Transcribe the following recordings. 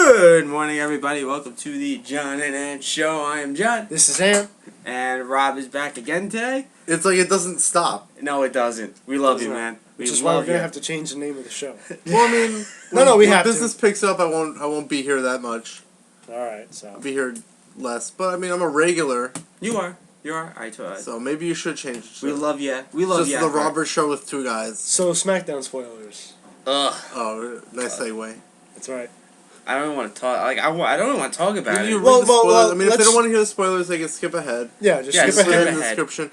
Good morning, everybody. Welcome to the John and Ant Show. I am John. This is Ant. And Rob is back again today. It's like it doesn't stop. No, it doesn't. We love you, man. Which is why we're gonna have to change the name of the show. Well, I mean, we when have business to. picks up, I won't be here that much. All right, so I'll be here less, but I mean, I'm a regular. You are. I try. So maybe you should change it. We love you. We love you. Just the Robert Show with two guys. So Smackdown spoilers. Ugh. Oh, nice segue. That's right. I don't want to talk. I don't want to talk about You it. read the spoilers. I mean, if they don't want to hear the spoilers, they can skip ahead. Yeah, just Yeah, skip skip ahead. In the ahead. description.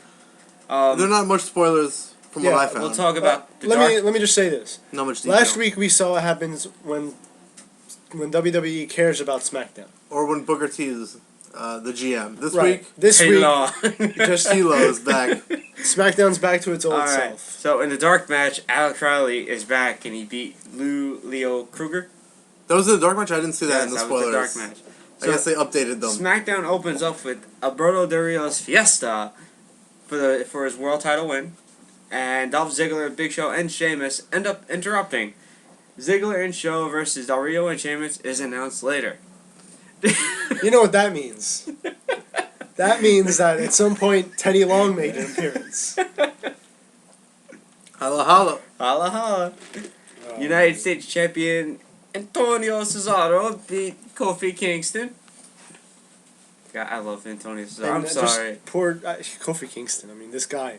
There are not much spoilers from what I found. We'll talk about the Let me just say this. Not much detail. Last week we saw what happens when WWE cares about SmackDown. Or when Booker T is the GM. This Right. week, This Halo. week, just Hilo is back. SmackDown's back to its old All right. self. So in the dark match, Alex Riley is back and he beat Leo Kruger. That was in the dark match. I didn't see that Yes, in the that spoilers. was the dark match. I guess they updated them. SmackDown opens up with Alberto Del Rio's Fiesta for his world title win, and Dolph Ziggler, Big Show, and Sheamus end up interrupting. Ziggler and Show versus Del Rio and Sheamus is announced later. You know what that means? That means that at some point Teddy Long made an appearance. Holla holla. Holla holla. United States Champion Antonio Cesaro beat Kofi Kingston. God, I love Antonio Cesaro. I'm sorry. Poor Kofi Kingston. I mean, this guy.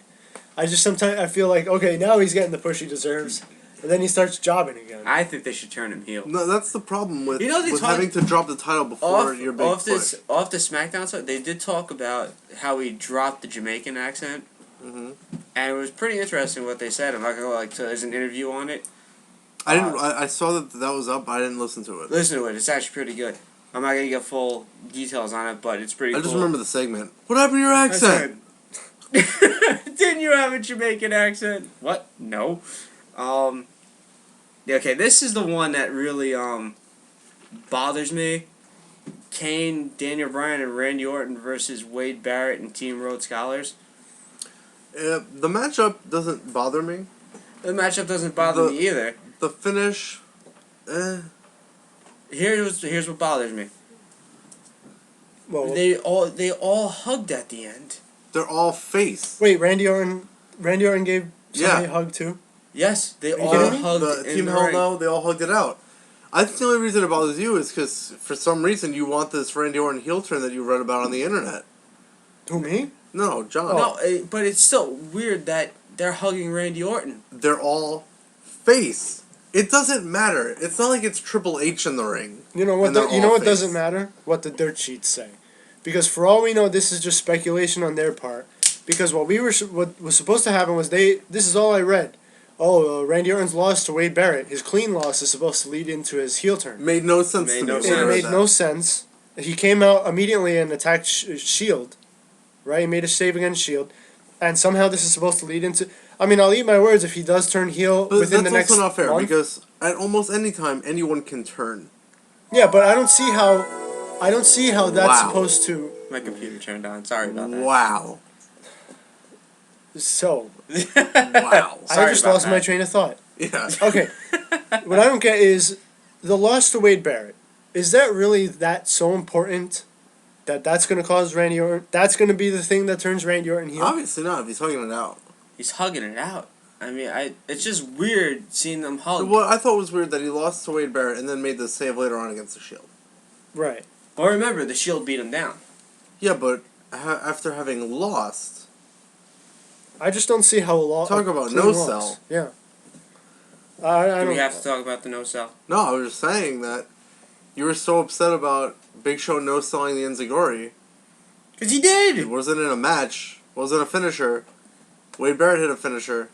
I just sometimes I feel like, okay, now he's getting the push he deserves, and then he starts jobbing again. I think they should turn him heel. No, that's the problem with, with having to drop the title before your big push. Off the SmackDown side, they did talk about how he dropped the Jamaican accent, and it was pretty interesting what they said. I'm not gonna there's an interview on it. I didn't. I saw that was up. But I didn't listen to it. Listen to it. It's actually pretty good. I'm not gonna get full details on it, but it's pretty cool. I just remember the segment. What happened to your accent? Didn't you have a Jamaican accent? What? No. Okay, this is the one that really bothers me. Kane, Daniel Bryan, and Randy Orton versus Wade Barrett and Team Rhodes Scholars. The matchup doesn't bother me. The matchup doesn't bother me either. The finish, Here's what bothers me. Well, They all hugged at the end. they're all face. wait, Randy Orton gave somebody a hug too? Yes, they all kidding me? hugged The in Team the Hell ring. No, they all hugged it out. I think the only reason it bothers you is because for some reason you want this Randy Orton heel turn that you read about on the internet. Who, me? No, John. No, but it's still weird that they're hugging Randy Orton. They're all face. It doesn't matter. It's not like it's Triple H in the ring. You know what? And they're You know all what face. doesn't matter? What the dirt sheets say, because for all we know, this is just speculation on their part. Because what was supposed to happen was This is all I read. Oh, Randy Orton's loss to Wade Barrett. His clean loss is supposed to lead into his heel turn. Made no sense to me. It made no sense. He came out immediately and attacked Shield, right? He made a save against Shield, and somehow this is supposed to lead into. I mean, I'll eat my words if he does turn heel But within the that's next also not fair month. because at almost any time anyone can turn. Yeah, but I don't see how that's Wow. supposed to. My computer turned on. Sorry about that. Wow. So Wow. I just lost my train of thought. Yeah. Okay, what I don't get is the loss to Wade Barrett. Is that really that so important that that's going to cause Randy Orton? That's going to be the thing that turns Randy Orton heel? Obviously not. If he's hugging it out. He's hugging it out. I mean, it's just weird seeing them hug. What I thought was weird that he lost to Wade Barrett and then made the save later on against the Shield. Right. Well, remember, the Shield beat him down. Yeah, but after having lost, I just don't see how Talk about clean no loss. sell. Yeah. I Do don't. we have to talk about the no-sell? no, I was just saying that you were so upset about Big Show no selling the Enziguri. Because he It did! wasn't in a match. Wasn't a finisher. Wade Barrett hit a finisher.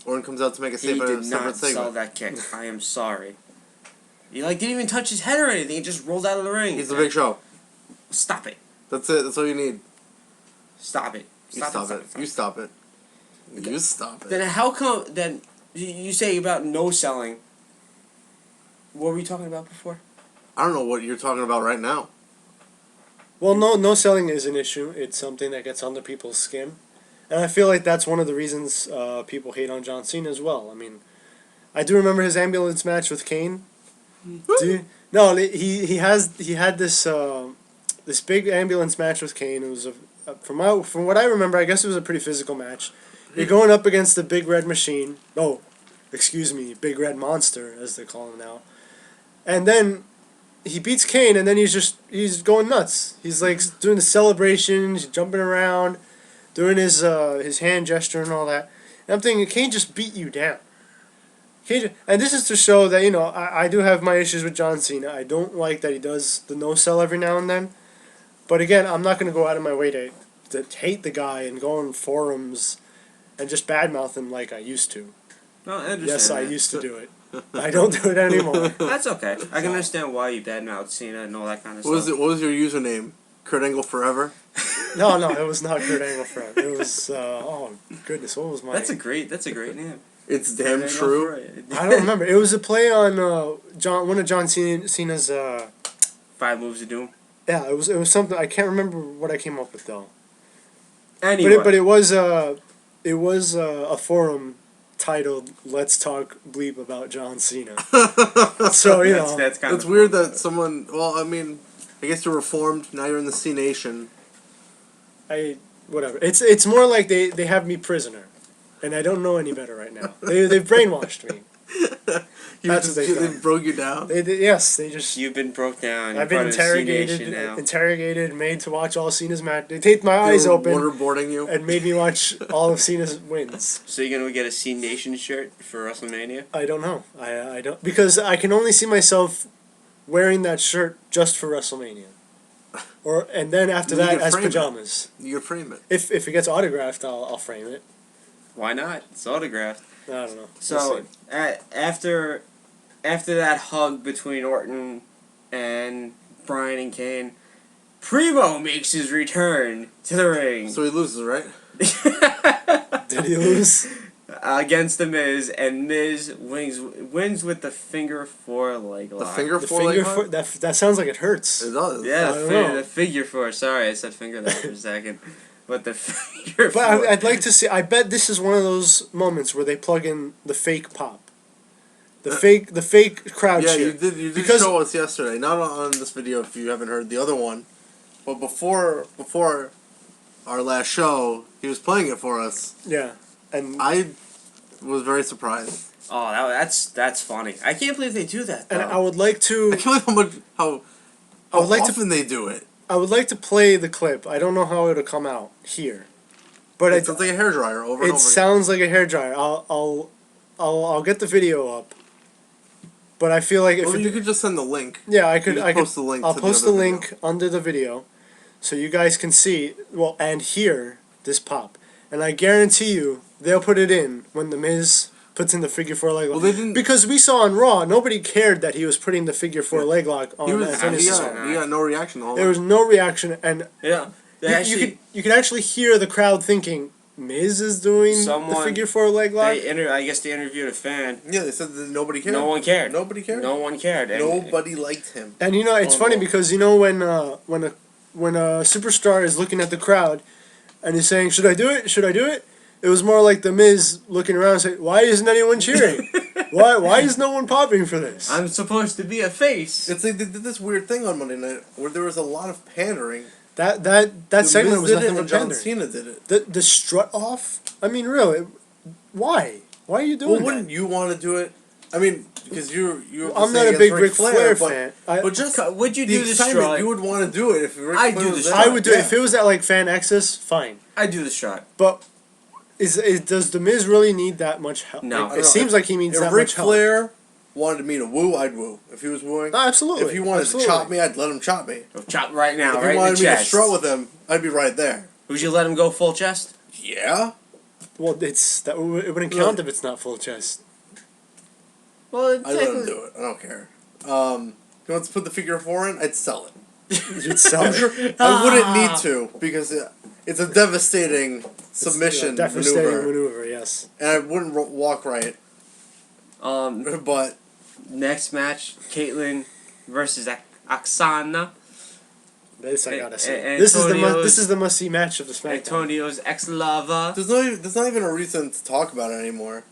Orton comes out to make a He save at a did separate not sell segment. that kick. I am sorry. He didn't even touch his head or anything. He just rolled out of the ring. He's the Big Show. Stop it. That's it. That's all you need. Stop it. You stop it. You stop it. You stop it. Then how come... Then you say about no-selling. What were we talking about before? I don't know what you're talking about right now. Well, no selling is an issue. It's something that gets under people's skin. And I feel like that's one of the reasons people hate on John Cena as well. I mean, I do remember his ambulance match with Kane. No, he had this big ambulance match with Kane. It was from what I remember, I guess it was a pretty physical match. You're going up against the Big Red Machine. Oh, excuse me, Big Red Monster, as they call him now. And then he beats Kane, and then he's going nuts. He's like doing the celebrations, jumping around, doing his hand gesture and all that. And I'm thinking, Kane just beat you down. And this is to show that, I do have my issues with John Cena. I don't like that he does the no-sell every now and then. But again, I'm not going to go out of my way to hate the guy and go on forums and just badmouth him like I used to. No, I understand. Yes, I that. used to do it. I don't do it anymore. That's okay. I can understand why you badmouth Cena and all that kind of stuff. What was your username? Kurt Angle Forever? No, it was not Kurt Angle Forever. It was, oh goodness, what was my That's a great name. It's damn true. I don't remember. It was a play on one of John Cena's 5 Moves of Doom. Yeah, it was something. I can't remember what I came up with though. Anyway. But it was a forum titled "Let's Talk Bleep About John Cena." So that's kind of it's weird that someone. Well, I mean, I guess you're reformed. Now you're in the C Nation. Whatever. It's more like they have me prisoner, and I don't know any better right now. They've brainwashed me. That's what they've done. They broke you down. Yes, they just. You've been broke down. I've been interrogated, made to watch all Cena's match. They taped my eyes open. Waterboarding you. And made me watch all of Cena's wins. So you're gonna get a C Nation shirt for WrestleMania? I don't know. I don't, because I can only see myself wearing that shirt just for WrestleMania. And then after that as pajamas. You can frame it. If it gets autographed, I'll frame it. Why not? It's autographed. I don't know. So after that hug between Orton and Bryan and Kane, Primo makes his return to the ring. So he loses, right? Did he lose? Against The Miz, and Miz wins with the figure 4 leg lock. The figure 4 leg lock? That sounds like it hurts. It does. Yeah, the figure 4. Sorry, I said finger there for a second. But the figure 4. But I'd like to see. I bet this is one of those moments where they plug in the fake pop. The fake crowd cheer. You did show us yesterday. Not on this video if you haven't heard the other one. But before our last show, he was playing it for us. Yeah. And I was very surprised. Oh, that's funny. I can't believe they do that, though. And I would like to. I can't believe how often they do it. I would like to play the clip. I don't know how it'll come out here, but it sounds like a hairdryer over and over. It sounds like a hairdryer. I'll get the video up. But I feel like you could just send the link. Yeah, I could. Post the link. I'll post the link under the video, so you guys can see and hear this pop. And I guarantee you, they'll put it in when The Miz puts in the figure 4 leg lock. Well, they didn't, because we saw on Raw, nobody cared that he was putting the figure 4 leg lock on. He got no reaction. There was no reaction, and yeah, you could actually hear the crowd thinking Miz is doing the figure 4 leg lock. I guess they interviewed a fan. Yeah, they said that nobody cared. No one cared. Nobody cared. No one cared. Nobody liked him. And it's funny because when a superstar is looking at the crowd and is saying, "Should I do it? Should I do it?" It was more like The Miz looking around and saying, "Why isn't anyone cheering? Why is no one popping for this? I'm supposed to be a face." It's like they did this weird thing on Monday night where there was a lot of pandering. That segment was nothing but pandering. John Cena did it. The strut off. I mean, really, why? Why are you doing that? Well, wouldn't you want to do it? I mean, because you're. I'm not a big Ric Flair fan. But just would you do the strut? You would want to do it if Ric Flair was there. I would do it if it was at like fan access. Fine. I'd do the strut. But does The Miz really need that much help? No. It seems like he needs that much help. If Ric Flair wanted me to woo, I'd woo. If he was wooing, absolutely. If he wanted to chop me, I'd let him chop me. Chop right now, if right he wanted in the me chest. to strut with him, I'd be right there. Would you let him go full chest? Yeah. Well, it wouldn't count if it's not full chest. Well, I'd let him do it. I don't care. If he wants to put the figure 4 in, I'd sell it. You'd sell it? I wouldn't need to because it's a devastating submission maneuver, yes. And I wouldn't walk right. But next match, Caitlyn versus Oksana. This I gotta say. This is the must see match of the SmackDown. Antonio's ex-lover. There's not even a reason to talk about it anymore.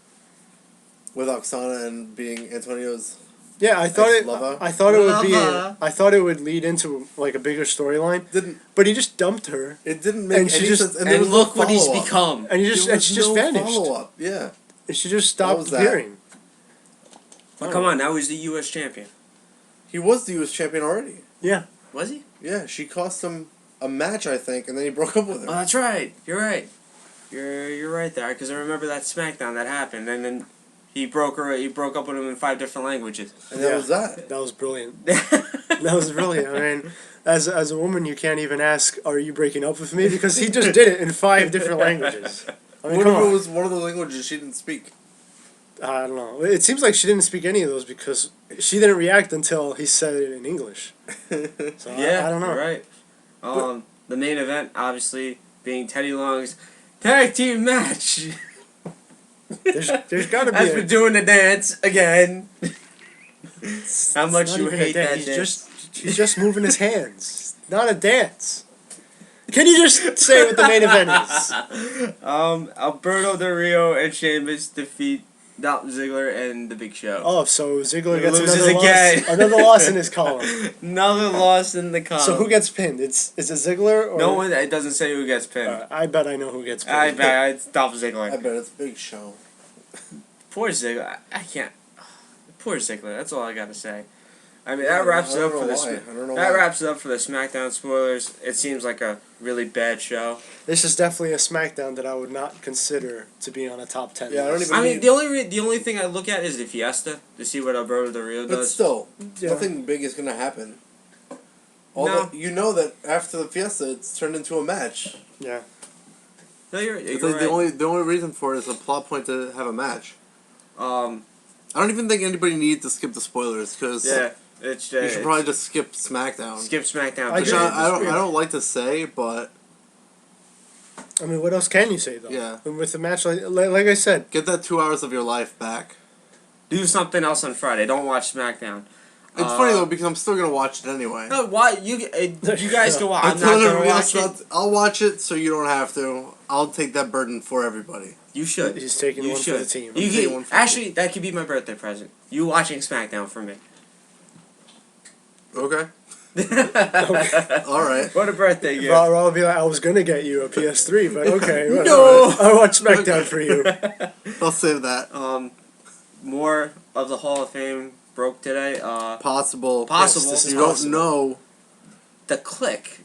With Oksana and being Antonio's. Yeah, I thought it. Ex-lover. I thought it would be. Lover. I thought it would lead into like a bigger storyline. Didn't But he just dumped her, it didn't make And she any just- sense? And, there And was no look what he's follow-up. become. and There she was just no vanished. follow-up. Yeah. And she just What stopped was that? appearing. But come on, now he's the U.S. champion. He was the U.S. champion already. Yeah. Was he? Yeah, she cost him a match, I think, and then he broke up with her. Oh, that's right. You're right. You're right there. Because I remember that SmackDown that happened, and then he broke up with him in 5 different languages. And that Yeah. was that. That was brilliant. That was brilliant. I mean, as a woman, you can't even ask, "Are you breaking up with me?" Because he just did it in 5 different languages. I mean, What come if it on. was one of the languages she didn't speak? I don't know. It seems like she didn't speak any of those because she didn't react until he said it in English. So Yeah, I don't know. You're right. The main event, obviously, being Teddy Long's tag team match. There's got to be. As we're doing the dance again. How much not you even a hate dance. that dance. He's just moving his hands. Not a dance. Can you just say what the main event is? Alberto Del Rio and Sheamus defeat Dolph Ziggler and The Big Show. Oh, so Ziggler gets Loses another again. loss. Another loss in his column. Another loss in the column. So who gets pinned? Is it Ziggler or No one. It doesn't say who gets pinned. I bet I know who gets pinned. I bet it's Dolph I Ziggler. bet it's Big Show. Poor Ziggler. I can't. Poor Ziggler. That's all I gotta say. I mean, that wraps it up for this. I don't know That why. wraps it up for the SmackDown spoilers. It seems like a really bad show. This is definitely a SmackDown that I would not consider to be on a top 10. Yeah, I don't list. even- I mean, the only thing I look at is the Fiesta to see what Alberto Del Rio But does. still, Yeah. nothing big is gonna happen. No. You know that after the Fiesta, it's turned into a match. Yeah. No, you're It's right. like the only reason for it is a plot point to have a match. I don't even think anybody needs to skip the spoilers because Yeah, it's you should probably just skip SmackDown. skip SmackDown. I Which agree. I don't like to say, but I mean, what else can you say though? Yeah. And with a match like I said, get that 2 hours of your life back. Do something else on Friday. Don't watch SmackDown. It's funny though because I'm still gonna watch it anyway. No, why you guys can watch? I'm I'm not telling gonna everybody else watch it. I'll watch it so you don't have to. I'll take that burden for everybody. You should. he's taking You one should. for the team. You taking can, one for the actually, that could be my birthday present. You watching SmackDown for me. Okay. All right. What a birthday gift. I'll be like, I was gonna get you a PS3, but okay. whatever. No! I'll watch SmackDown for you. I'll save that. More of the Hall of Fame broke today. Possible. Possible. Yes, this is You don't possible. know. The Click.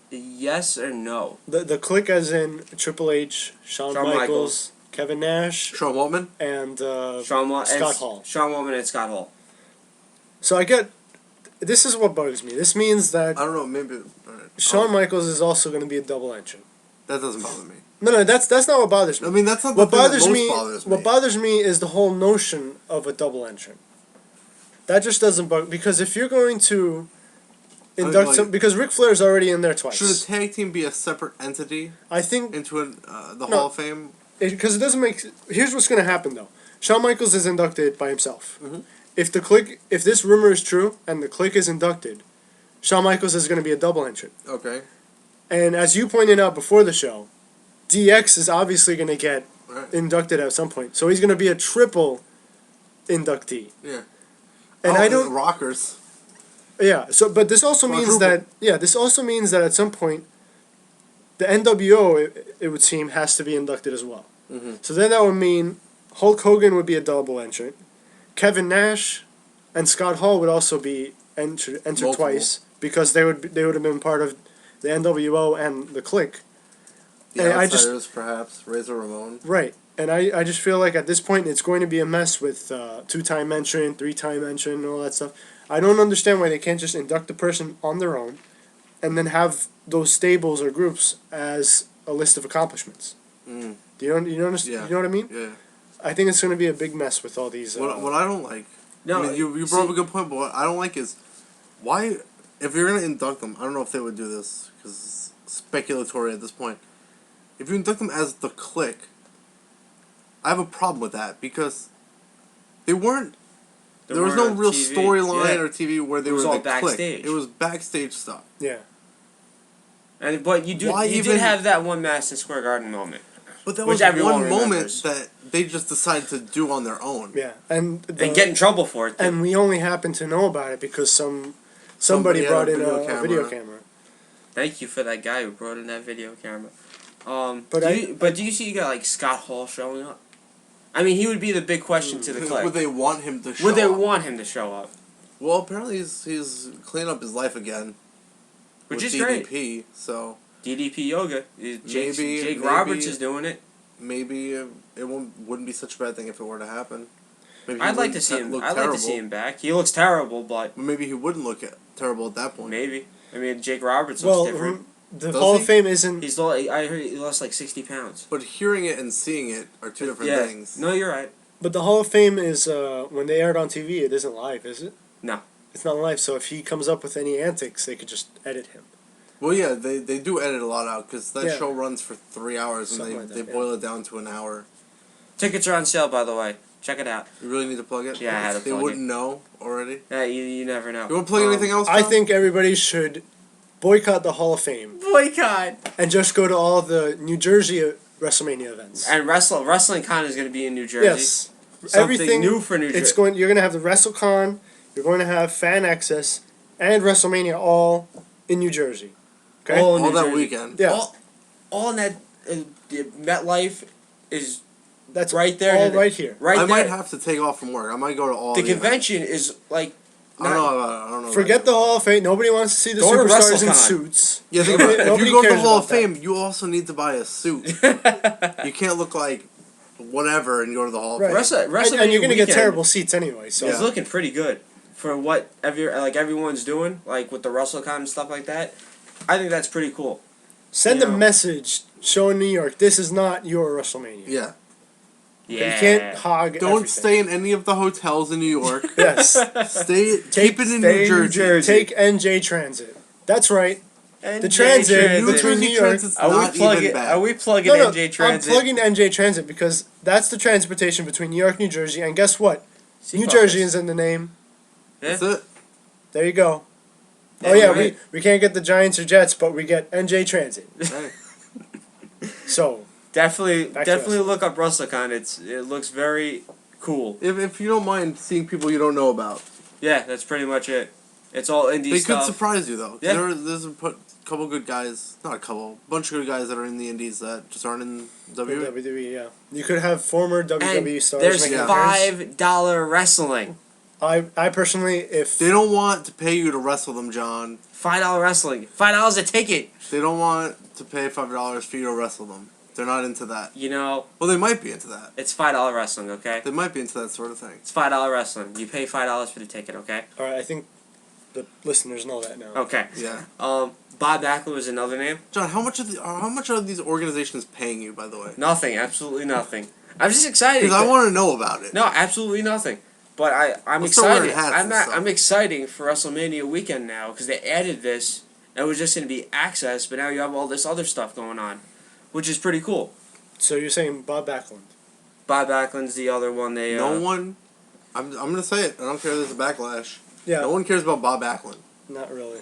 Yes or no? The click as in Triple H, Shawn Shawn Michaels, Michaels. Kevin Nash, Sean Waltman? and Scott Hall. Sean Waltman and Scott Hall. So I get. This is what bugs me. This means that I don't know. Maybe. Alright. Shawn Michaels is also going to be a double entrant. That doesn't bother me. No, that's not what bothers me. I mean, that's not the What thing that bothers most me, bothers me. what bothers me is the whole notion of a double entrant. That just doesn't bug because if you're going to induct like- some, because Ric Flair's already in there twice. Should a tag team be a separate entity I think into the No. Hall of Fame? because it doesn't make. Here's what's going to happen though. Shawn Michaels is inducted by himself. Mhm. If this rumor is true and the Click is inducted, Shawn Michaels is going to be a double entrant. Okay. And as you pointed out before the show, DX is obviously going to get Right. inducted at some point. So he's going to be a triple inductee. Yeah. And I don't. Rockers. Yeah. So, but this also means Quadruple. that. Yeah. This also means that at some point, the NWO, it would seem, has to be inducted as well. Mhm. So then that would mean Hulk Hogan would be a double entrant, Kevin Nash, and Scott Hall would also be entered Multiple. twice because they would have been part of the NWO and the Click. The And I just- Outsiders, perhaps. Razor Ramon. Right. And I just feel like at this point it's going to be a mess with 2-time entrant, 3-time entrant, and all that stuff. I don't understand why they can't just induct the person on their own and then have those stables or groups as a list of accomplishments. Mm. Do you understand? Yeah. You know what I mean? Yeah. I think it's going to be a big mess with all these. What I don't like. No, I mean, you brought up a good point, but what I don't like is why, if you're gonna induct them, I don't know if they would do this because it's speculatory at this point. If you induct them as the Click, I have a problem with that because they weren't. There was no weren't real TV. storyline Yeah. or TV where they It was were all the Click. backstage. It was backstage stuff. Yeah. But you Why did even- have that one Madison Square Garden moment. But that Which was everyone one moment remembers. that they just decided to do on their own. Yeah, and get in trouble for it. Too. and we only happen to know about it because somebody Somebody had brought a in video a video camera. camera. Thank you for that guy who brought in that video camera. But do you see you got like Scott Hall showing up? I mean, he would be the big question to the clique. Would they want him to show Would they up? want him to show up? Well, apparently he's cleaning up his life again. Which with is great. DDP, so DDP Yoga. Jake maybe- Roberts is doing it. maybe it wouldn't be such a bad thing if it were to happen. Maybe he I'd like to wouldn't see him. look I'd like terrible. to see him back. He looks terrible, but Maybe he wouldn't look terrible at that point. maybe. I mean, Jake Roberts looks different. The Does Hall he? of Fame isn't. I heard he lost like 60 pounds. But hearing it and seeing it are two different Yeah. things. No, you're right. But the Hall of Fame is when they air it on TV. It isn't live, is it? No. It's not live. So if he comes up with any antics, they could just edit him. Well, yeah, they do edit a lot out because that Yeah. show runs for 3 hours and Something like that, they yeah. boil it down to an hour. Tickets are on sale, by the way. Check it out. You really need to plug it? Yeah, I had to They plug wouldn't know already. Yeah, you never know. You want to plug anything else, I Tom? think everybody should boycott the Hall of Fame Boycott. and just go to all the New Jersey WrestleMania events. And Wrestling Con is going to be in New Jersey. Yes, Something everything new for New Jersey. It's going. You're going to have the WrestleCon. You're going to have Fan Access and WrestleMania all in New Jersey. Okay. All in All New that Jersey. weekend. Yeah. All in that MetLife is That's right there. all right here. Right I there. might have to take off from work. I might go to all the the events. convention is like. I don't know about it. I don't know. Forget the Hall of Fame. Nobody wants to see the Go to superstars in WrestleCon. suits. Yeah, think about it. If Nobody you go to the cares Hall of about that. Fame, you also need to buy a suit. You can't look like whatever and go to the Hall of Right. Fame. And you're going to get weekend terrible seats anyway. So It's looking pretty good for what everyone's doing, like with the WrestleCon and stuff like that. I think that's pretty cool. send you a know. message showing New York this is not your WrestleMania. Yeah. Yeah. You can't hog. Don't everything. stay in any of the hotels in New York. Yes. Keep it in stay New in Jersey. Jersey. Take NJ Transit. That's right. NJ The transit New between Jersey New York. Transit's Are we not even plugging? bad. Are we plugging No, NJ I'm Transit? plugging NJ Transit because that's the transportation between New York, New Jersey, and guess what? Sea New Caucus. Jersey is in the name. That's it. There you go. Yeah, Oh yeah, right. we can't get the Giants or Jets, but we get NJ Transit. Hey. So Definitely Back to look up WrestleCon. It looks very cool. If you don't mind seeing people you don't know about, Yeah, that's pretty much it. It's all indie they stuff. could surprise you though. Yeah. There's a couple good guys, not a couple, bunch of good guys that are in the indies that just aren't in the WWE. WWE, yeah, you could have former WWE and stars. there's making an appearance. $5 wrestling. I personally, if They don't want to pay you to wrestle them, John. $5 wrestling. $5 a ticket. They don't want to pay $5 for you to wrestle them. They're not into that. You know, Well, they might be into that. it's $5 wrestling. Okay, They might be into that sort of thing. it's $5 wrestling. You pay $5 for the ticket. Okay. all right, I think the listeners know that now. Okay. Yeah. Bob Backlund was another name. John, how much are these organizations paying you, by the way? Nothing. Absolutely nothing. I'm just excited. Because I want to know about it. No, absolutely nothing. But I'm Let's start wearing excited. hats and stuff. I'm exciting for WrestleMania weekend now because they added this. It was just going to be access, but now you have all this other stuff going on, which is pretty cool. So you're saying Bob Backlund? Bob Backlund's the other one. They No one. I'm gonna say it. I don't care if there's a backlash. Yeah, No one cares about Bob Backlund. not really.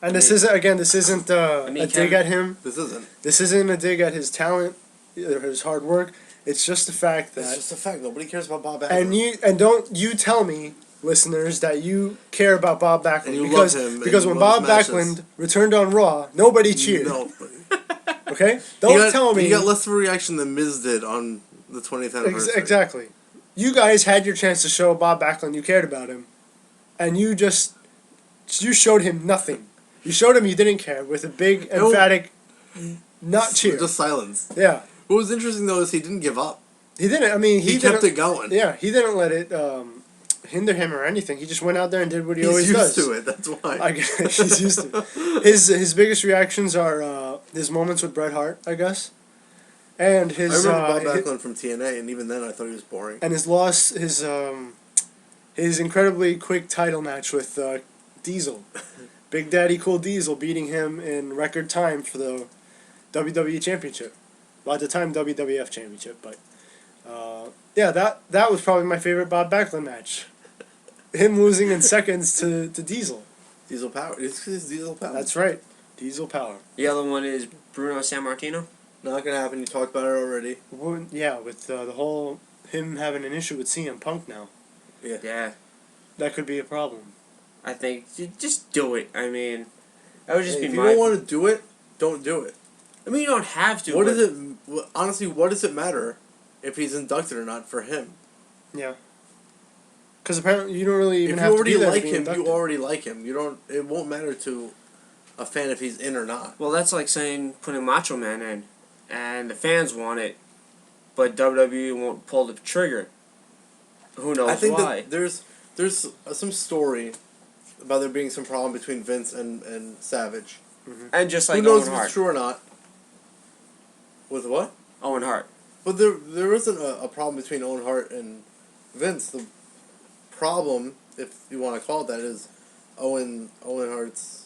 And this isn't a dig Kevin- at him. This isn't. This isn't a dig at his talent, or his hard work. It's just the fact It's that just a fact. Nobody cares about Bob Backlund. and don't you tell me, listeners, that you care about Bob Backlund And you because love him, and because you when love Bob his matches. Backlund returned on Raw, nobody cheered. No. Okay, don't tell me He got less of a reaction than Miz did on the 20th anniversary. exactly. You guys had your chance to show Bob Backlund you cared about him, and you showed him nothing. You showed him you didn't care with a big No. emphatic not cheer. Just silence. Yeah, What was interesting though is he didn't give up. he didn't. I mean, He didn't, kept it going. Yeah, he didn't let it hinder him or anything. He just went out there and did what he He's always used does. to it. That's why. I guess he's used to it. His biggest reactions are his moments with Bret Hart, I guess, and I his remember Bob Backlund from TNA, and even then I thought he was boring. and his loss, his incredibly quick title match with Diesel, Big Daddy Cool Diesel, beating him in record time for the WWE Championship. Well, at the time WWF Championship, but yeah, that was probably my favorite Bob Backlund match. Him losing in seconds to Diesel. Diesel Power. It's Diesel Power. That's right, Diesel Power. The other one is Bruno Sammartino. Not gonna happen. You talked about it already. Well, yeah, with the whole him having an issue with CM Punk now, Yeah. that could be a problem. I think just do it. I mean, that would just be If you my. don't want to do it, don't do it. I mean, you don't have to. What but- does it? Honestly, what does it matter if he's inducted or not for him? Yeah. Because apparently you don't really even If have you to be already there to like be him, inducted. you already like him. You don't. It won't matter to a fan if he's in or not. Well, that's like saying putting Macho Man in, and the fans want it, but WWE won't pull the trigger. Who knows I think why? that there's some story about there being some problem between Vince and Savage. And just like Who knows Owen if Hart. it's true or not? With what? Owen Hart. But there isn't a problem between Owen Hart and Vince. The problem, if you want to call it that, is Owen Hart's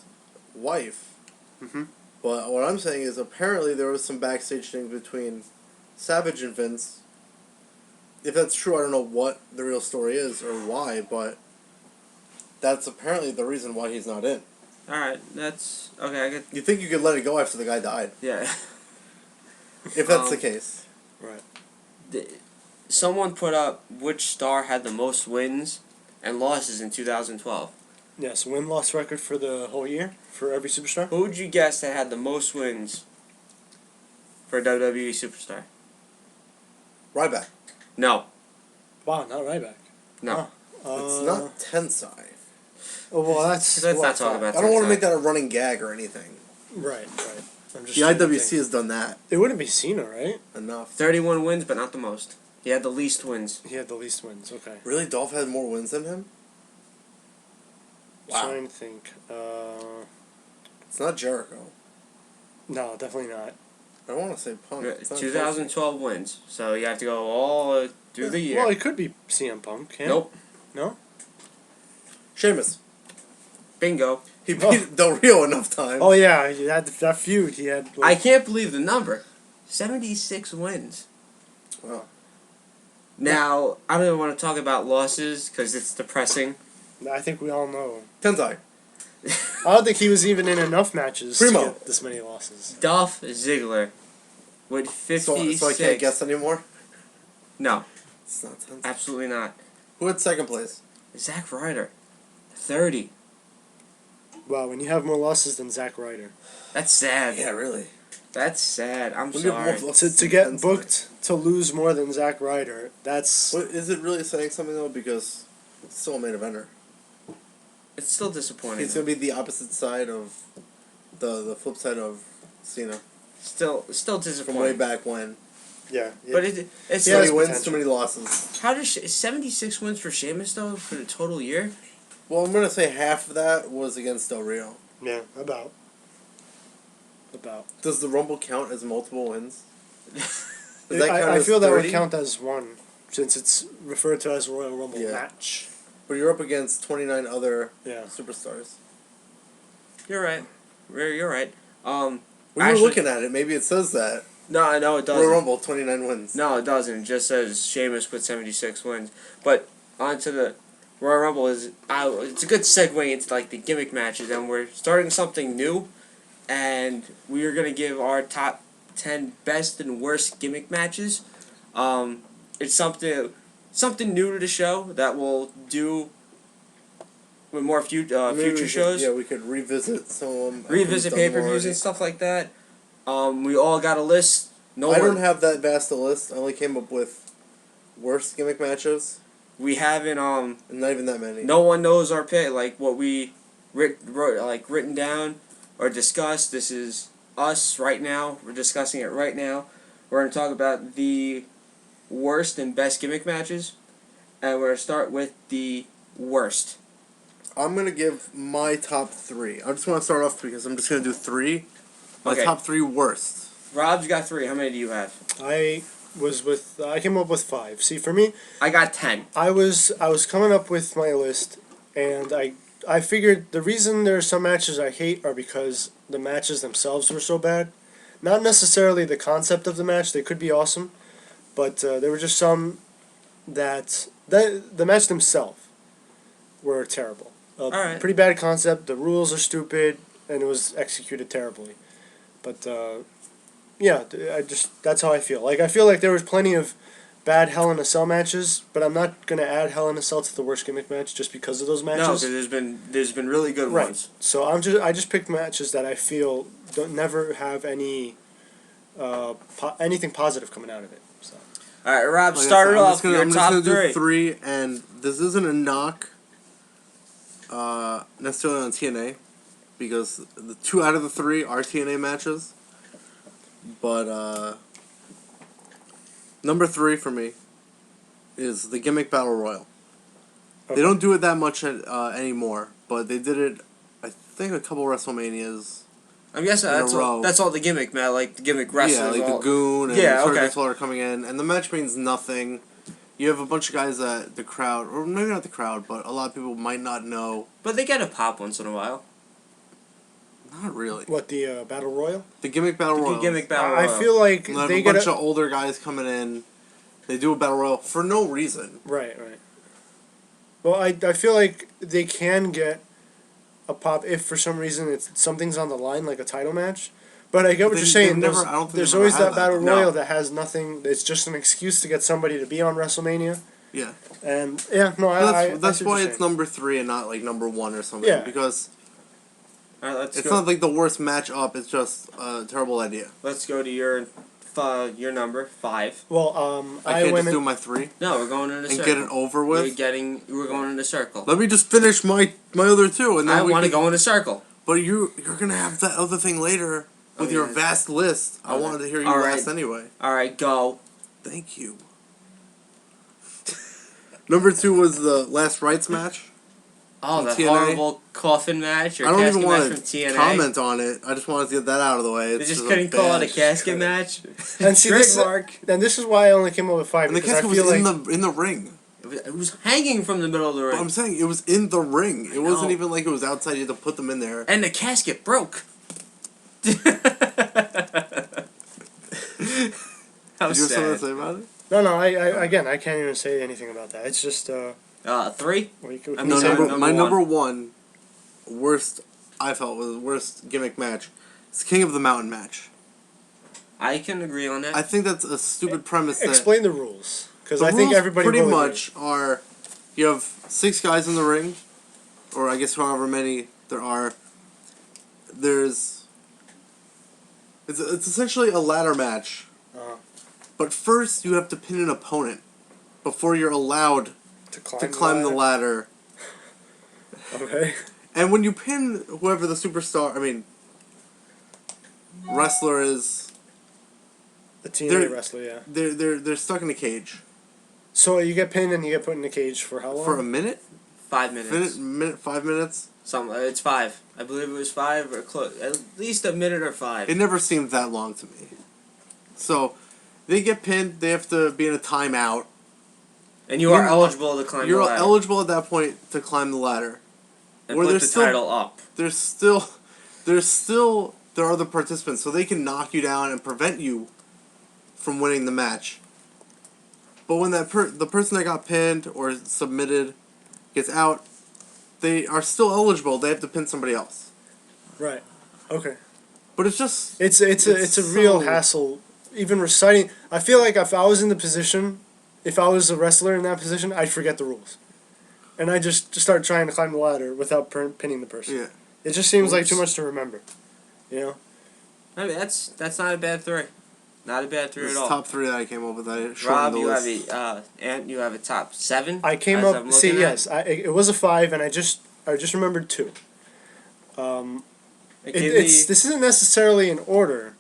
wife. Mhm. But what I'm saying is apparently there was some backstage thing between Savage and Vince. If that's true, I don't know what the real story is or why, but that's apparently the reason why he's not in. All right, that's okay. I get. You think you could let it go after the guy died? Yeah. If that's the case. Right. Someone put up which star had the most wins and losses in 2012. Yes, win-loss record for the whole year for every superstar. Who would you guess that had the most wins for a WWE superstar? Ryback. No. Wow, not Ryback. No. It's not Tensai. Oh well, that's Let's not talk about I don't want to Tensai. make that a running gag or anything. Right. I'm just The trying to IWC think. has done that It wouldn't be Cena, right? enough. 31 wins, but not the most. He had the least wins. He had the least wins. Okay. Really, Dolph had more wins than him? Wow. Trying to think. It's not Jericho. No, definitely not. I don't want to say Punk. It's not 2012 wins, so you have to go all through the year. Well, it could be CM Punk. Yeah? Nope. No. Sheamus. Bingo. He beat Del Rio enough times. Oh yeah, he had that feud. He had. I can't believe the number. 76 wins. Wow. Now, I don't even want to talk about losses because it's depressing. I think we all know. Tensai. I don't think he was even in enough matches Primo. to get this many losses. Dolph Ziggler with 56. So I can't guess anymore? No, It's not Tensai. absolutely not. Who had second place? Zack Ryder, 30. Wow, when you have more losses than Zack Ryder. That's sad. Yeah, really. That's sad. I'm When you have more sorry. losses To than get Tensai. booked to lose more than Zack Ryder, that's But is it really saying something though? Because it's still a main eventer. It's still disappointing. He's gonna be the opposite side of the flip side of Cena Still from way disappointing. back when. yeah. But it's Too Yeah, many it's wins, potential. too many losses. how does 76 wins for Sheamus though for the total year? Well, I'm gonna say half of that was against Del Rio. Yeah, about. Does the Rumble count as multiple wins? Does that count I as feel that would 30? count as one, since it's referred to as a Royal Rumble Yeah. match. But you're up against 29 other Yeah. superstars. You're right. You're right. When Actually- you're looking at it, maybe it says that. No, I know it doesn't. Royal Rumble, 29 wins. No, it doesn't. It just says Sheamus with 76 wins. But onto the Royal Rumble is it's a good segue into like the gimmick matches, and we're starting something new, and we are gonna give our top 10 best and worst gimmick matches. It's something new to the show that we'll do with more Maybe we future could- shows. Yeah, we could revisit some of them. Revisit pay-per-views and stuff like that. We all got a list. No I one, don't have that vast a list. I only came up with worst gimmick matches, we haven't and not even that many. no one knows our pick, like what we written down or discussed. This is us right now. We're discussing it right now. We're going to talk about the worst and best gimmick matches, and we're going to start with the worst. I'm gonna give my top three. I just want to start off because I'm just gonna do three. My Okay. top three worst. Rob's got 3. How many do you have? I came up with 5. See, for me, I got 10. I was coming up with my list, and I figured the reason there are some matches I hate are because the matches themselves were so bad. Not necessarily the concept of the match; they could be awesome, but there were just some that the match themselves were terrible. Alright. Pretty bad concept. The rules are stupid, and it was executed terribly. But yeah, that's how I feel. Like I feel like there was plenty of bad Hell in a Cell matches, but I'm not gonna add Hell in a Cell to the worst gimmick match just because of those matches. No, because there's been really good Right. ones. So I just picked matches that I feel don't never have any anything positive coming out of it. So All right, Rob, Like I start said, it off. Your I'm just top gonna three. do three, and this isn't a knock necessarily on TNA, because the 2 out of the 3 are TNA matches. But number 3 for me is the Gimmick Battle Royal. okay. They don't do it that much anymore, but they did it, I think, a couple WrestleManias. I'm guessing in a that's row. all the gimmick, man. Like the gimmick wrestlers. Yeah, like all, the Goon and Yeah, Sergeant okay. Slaughter coming in, and the match means nothing. You have a bunch of guys that the crowd, or maybe not the crowd, but a lot of people might not know. But they get a pop once in a while. Not really. What the Battle Royal? The Gimmick Battle The Royal. gimmick battle. I Royal. feel like They have they a get bunch of older guys coming in. They do a Battle Royal for no reason. right. Well, I feel like they can get a pop if for some reason something's on the line, like a title match. But I get what They- you're saying. they've never- I don't think There's they've always ever that had Battle that. No. Royal that has nothing. It's just an excuse to get somebody to be on WrestleMania. Yeah. And yeah, no, That's see what why you're it's saying. number 3 and not like number 1 or something. Yeah. Because All right, let's it's go. not like the worst match up. It's just a terrible idea. Let's go to your number 5. Well, I can't just do my 3 No, we're going in a and circle. get it over with. We're going in a circle. Let me just finish my other 2, and then I we want to can- go in a circle. But you're gonna have that other thing later with Oh, your yeah. vast list. I Okay. wanted to hear you All last right. anyway. All right, go. Thank you. Number 2 was the Last Rites match. Oh, From the TNA. horrible coffin match or I don't casket even match want from to TNA. comment on it. I just wanted to get that out of the way. They It's just a couldn't call it a bad- casket match. And see, this, Trademark. and this is why I only came up with 5 And the because I casket was feel in like the ring. It was hanging from the middle of the But ring, I'm saying it was in the ring. It wasn't know. even like it was outside. You had to put them in there. and the casket broke. How Did you have something to sad. say about it? no, I can't even say anything about that. It's just 3. what can I'm you No, say? number my one. number 1 worst, I felt, was the worst gimmick match. It's King of the Mountain match. I can agree on that. I think that's a stupid premise. That Explain the rules, because the I think rules everybody pretty will agree. much are, you have 6 guys in the ring, or I guess however many there are. It's essentially a ladder match. Uh-huh. But first you have to pin an opponent before you're allowed to climb, to climb the ladder. Okay. And when you pin whoever the wrestler is, The TNA They're- wrestler, yeah. they're stuck in a cage So you get pinned and you get put in a cage for how long? for a minute, 5 minutes. 5 minutes. It's 5. I believe it was 5 or close. At least a minute or 5. It never seemed that long to me. So they get pinned. They have to be in a timeout. And you are You're- eligible to climb the You're ladder. eligible at that point to climb the ladder. and where put there's the still- title up. There are other participants, so they can knock you down and prevent you from winning the match. But when the person that got pinned or submitted gets out, they are still eligible. They have to pin somebody else. Right. Okay. But it's just It's a real so- hassle. Even reciting, I feel like if I was in the position, if I was a wrestler in that position, I'd forget the rules, and I just start trying to climb the ladder without pinning the person. Yeah. It just seems like too much to remember. You know. I mean, that's not a bad 3. Not a bad 3 This at is all. top 3 that I came up with. I shortened Rob, the you list. have you have a top 7. I came as up. I'm See, looking at? yes, it was a 5, and I just remembered 2. This isn't necessarily in order,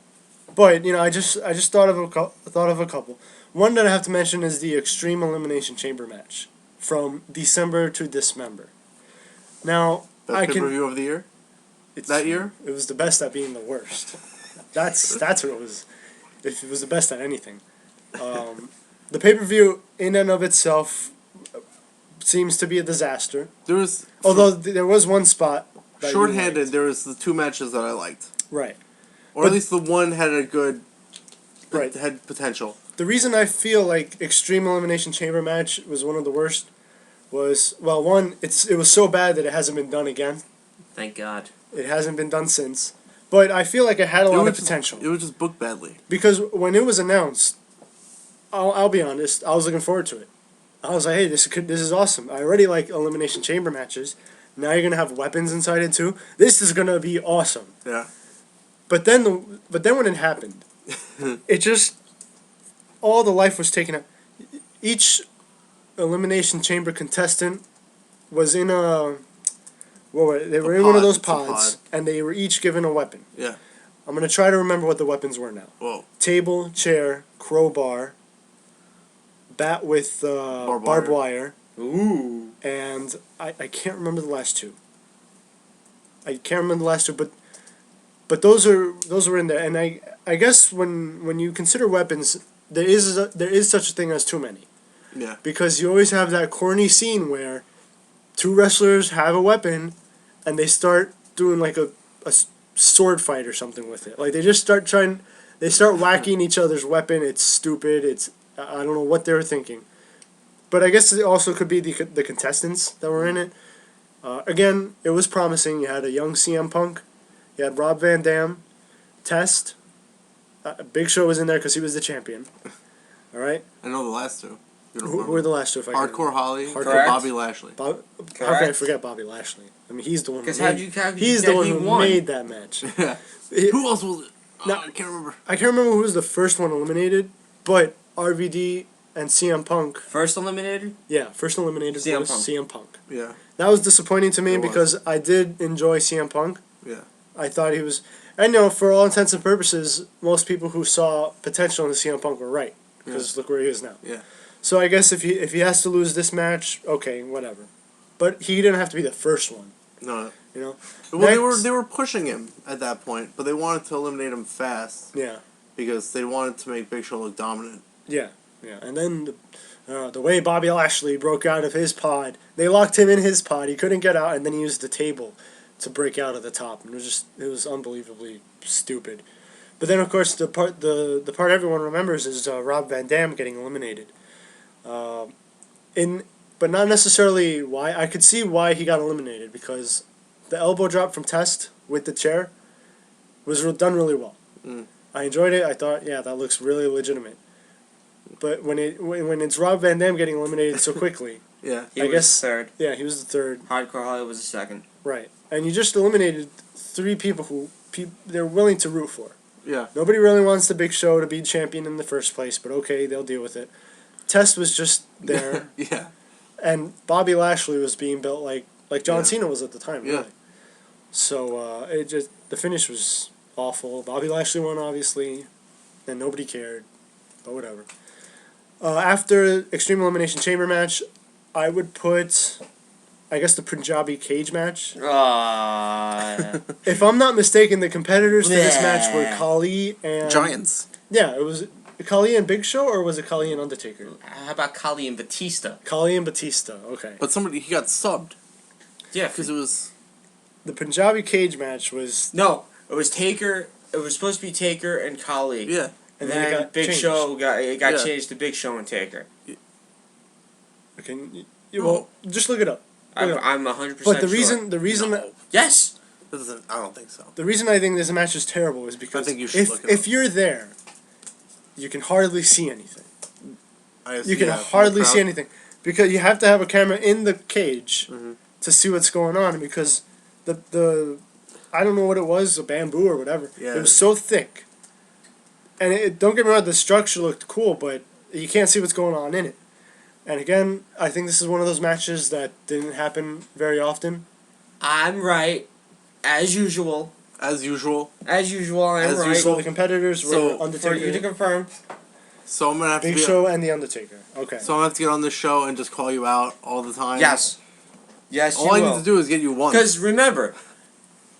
but you know, I just thought of a couple. One that I have to mention is the Extreme Elimination Chamber match from December to Dismember. Now Best pay-per-view of the year. That year? it was the best at being the worst. That's what it was. If it was the best at anything, the pay-per-view in and of itself seems to be a disaster. There was Although there was one spot that you shorthanded. liked. There was the 2 matches that I liked, Right. or But- at least the one had a good, Right. had potential. The reason I feel like Extreme Elimination Chamber match was one of the worst was, well, one, it was so bad that it hasn't been done again. Thank God. It hasn't been done since. But I feel like it had a lot of just, potential. It was just booked badly. Because when it was announced, I'll be honest, I was looking forward to it. I was like, hey, this is awesome. I already like Elimination Chamber matches. Now you're gonna have weapons inside it too. This is gonna be awesome. Yeah. But then when it happened, it just all the life was taken out. Each Elimination Chamber contestant was in a they were in one of those pods, and they were each given a weapon. Yeah. I'm gonna try to remember what the weapons were now. Whoa. Table, chair, crowbar, bat with barbed wire. Ooh. And I can't remember the last two. But those were in there, and I guess when you consider weapons, there is such a thing as too many. Yeah. Because you always have that corny scene where two wrestlers have a weapon, and they start doing like a sword fight or something with it. Like they start whacking each other's weapon. It's stupid. I don't know what they were thinking. But I guess it also could be the contestants that were in it. Again, it was promising. You had a young CM Punk. You had Rob Van Dam. Test. Big Show was in there because he was the champion. All right? I know the last two. Who were the last two? If I can Hardcore Holly or Correct. Bobby Lashley. How can I forget Bobby Lashley? I mean, he's the one. Because He's the one who won. made that match. Yeah. It- Who else was it? Now- I can't remember. I can't remember who was the first one eliminated, but RVD and CM Punk. First eliminated? Yeah, first eliminated CM was Punk. CM Punk. Yeah. That was disappointing to me It was. because I did enjoy CM Punk. Yeah. I thought he was. I know for all intents and purposes, most people who saw potential in the CM Punk were right because look where he is now. Yeah. So I guess if he has to lose this match, okay, whatever. But he didn't have to be the first one. No. You know. Well, Next- they were pushing him at that point, but they wanted to eliminate him fast Yeah. because they wanted to make Big Show look dominant. Yeah. Yeah. And then the way Bobby Lashley broke out of his pod, they locked him in his pod. He couldn't get out, and then he used the table to break out of the top, and it was unbelievably stupid. But then, of course, the part everyone remembers is Rob Van Dam getting eliminated. But not necessarily why. I could see why he got eliminated because the elbow drop from Test with the chair was done really well. Mm. I enjoyed it. I thought, yeah, that looks really legitimate. But when it's Rob Van Dam getting eliminated so quickly, Yeah. He I was guess- third. yeah, he was the third, Hardcore Holly was the second. right? And you just eliminated three people who they're willing to root for. Yeah. Nobody really wants the Big Show to be champion in the first place, but okay, they'll deal with it. Test was just there, Yeah. and Bobby Lashley was being built like John Yeah. Cena was at the time. Yeah. Really. So the finish was awful. Bobby Lashley won, obviously, and nobody cared, but whatever. After Extreme Elimination Chamber match, I would put, I guess, the Punjabi cage match. If I'm not mistaken, the competitors to this match were Bleh. Khali and Giants. Yeah, it was Khali and Big Show, or was it Khali and Undertaker? How about Kali and Batista? Khali and Batista. Okay. But he got subbed Yeah, because it was. The Punjabi cage match was no, it was Taker. It was supposed to be Taker and Kali. Yeah. And it then got Big changed. Show got Yeah. changed to Big Show and Taker. Okay. Well, just look it up. Look it up. I'm 100% But the sure. reason No. Yes. That doesn't. I don't think so. the reason I think this match is terrible is because I think you should look it if up. you're there, you can hardly see anything. You can from the hardly see crowd. anything because you have to have a camera in the cage Mhm. to see what's going on because the I don't know what it was, a bamboo or whatever. Yeah. It was so thick. And don't get me wrong, the structure looked cool, but you can't see what's going on in it. And again, I think this is one of those matches that didn't happen very often. I'm right, as usual. As usual. As usual, I'm As right. usual. So the competitors were So, For Undertaker, you to confirm. So I'm gonna have Big to. Show, and the Undertaker. Okay. So I'm gonna have to get on this show and just call you out all the time. Yes. Yes, All you I will. need to do is get you one. Because remember,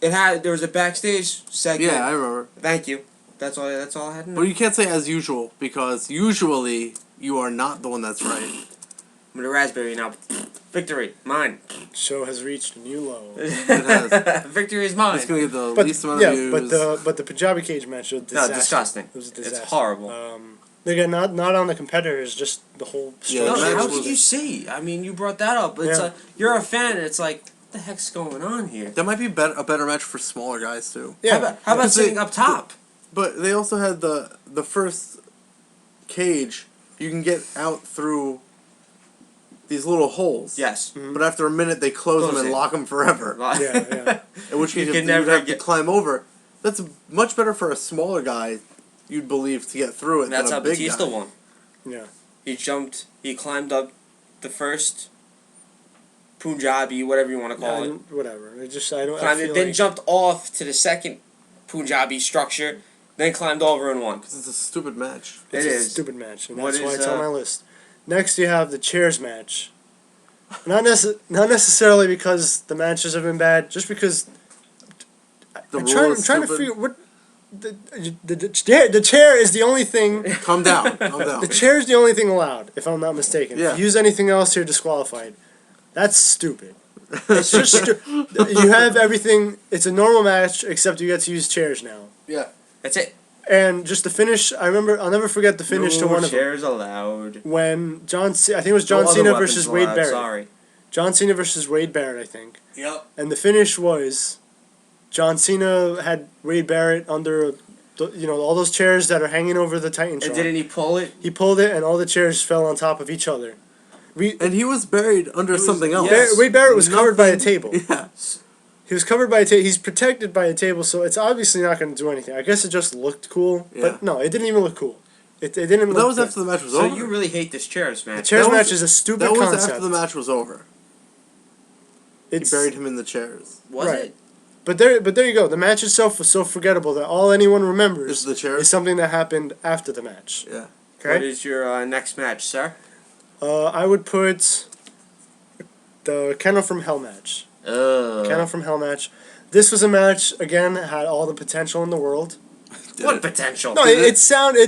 there was a backstage segment. Yeah, I remember. Thank you. That's all I had to know. But you can't say as usual because usually you are not the one that's right. I'm gonna raspberry now. Victory, mine. Show has reached a new low. has. Victory is mine. It's gonna get the But least amount yeah, of views. but the Punjabi cage match was a No, disaster. disgusting. It was a disaster. It's horrible. Again, not on the competitors, just the whole Yeah, No, the structure. match how was- could you see? I mean, you brought that up. It's Yeah. you're a fan. It's like what the heck's going on here? That might be a better match for smaller guys too. Yeah. How about Because sitting up top? But they also had the first cage. You can get out through these little holes. Yes. But after a minute, they close them Close and it. lock them forever. Yeah. In which case, You you can would never have to get- climb over. That's much better for a smaller guy, you'd believe, to get through it And that's than how a big Batista guy. won. Yeah. He climbed up the first Punjabi, whatever you want to call it. Whatever. I don't. I Climbed it, feel then like, jumped off to the second Punjabi structure, then climbed over and won. 'Cause it's a stupid match. it's It a is. stupid match, and What that's why is, it's on my list. Next, you have the chairs match. Not necessarily because the matches have been bad, just because The I'm rule trying is to stupid. figure what the chair is the only thing. Calm down. Calm down. The chair is the only thing allowed, if I'm not mistaken. Yeah. If you use anything else, you're disqualified. That's stupid. It's just you have everything. It's a normal match, except you get to use chairs now. Yeah. That's it. And just the finish, I'll never forget the finish to No one of them. chairs allowed. When I think it was John No other Cena weapons versus Wade allowed, Barrett. Sorry. John Cena versus Wade Barrett, I think. Yep. And the finish was John Cena had Wade Barrett under, all those chairs that are hanging over the Titantron. And didn't he pull it? He pulled it, and all the chairs fell on top of each other. And he was buried under something else. yes. Wade Barrett was covered by a Nothing- table. Yeah. He was covered by a table. He's protected by a table, so it's obviously not going to do anything. I guess it just looked cool, Yeah. but no, it didn't even look cool. It didn't. But look that was good. after the match was So over. you really hate this chairs match? The chairs That was- match is a stupid that was concept. after the match was over. It's, He buried him in the chairs. Was Right. it? But there you go. The match itself was so forgettable that all anyone remembers Is the chairs? is something that happened after the match. Yeah. What Okay. is your next match, sir? I would put the Kennel from Hell match. Kennel from Hell match. This was a match again had all the potential in the world. What potential? No, Did it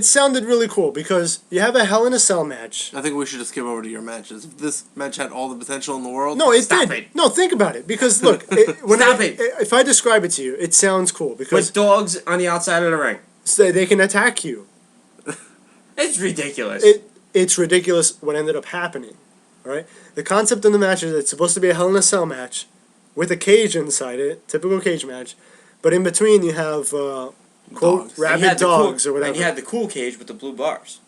sounded really cool because you have a Hell in a Cell match. I think we should just skip over to your matches. If this match had all the potential in the world, No, it Stop did. it. No, think about it because look, if I describe it to you, it sounds cool because With dogs on the outside of the ring. they can attack you. It's ridiculous. It's ridiculous what ended up happening. All right, the concept in the match is it's supposed to be a Hell in a Cell match with a cage inside it, typical cage match, but in between you have quote Dogs. And he rabid had the dogs cool, or whatever. And you had the cool cage with the blue bars.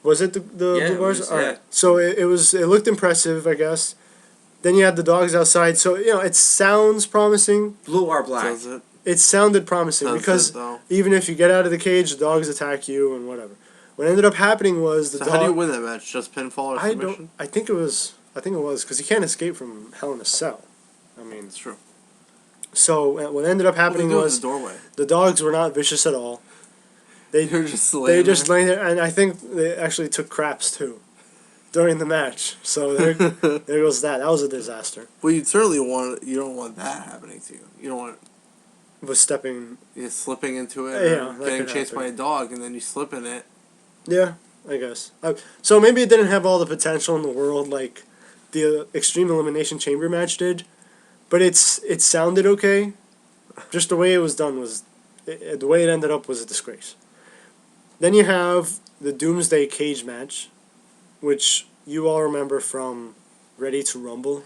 Was it the Yeah, blue it bars? was, All right. yeah. So it looked impressive, I guess. Then you had the dogs outside. So it sounds promising. Blue or black. does it? It sounded promising Does because it, though? even if you get out of the cage, the dogs attack you and whatever. What ended up happening was the So dog. how do you win that match? Just pinfall or I submission? don't. I think it was because you can't escape from Hell in a Cell. I mean, It's true. so what ended up What happening do you do was in the doorway? the dogs were not vicious at all. They They're just they laying just there. lay there, and I think they actually took craps too during the match. So there goes that. That was a disaster. Well, you don't want that happening to you. You don't want Was stepping. you slipping into it Yeah, or that getting could chased by a happen. dog and then you slip in it. Yeah, I guess. So maybe it didn't have all the potential in the world like the Extreme Elimination Chamber match did, but it sounded okay. Just the way it was done was, the way it ended up was a disgrace. Then you have the Doomsday Cage match, which you all remember from Ready to Rumble.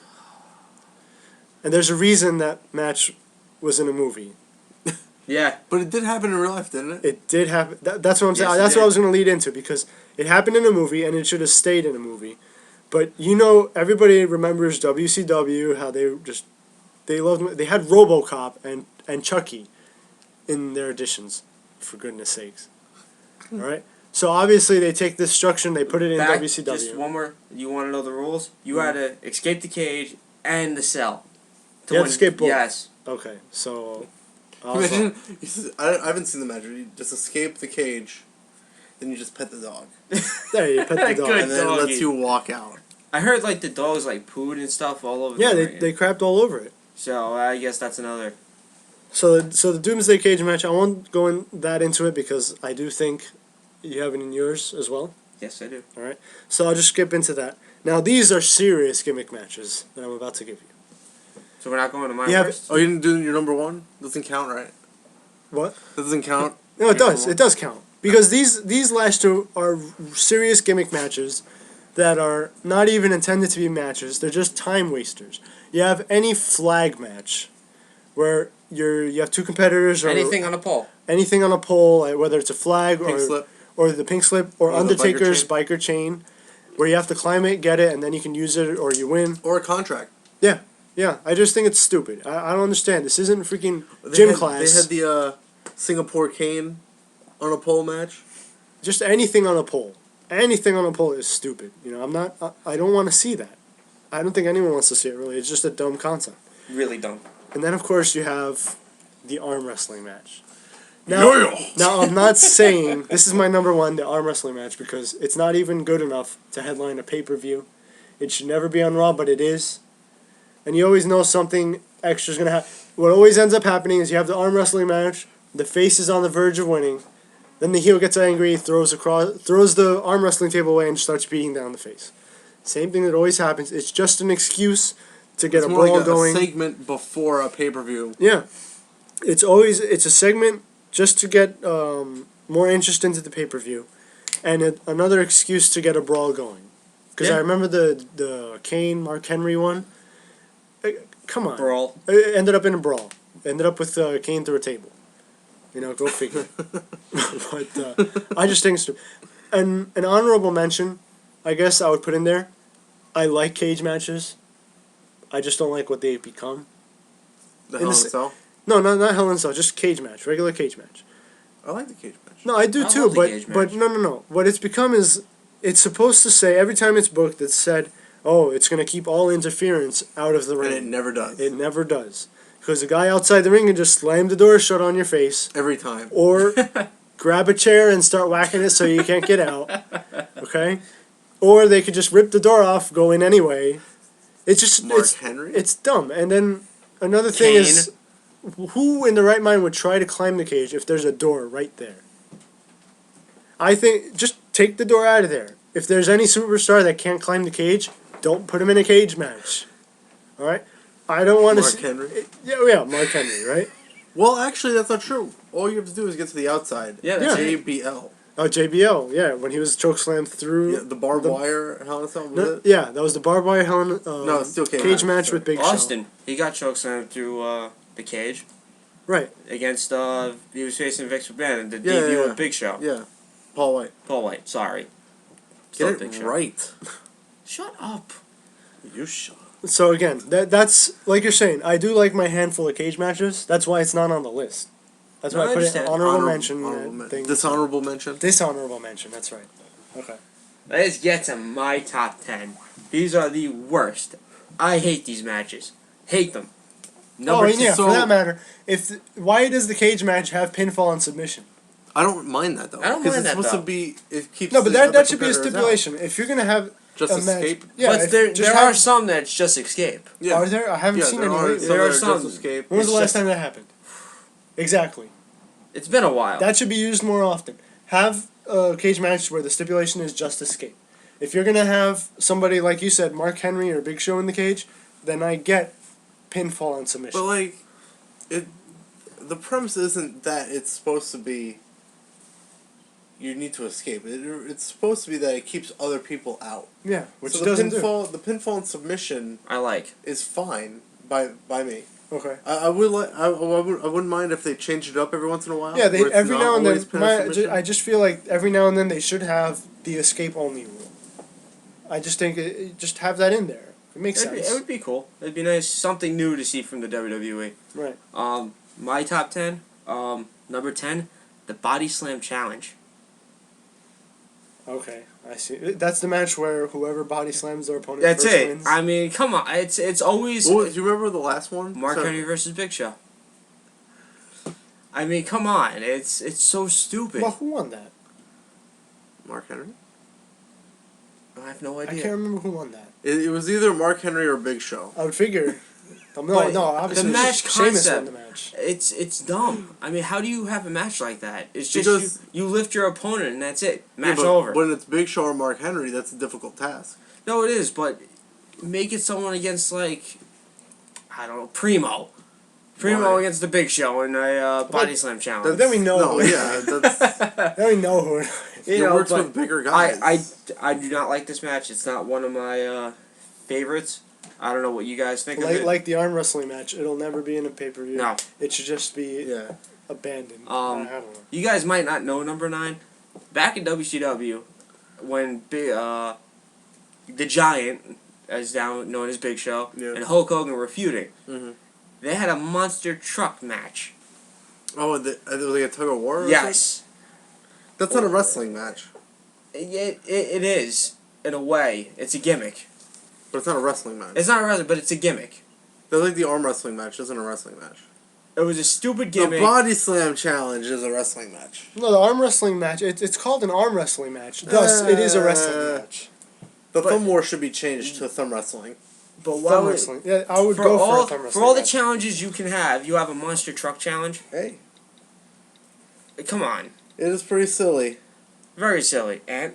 And there's a reason that match was in a movie. Yeah. But it did happen in real life, didn't it? It did happen. That's what I'm saying. Yes, it That's what did. I was going to lead into because it happened in a movie and it should have stayed in a movie. But everybody remembers WCW how they had RoboCop and Chucky in their editions, for goodness sakes. All right. So obviously they take this structure and they put it in Back, WCW. just one more. You want to know the rules? You had to escape the cage and the cell. You had to escape both. Yes. Okay. So. Imagine, I haven't seen the match. You just escape the cage, then you just pet the dog, There you pet the dog. Good and then it doggy. lets you walk out. I heard the dogs pooed and stuff all over. Yeah, the they ring. crapped all over it. So I guess that's another. So the Doomsday Cage match, I won't go into it because I do think you have it in yours as well. Yes, I do. All right. So I'll just skip into that. Now these are serious gimmick matches that I'm about to give you. So we're not going to my Yeah, first. Oh, you didn't do your number one? Doesn't count, right? What? That doesn't count. No, it Your does. number It does count because these last two are serious gimmick matches that are not even intended to be matches. They're just time wasters. you have any flag match where you have two competitors or Anything on a pole. anything on a pole, like whether it's a flag Pink slip. or the pink slip or Or the Undertaker's biker chain, where you have to climb it, get it, and then you can use it or you win. Or a contract. Yeah, I just think it's stupid. I don't understand. This isn't freaking gym class. They had the Singapore cane on a pole match. Just anything on a pole. Anything on a pole is stupid. You know, I don't want to see that. I don't think anyone wants to see it, really. It's just a dumb concept. Really dumb. And then, of course, you have the arm wrestling match. Now, I'm not saying this is my number one, the arm wrestling match, because it's not even good enough to headline a pay-per-view. It should never be on Raw, but it is. And you always know something extra is going to happen. What always ends up happening is you have the arm wrestling match, the face is on the verge of winning, then the heel gets angry, throws the arm wrestling table away, and starts beating down the face. Same thing that always happens. It's just an excuse to get It's a more brawl like going. a segment before a pay-per-view. Yeah. It's a segment just to get more interest into the pay-per-view, and another excuse to get a brawl going. Because I remember the Kane Mark Henry one. Come on. Brawl. It ended up in a brawl. Ended up with Kane through a table. You know, go figure. But I just think it's stupid. And an honorable mention, I guess I would put in there. I like cage matches. I just don't like what they've become. The Hell in a Cell? No, not Hell in a Cell. Just cage match. Regular cage match. I like the cage match. No, I do I too, love the cage but match. no. What it's become is it's supposed to say every time it's booked, it's said, "Oh, it's going to keep all interference out of the ring." And it never does. It never does, because the guy outside the ring can just slam the door shut on your face, Every time. or grab a chair and start whacking it so you can't get out. Okay, or they could just rip the door off, go in anyway. It's just Mark Henry? It's dumb. And then another thing is, who in the right mind would try to climb the cage if there's a door right there? I think just take the door out of there. If there's any superstar that can't climb the cage, don't put him in a cage match. All right? I don't want to. Mark Henry? Yeah, Mark Henry, right? Well, actually, that's not true. All you have to do is get to the outside. Yeah, that's it. JBL. Oh, JBL, yeah, when he was chokeslammed through. Yeah, the barbed wire Hell in a Cell, was No, it? yeah, that was the barbed wire No, it's still cage match with Big Show. Austin. He got chokeslammed through the cage. Right. Against, he was facing Vince McMahon, the Yeah, debut yeah. of Big Show. Yeah. Paul White. Paul White, sorry. Get Still Big it Show. right. Shut up. You shut up. So again, that's like you're saying. I do like my handful of cage matches. That's why it's not on the list. That's No, why I I put it understand. honorable mention. Dishonorable mention. Dishonorable mention. That's right. Okay. Let's get to my top 10. These are the worst. I hate these matches. Hate them. Number and yeah, so- for that matter, why does the cage match have pinfall and submission? I don't mind that, though. I don't Because mind it's that, supposed though. to be... It keeps No, but the other that should be a competitors out. stipulation. If you're gonna have Just a match, escape? yeah. but there just are have- some that's just escape. Yeah. Are there? I haven't Yeah, seen there any are lately. some There are that some. just escape. When was the It's last just- time that happened? Exactly. It's been a while. That should be used more often. Have a cage match where the stipulation is just escape. If you're gonna have somebody like you said, Mark Henry or Big Show in the cage, then I get pinfall and submission. But, like, the premise isn't that it's supposed to be you need to escape. It's supposed to be that it keeps other people out. Yeah, which so it doesn't the pinfall and submission I like. is fine by me. do. Okay. I wouldn't mind if they changed it up every once in a while. Yeah, where it's every not now and always pin and submission. I just feel like every now and then they should have the escape only rule. I just think just have that in there. It makes sense. It would be cool. It'd be nice. Something new to see from the WWE. Right. My top 10. Number 10, the Body Slam Challenge. Okay, I see. That's the match where whoever body slams their opponent That's first it. wins. I mean, come on. It's always Do you remember the last one? Mark Henry versus Big Show. I mean, come on. It's so stupid. Well, who won that? Mark Henry? I have no I idea. can't remember who won that. It was either Mark Henry or Big Show. I would figure. But No, obviously the match Sheamus concept. won the match. It's dumb. I mean, how do you have a match like that? It's just Because- you lift your opponent and that's it. Match Yeah, but over. When it's Big Show or Mark Henry, that's a difficult task. No, it is, but make it someone against, like, I don't know, Primo. Primo Why? against the Big Show in a body slam challenge. Then we know. No, yeah, that's, Then we know who. You it know, works but with bigger guys. I do not like this match. It's not one of my favorites. I don't know what you guys think of Like it. like the arm wrestling match, it'll never be in a pay-per-view. No. It should just be Yeah. abandoned. Um, I don't know. You guys might not know number 9. Back in WCW, when the Giant, as now known as Big Show, Yeah. and Hulk Hogan were feuding, Mm-hmm. they had a monster truck match. Oh, it was like a tug of war? Or Yes. something? That's not a wrestling match. It is, in a way. It's a gimmick. But it's not a wrestling match. It's not a wrestling, but it's a gimmick. They're like the arm wrestling match isn't a wrestling match. It was a stupid The gimmick. body slam challenge is a wrestling match. No, the arm wrestling match, it's called an arm wrestling match. Thus, it is a wrestling match. The But- thumb war should be changed to thumb wrestling. But why Thumb would, wrestling. Yeah, I would for go all, for a thumb for wrestling all the match. challenges you can have, you have a monster truck challenge? Hey, Come on. it is pretty silly. Very silly. And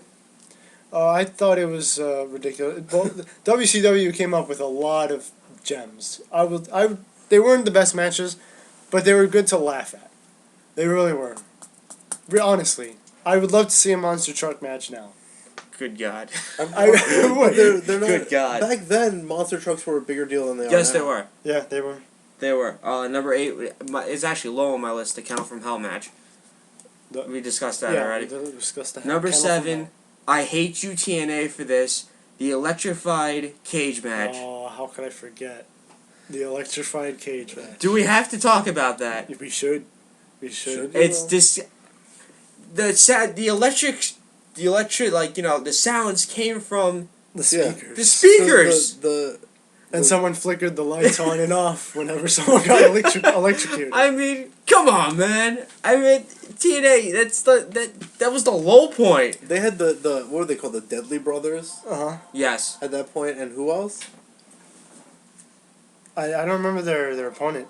I thought it was ridiculous. Both, WCW came up with a lot of gems. They weren't the best matches, but they were good to laugh at. They really were. Honestly, I would love to see a monster truck match now. good God. I would. They're not, Good God. Back then, monster trucks were a bigger deal than they are Yes, now. they were. Yeah, they were. They were. Number 8 is actually low on my list, the Count from Hell match. We discussed that yeah, already. we discussed that. Number Kennel from 7, Hell. I hate you TNA for this, the electrified cage match. Oh, how could I forget the electrified cage match? Do we have to talk about that? We should. We should. It's this. The electric, like, the sounds came from The Yeah. speakers. the speakers. And someone flickered the lights on and off whenever someone got electrocuted. I mean, come on, man. I mean, TNA. That was the low point. They had the what were they called? The Deadly Brothers Yes. at that point, and who else? I don't remember their opponent.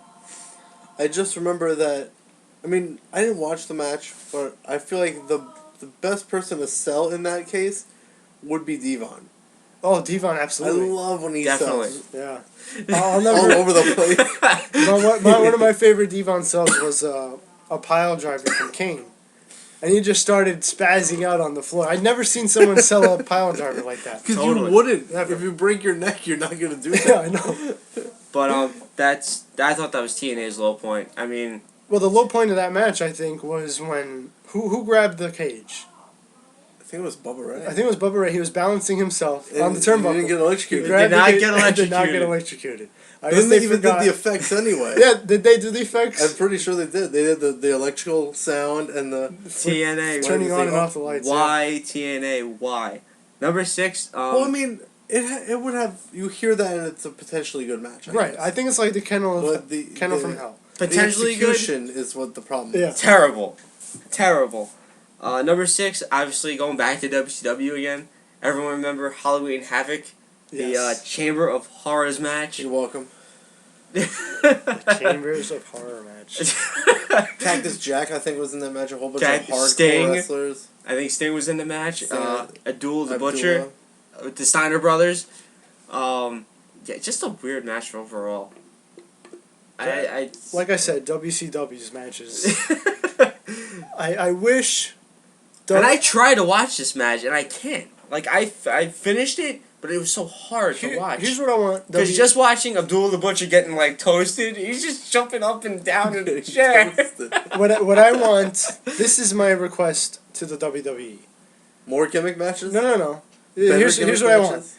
I just remember that. I mean, I didn't watch the match, but I feel like the best person to sell in that case would be Devon. Oh, Devon, absolutely. I love when he Definitely. sells Yeah. I'll all never. over the place. One of my favorite Devon sells was a pile driver from Kane. And he just started spazzing out on the floor. I'd never seen someone sell a pile driver like that. Because Totally. you wouldn't. Never. If you break your neck, you're not gonna do that. Yeah, I know. But I thought that was TNA's low point. I mean, Well, the low point of that match, I think, was when who grabbed the cage? I think it was Bubba Ray. I think it was Bubba Ray. He was balancing himself And on the turnbuckle. He didn't get He electrocuted. grabbed Did not the cage get and did not get electrocuted. electrocuted. I Then guess they they even forgot. did the effects anyway. Yeah, did they do the effects? I'm pretty sure they did. They did the electrical sound and the. TNA. Turning on and off the lights. Why TNA? Why? Number 6. Well, I mean, it would have. You hear that and it's a potentially good match. Right, guess. I think it's like the Kennel But from Hell. potentially the good. execution is what the problem Yeah. is. Terrible. Number 6. Obviously going back to WCW again. Everyone remember Halloween Havoc, Yes. the Chamber of Horrors match. You're welcome. Chambers of Horror match. Cactus Jack, I think, was in that match. A whole bunch Cactus of hardcore Sting. wrestlers. I think Sting was in the match. Sting. Abdul the Abdullah. Butcher with the Steiner brothers. Yeah, just a weird match overall. I Like I said, WCW's matches. I wish. and I try to watch this match and I can't. Like I finished it, but it was so hard to watch. Here's what I want. Because just watching Abdul the Butcher getting like toasted, he's just jumping up and down in the chair. What I want. This is my request to the WWE. More gimmick matches? No. Better Here's gimmick what I matches? want.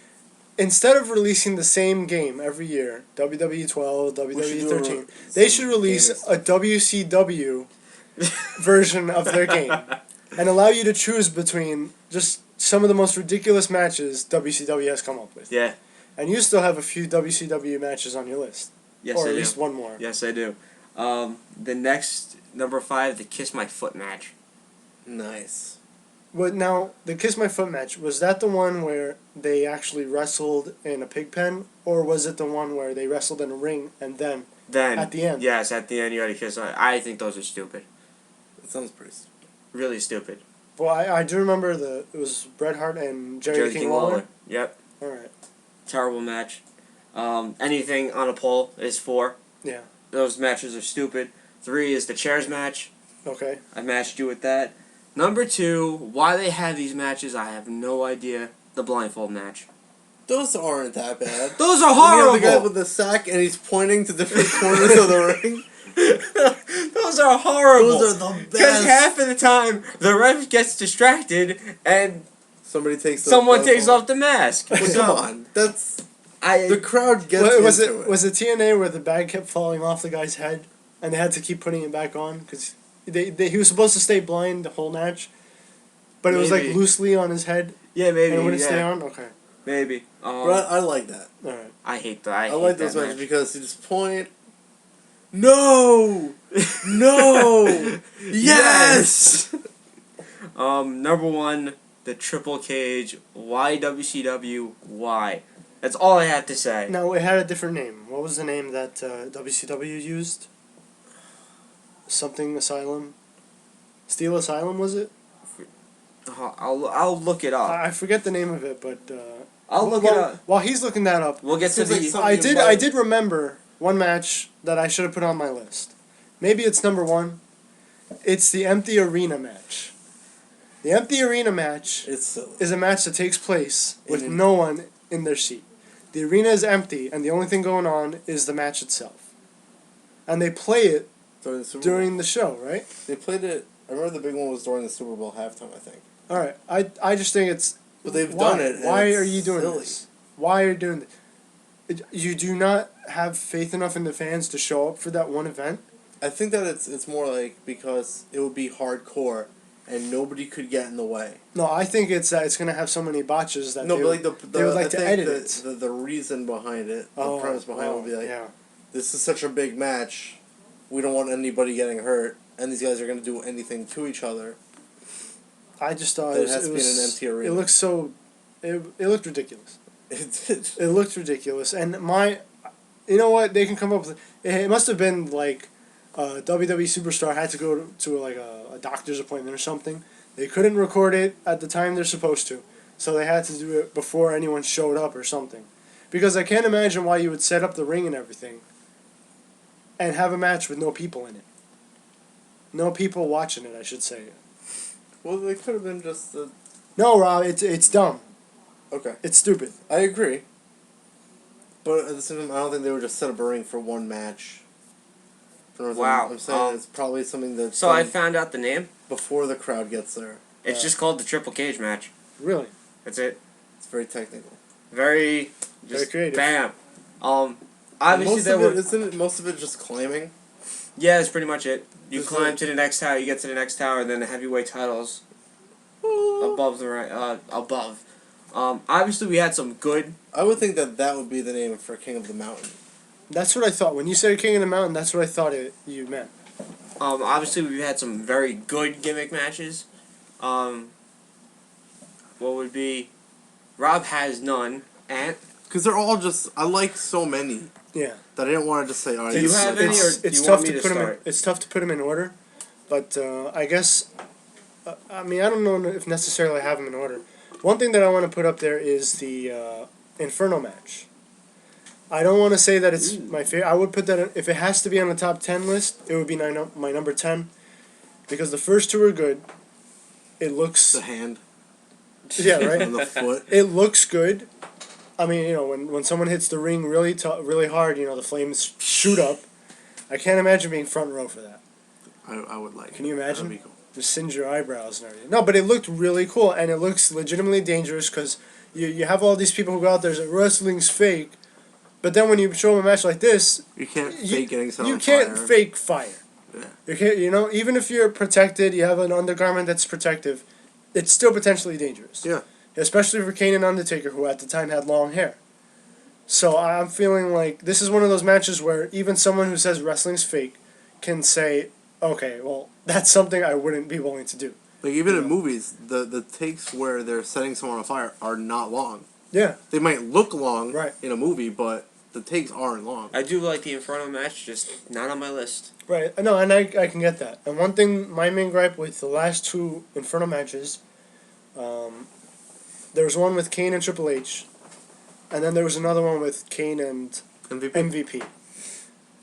Instead of releasing the same game every year, WWE 12, We should WWE do 13, they should release a WCW version of their game and allow you to choose between just some of the most ridiculous matches WCW has come up with. Yeah. And you still have a few WCW matches on your list. Yes, or I at do. least one more. Yes, I do. The next number 5, the Kiss My Foot match. Nice. But now, the Kiss My Foot match, was that the one where they actually wrestled in a pig pen? Or was it the one where they wrestled in a ring and then Then at the end? Yes, at the end you had to kiss. I think those are stupid. That sounds pretty stupid. Really stupid. Well, I do remember it was Bret Hart and Jerry King Lawler. Yep. Alright. Terrible match. Anything on a pole is 4. Yeah. Those matches are stupid. 3 is the chairs match. Okay. I matched you with that. Number 2, why they have these matches, I have no idea. The blindfold match. Those aren't that bad. Those are You have horrible. the guy with the sack and he's pointing to different corners of the ring. Those are horrible. Those are the Because best. half of the time the ref gets distracted and Somebody takes the someone glove takes off the mask. Well, So, come on, that's I the crowd gets Was into it was it TNA where the bag kept falling off the guy's head and they had to keep putting it back on because he was supposed to stay blind the whole match, but it was like Maybe. loosely on his head yeah, maybe. and it wouldn't yeah. stay on. Okay, Maybe. But I like that. all right. I hate that. I I hate like that those matches match. because you just point. No, no, yes. Number one, the Triple Cage. Why WCW? Why? That's all I have to say. Now it had a different name. What was the name that WCW used? Something Asylum. Steel Asylum was it? I'll look it up. I forget the name of it, but I'll look it up. While he's looking that up, We'll get to Seems like the. some- I did remember one match that I should have put on my list. Maybe it's number one. It's the empty arena match. The empty arena match It's silly. is a match that takes place with In- no one in their seat. The arena is empty, and the only thing going on is the match itself. And they play it During the Super during the show, right? Bowl. They played it. I remember the big one was during the Super Bowl halftime. I think. All right. I just think it's. But they've why? done it. and Why it's are you doing silly. this? Why are you doing this? You do not have faith enough in the fans to show up for that one event? I think that it's more like because it would be hardcore, and nobody could get in the way. No, I think it's that it's going to have so many botches that No, they, but like they would like I to think edit the, it. The reason behind it, the premise behind it would be like, yeah. this is such a big match, we don't want anybody getting hurt, and these guys are going to do anything to each other. I just thought That it has was, to it be in was an empty arena. It looks so. It looked ridiculous. It did. It looked ridiculous, and you know what? They can come up with. It must have been like, a WWE superstar had to go to like a doctor's appointment or something. They couldn't record it at the time they're supposed to, so they had to do it before anyone showed up or something. Because I can't imagine why you would set up the ring and everything, and have a match with no people in it. No people watching it, I should say. Well, they could have been just the... No, Rob, it's dumb. Okay. It's stupid. I agree. But at the same time, I don't think they would just set up a ring for one match. You know what Wow. I'm saying it's probably something that's So I done found out the name. before the crowd gets there. It's just called the Triple Cage match. Really. That's it. It's very technical. Very. Very Just creative. Bam. Obviously most there of were. it, isn't most of it just climbing? Yeah, that's pretty much it. You Just climb like- to the next tower. You get to the next tower, and then the heavyweight titles above the above. Obviously we had some good. I would think that would be the name for King of the Mountain. That's what I thought. When you said King of the Mountain, that's what I thought you meant. Obviously we've had some very good gimmick matches. What would be? Rob has none. And Because they're all just... I like so many Yeah. that I didn't want to just say, alright, Do you have any, or It's do you tough want me to to put them. start? It's tough to put them in order, but I guess. I mean, I don't know if necessarily I have them in order. One thing that I want to put up there is the Inferno match. I don't want to say that it's my favorite. I would put that if it has to be on the top 10 list, it would be my number 10, because the first two are good. It looks the hand yeah right. and the foot. It looks good. I mean, you know, when someone hits the ring really hard, you know, the flames shoot up. I can't imagine being front row for that. I would like. Can you imagine? That'd be cool. Just singe your eyebrows and everything. No, but it looked really cool, and it looks legitimately dangerous because you have all these people who go out there and say wrestling's fake, but then when you show them a match like this, You can't you- fake getting set you on can't fire. fake fire. Yeah. You can't, you know, even if you're protected, you have an undergarment that's protective, it's still potentially dangerous. Yeah. Especially for Kane and Undertaker, who at the time had long hair. So I'm feeling like this is one of those matches where even someone who says wrestling's fake can say, okay, well, that's something I wouldn't be willing to do. Like even Yeah. in movies, the takes where they're setting someone on fire are not long. Yeah. They might look long Right. in a movie, but the takes aren't long. I do like the Inferno match, just not on my list. Right. No, and I can get that. And one thing, my main gripe with the last two Inferno matches, there was one with Kane and Triple H, and then there was another one with Kane and MVP. MVP.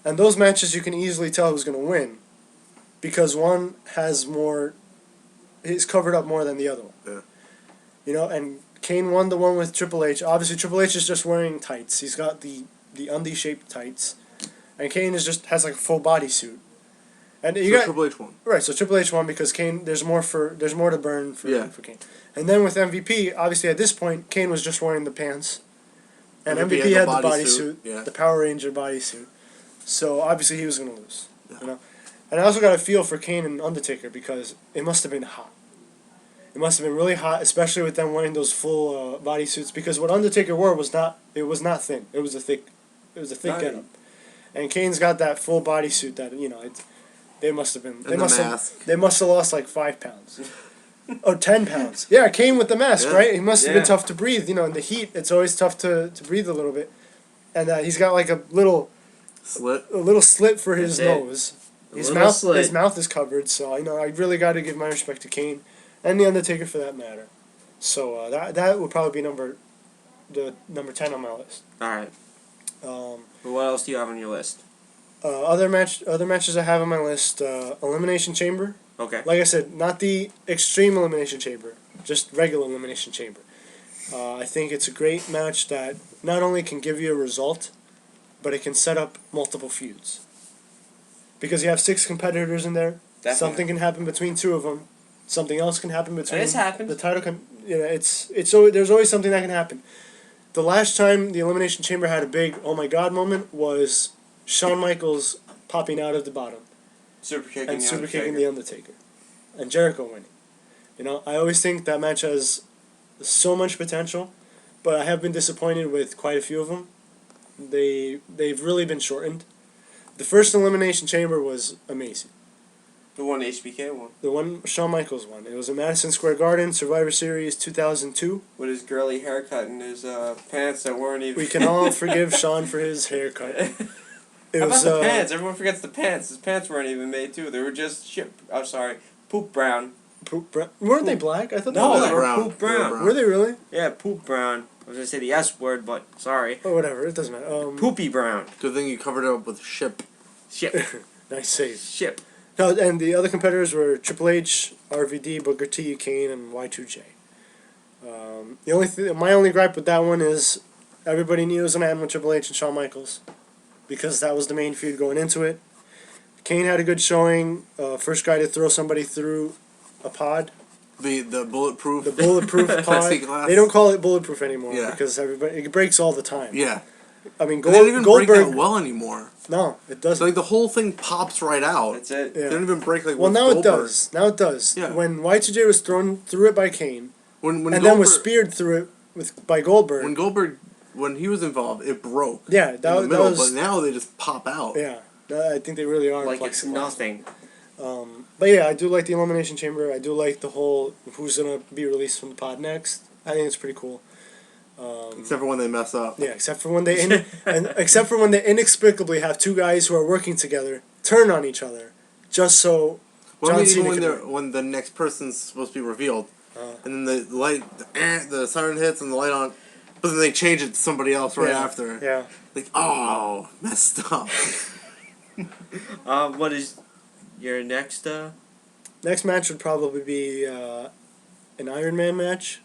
And those matches you can easily tell who's going to win, because one has more, he's covered up more than the other one. Yeah. You know, and Kane won the one with Triple H. Obviously, Triple H is just wearing tights. He's got the undie-shaped tights. And Kane has like a full bodysuit. And you got Triple H won. Right, so Triple H won because Kane there's more to burn for Kane. And then with MVP, obviously at this point, Kane was just wearing the pants. And MVP had the bodysuit, the Power Ranger bodysuit. So obviously he was gonna lose. Yeah. You know? And I also got a feel for Kane and Undertaker because it must have been hot. It must have been really hot, especially with them wearing those full bodysuits. Because what Undertaker wore was not thin. It was a thick getup. And Kane's got that full bodysuit that they must have been. They must have lost like 5 pounds. Or 10 pounds. Yeah, Kane with the mask, right? He must have been tough to breathe. In the heat, it's always tough to breathe a little bit. And he's got like a little slit for his nose. His mouth is covered, so I really got to give my respect to Kane and the Undertaker for that matter. So that would probably be number 10 on my list. All right. What else do you have on your list? Other matches I have on my list: Elimination Chamber. Okay. Like I said, not the Extreme Elimination Chamber, just regular Elimination Chamber. I think it's a great match that not only can give you a result, but it can set up multiple feuds. Because you have 6 competitors in there. Definitely. Something can happen between 2 of them. Something else can happen between. It's happened. The title can. There's always something that can happen. The last time the Elimination Chamber had a big "oh my god" moment was Shawn Michaels popping out of the bottom. Super kicking the Undertaker. And Jericho winning. I always think that match has so much potential, but I have been disappointed with quite a few of them. They've really been shortened. The first Elimination Chamber was amazing. The one HBK won. The one Shawn Michaels won. It was in Madison Square Garden, Survivor Series 2002. With his girly haircut and his pants that weren't even... We can all forgive Shawn for his haircut. How about the pants? Everyone forgets the pants. His pants weren't even made, too. They were just poop brown. Poop brown? Weren't they black? I thought they were brown. Poop brown. Were they really? Yeah, poop brown. I was going to say the S word, but sorry. Oh, whatever. It doesn't matter. Poopy brown. Good thing you covered it up with ship. Nice save. Ship. No, and the other competitors were Triple H, RVD, Booker T, Kane, and Y2J. My only gripe with that one is everybody knew it was going to end with Triple H and Shawn Michaels, because that was the main feud going into it. Kane had a good showing. First guy to throw somebody through a pod. The bulletproof. The bulletproof pod. They don't call it bulletproof anymore because it breaks all the time. Yeah. I mean, they don't even break that well anymore. No, it doesn't. So, the whole thing pops right out. That's it. Yeah. They don't even break Well, now it does. Now it does. Yeah. When Y2J was thrown through it by Kane, and then was speared through it by Goldberg. When he was involved, it broke. Yeah, in the middle, but now they just pop out. Yeah, I think they really are. Like it's nothing. But yeah, I do like the Elimination Chamber. I do like the whole who's gonna be released from the pod next. I think it's pretty cool. Except for when they mess up. Yeah, except for when they inexplicably have 2 guys who are working together turn on each other, just so. Well, even when the next person's supposed to be revealed, and then the light, the siren hits and the light on, but then they change it to somebody else right after. Yeah. Like, oh, messed up. What is your next? Next match would probably be an Iron Man match.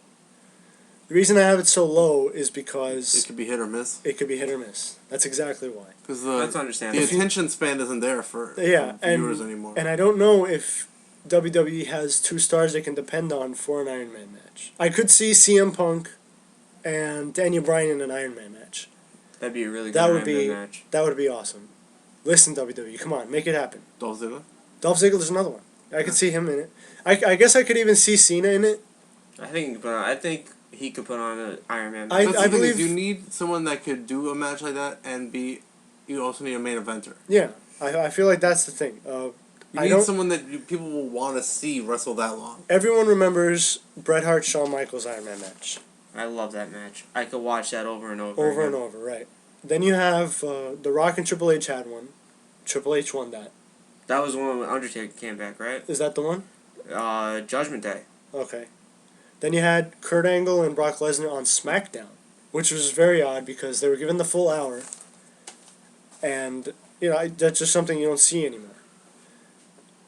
The reason I have it so low is because... It could be hit or miss. It could be hit or miss. That's exactly why. Because that's understandable. The attention span isn't there for viewers anymore. And I don't know if WWE has 2 stars they can depend on for an Iron Man match. I could see CM Punk and Daniel Bryan in an Iron Man match. That'd be a really good Iron Man match. That would be awesome. Listen, WWE, come on, make it happen. Dolph Ziggler? Dolph Ziggler's another one. I could see him in it. I guess I could even see Cena in it. I think he could put on an Iron Man match. I believe you need someone that could do a match like that and you also need a main eventer. Yeah, I feel like that's the thing. You need someone that people will want to see wrestle that long. Everyone remembers Bret Hart Shawn Michaels Iron Man match. I love that match. I could watch that over and over. Over and over, right. Then you have The Rock and Triple H had one. Triple H won that. That was the one when Undertaker came back, right? Is that the one? Judgment Day. Okay. Then you had Kurt Angle and Brock Lesnar on Smackdown, which was very odd because they were given the full hour. And, that's just something you don't see anymore.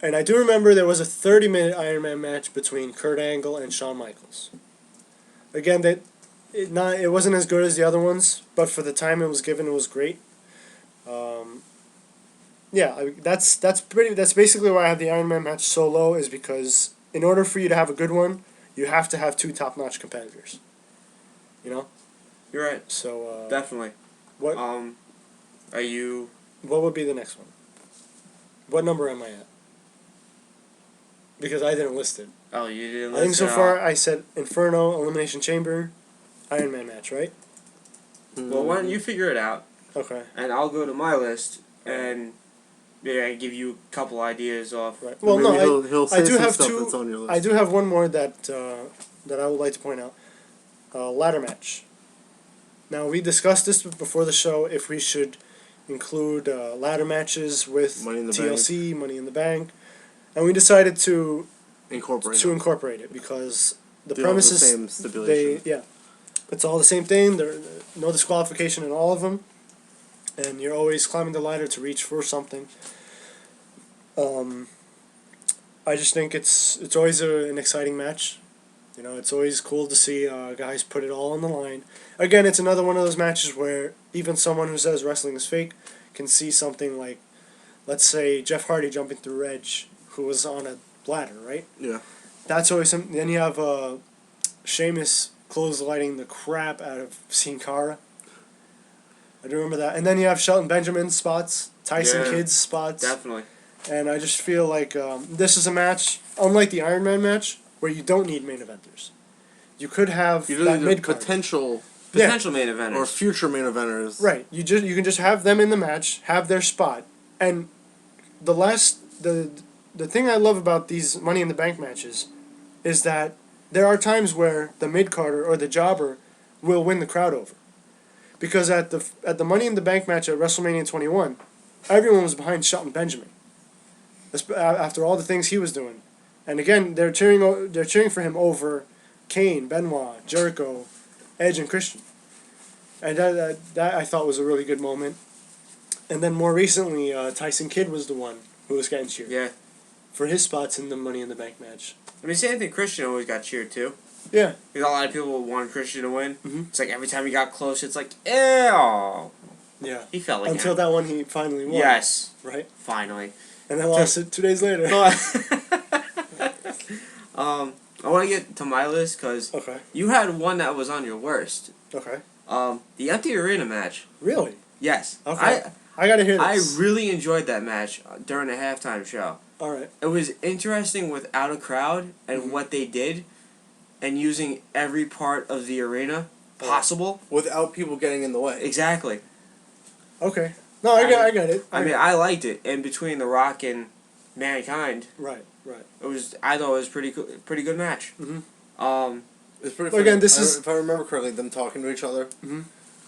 And I do remember there was a 30-minute Iron Man match between Kurt Angle and Shawn Michaels. Again, it wasn't as good as the other ones, but for the time it was given, it was great. That's basically why I have the Iron Man match so low, is because in order for you to have a good one, you have to have two top-notch competitors. You know? You're right. So Definitely. what Are you? what would be the next one? What number am I at? Because I didn't list it. Oh, you didn't. I think list so it far all. I said Inferno, Elimination Chamber, Iron Man match, right? Well, why don't you figure it out, Okay. and I'll go to my list and give you a couple ideas off. Right. Well, Maybe no, he'll I say do some have stuff two. that's on your list. I do have one more that I would like to point out. Ladder match. Now we discussed this before the show if we should include ladder matches with Money in the TLC, Money in the Bank, and we decided to Incorporate it because the They all have premise the is same stipulation. it's all the same thing. There no disqualification in all of them, and you're always climbing the ladder to reach for something. I just think it's always an exciting match. You know, it's always cool to see guys put it all on the line. Again, it's another one of those matches where even someone who says wrestling is fake can see something like, let's say, Jeff Hardy jumping through Edge, who was on a ladder, right? Yeah. That's always something. Then you have Sheamus clotheslining the crap out of Sin Cara. I do remember that. And then you have Shelton Benjamin's spots, Tyson Kidd's spots. Definitely. And I just feel like this is a match, unlike the Iron Man match, where you don't need main eventers. You could have that mid-card. potential Main eventers or future main eventers. Right. You can just have them in the match, have their spot. And the thing I love about these Money in the Bank matches is that there are times where the mid-carder or the jobber will win the crowd over. Because at the Money in the Bank match at WrestleMania 21, everyone was behind Shelton Benjamin. After all the things he was doing. And again, they're cheering for him over Kane, Benoit, Jericho, Edge, and Christian. And that I thought was a really good moment. And then more recently, Tyson Kidd was the one who was getting cheered. Yeah. For his spots in the Money in the Bank match. I mean, same thing. Christian always got cheered too. Yeah. Because a lot of people wanted Christian to win. Mm-hmm. It's like every time he got close, it's like, ew. Yeah. He fell again. Until that one he finally won. Yes. Right? Finally. And then lost it 2 days later. I want to get to my list because Okay. you had one that was on your worst. Okay. The empty arena match. Really? Yes. Okay. I gotta hear this. I really enjoyed that match during the halftime show. Alright. It was interesting without a crowd and what they did, and using every part of the arena possible Without people getting in the way. Exactly. Okay. No, I got it. I mean, I liked it. And between The Rock and Mankind, Right. I thought it was pretty good match. Mm-hmm. It's pretty Well, funny. again, If I remember correctly, them talking to each other. Mm-hmm.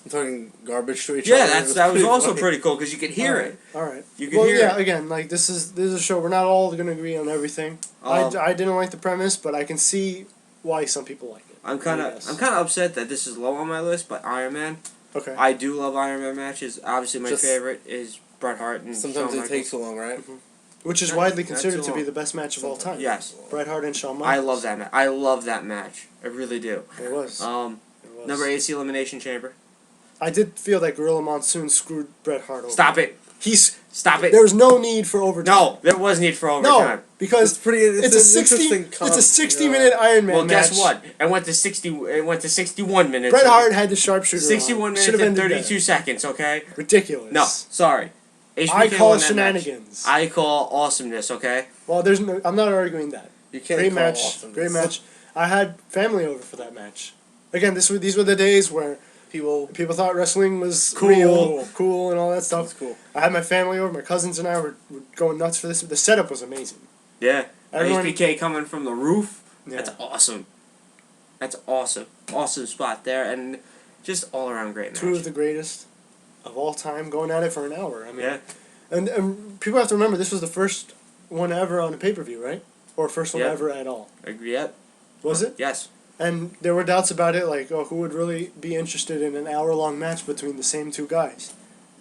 Talking garbage to each Yeah, other. that was also funny. pretty cool because you could hear it. Alright. You could hear it. Again, like this is a show. We're not all gonna agree on everything. I didn't like the premise, but I can see why some people like it. I'm kind of upset that this is low on my list, but Iron Man. Okay. I do love Iron Man matches. Obviously, my Just- favorite is Bret Hart and Sometimes Shawn it takes so long, right? Mm-hmm. Which is Not- widely not considered too to be long. the best match of all time. Yes. Bret Hart and Shawn I Michaels. love that match. I love that match. I really do. It was. It was. Number 8 is the Elimination Chamber. I did feel that Gorilla Monsoon screwed Bret Hart over. Stop it. Stop it. There was no need for overtime. No, there was need for overtime. No, because It's a an 60. interesting It's a 60-minute Iron Man Well, match. guess what? It went to 61 minutes. Bret Hart had the sharpshooter. 61 minutes and 32 seconds. Okay. Ridiculous. No, sorry. HBK I call won that match. shenanigans. I call awesomeness. Okay. Well, I'm not arguing that. You can't Great call match. Austin Great this. match. I had family over for that match. Again, these were the days where people thought wrestling was cool, and all that stuff. That's cool. I had my family over. My cousins and I were going nuts for this. The setup was amazing. Yeah. Everyone- HBK coming from the roof. Yeah. That's awesome. That's awesome. Awesome spot there, and just all around great match. Two of the greatest of all time going at it for an hour. I mean, Yeah. and people have to remember this was the first one ever on a pay-per-view, right? Or first one Yeah. ever at all. Agree. Yep. Was it? Yes. And there were doubts about it, like, oh, who would really be interested in an hour-long match between the same two guys?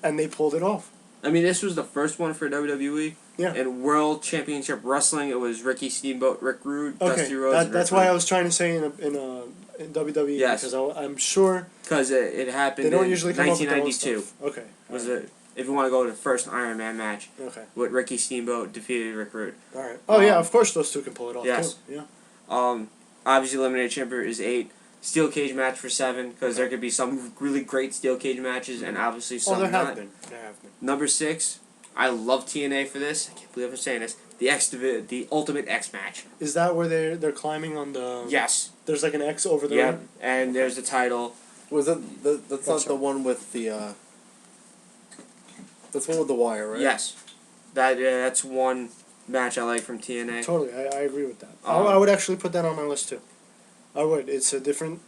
And they pulled it off. I mean, this was the first one for WWE. Yeah. In World Championship Wrestling, it was Ricky Steamboat, Rick Rude, Okay, Dusty Rhodes. and that's Rick why I Rude. was trying to say in in WWE? Yes. Because I'm sure Because it happened they don't in usually come up with their own 1992. stuff. Okay. Was alright. it? If you want to go to the first Iron Man match, Okay. with Ricky Steamboat defeated Rick Rude. All right. Oh yeah, of course those two can pull it off yes. too. Yeah. Obviously, Eliminated Chamber is 8. Steel cage match for 7, because there could be some really great steel cage matches, and obviously some there not. have been. There have been. Number 6, I love TNA for this. I can't believe I'm saying this. The Ultimate X match. Is that where they're climbing on the? Yes. There's like an X over the Yep. ring. And there's the title. Was that that's not the one with the that's one with the wire, right? Yes. That's one match I like from TNA. Totally, I agree with that. I would actually put that on my list too. I would. It's a different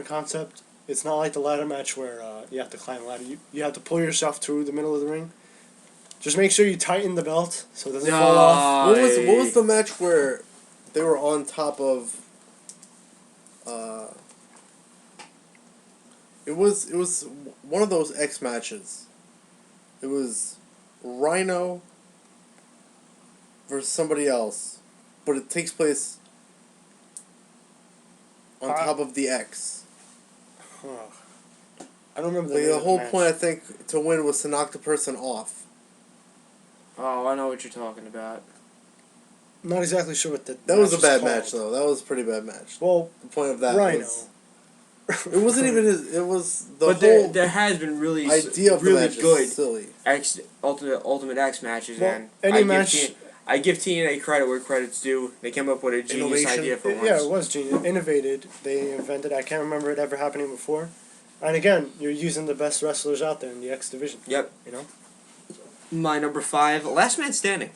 concept. It's not like the ladder match where you have to climb a ladder. You have to pull yourself through the middle of the ring. Just make sure you tighten the belt so it doesn't fall off. What was the match where they were on top of? It was one of those X matches. It was Rhino versus somebody else, but it takes place on top of the X. I don't remember The whole point, I think, to win was to knock the person off. Oh, I know what you're talking about. I'm not exactly sure what That was a bad called. match, though. That was a pretty bad match. Well, The point of that Rhino. was... It wasn't even his... It was the But whole there has been really idea of the really match good is silly. Ultimate X matches, Well, and any match... I give TNA credit where credit's due. They came up with a genius Innovation. idea for once. Yeah, it was genius. Innovated. They invented. I can't remember it ever happening before. And again, you're using the best wrestlers out there in the X division. Yep. You know. My number 5, Last Man Standing.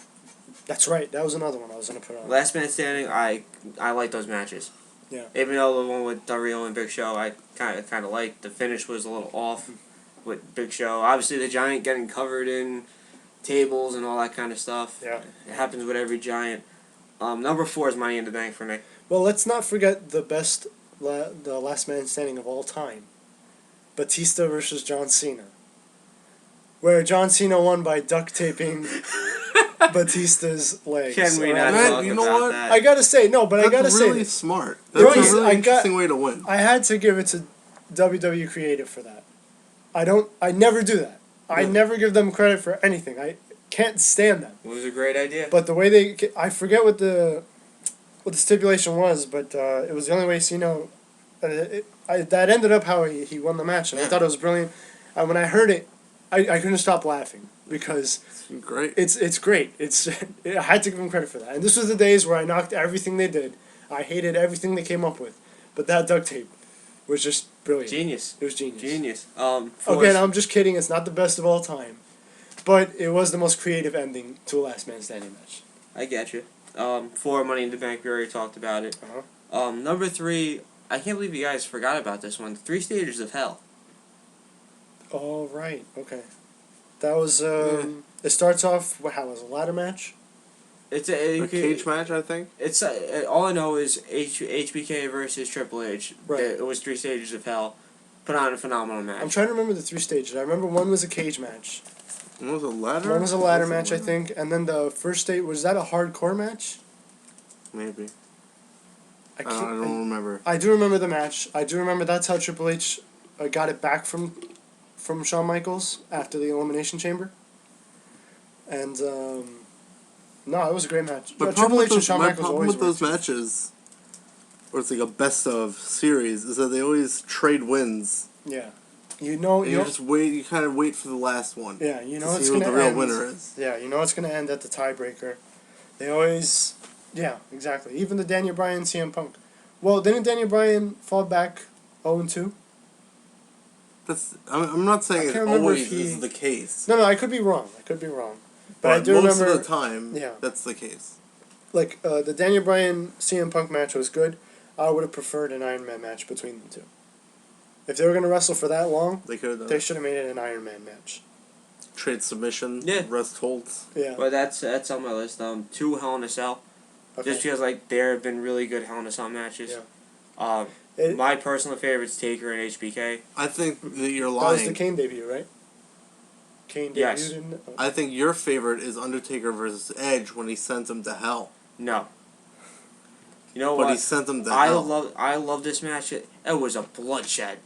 That's right. That was another one I was gonna put on. Last Man Standing. I like those matches. Yeah. Even though the one with Del Rio and Big Show, I kind of liked. The finish was a little off with Big Show. Obviously, the Giant getting covered in tables and all that kind of stuff. Yeah. It happens with every Giant. Number 4 is Money in the Bank for me. Well, let's not forget the best, the last man standing of all time, Batista versus John Cena, where John Cena won by duct taping Batista's legs. Can we not Man, talk you know about what? that? I gotta say no, but I gotta That's say really this. smart. There That's was- a really I got- interesting way to win. I had to give it to WWE Creative for that. I never do that. I Yeah. never give them credit for anything. I can't stand them. It was a great idea. But the way I forget what the stipulation was, but it was the only way Cena. That ended up how he won the match, and I Yeah. thought it was brilliant. And when I heard it, I couldn't stop laughing because Great. it's great. I had to give him credit for that. And this was the days where I knocked everything they did. I hated everything they came up with, but that duct tape was just brilliant. Genius. It was genius. Genius. Okay, and I'm just kidding. It's not the best of all time, but it was the most creative ending to a last man standing match. I get you. 4, Money in the Bank, we already talked about it. Uh-huh. Number 3, I can't believe you guys forgot about this one. 3 Stages of Hell. Oh right, okay. That was it starts off how was a ladder match? It's A cage match, I think. It's all I know is HBK versus Triple H. Right. It was 3 Stages of Hell. Put on a phenomenal match. I'm trying to remember the 3 stages. I remember one was a cage match. One was a ladder. One was a ladder match, I think, and then the first stage was that a hardcore match? Maybe. I I can't. don't remember. I do remember the match. I do remember that's how Triple H got it back from Shawn Michaels after the Elimination Chamber. And no, it was a great match. My Triple H and with Shawn my Michaels problem always with those worked. matches, where it's like a best of series, is that they always trade wins. Yeah, you know, And you just wait. You kind of wait for the last one. yeah, you know to it's see who gonna the real end. winner is. Yeah, you know it's gonna end at the tiebreaker. They always, yeah, exactly. Even the Daniel Bryan CM Punk. Well, didn't Daniel Bryan fall back 0-2? I'm not saying I it can't remember always if he- is the case. No, I could be wrong. But I do most remember of the time, yeah. that's the case. like the Daniel Bryan CM Punk match was good. I would have preferred an Iron Man match between the two. If they were gonna wrestle for that long, They could have done they should have made it an Iron Man match. trade submission. Yeah. Rest holds. Yeah. But that's on my list. 2 Hell in a Cell. Okay. Just because like there have been really good Hell in a Cell matches. Yeah. It- My personal favorite's Taker and HBK. I think that you're That was the lying. Kane debut, right? Kane debuted Yes. in. I think your favorite is Undertaker versus Edge when he sends him to hell. No. You know But what? he sent them to hell. I love this match. It was a bloodshed.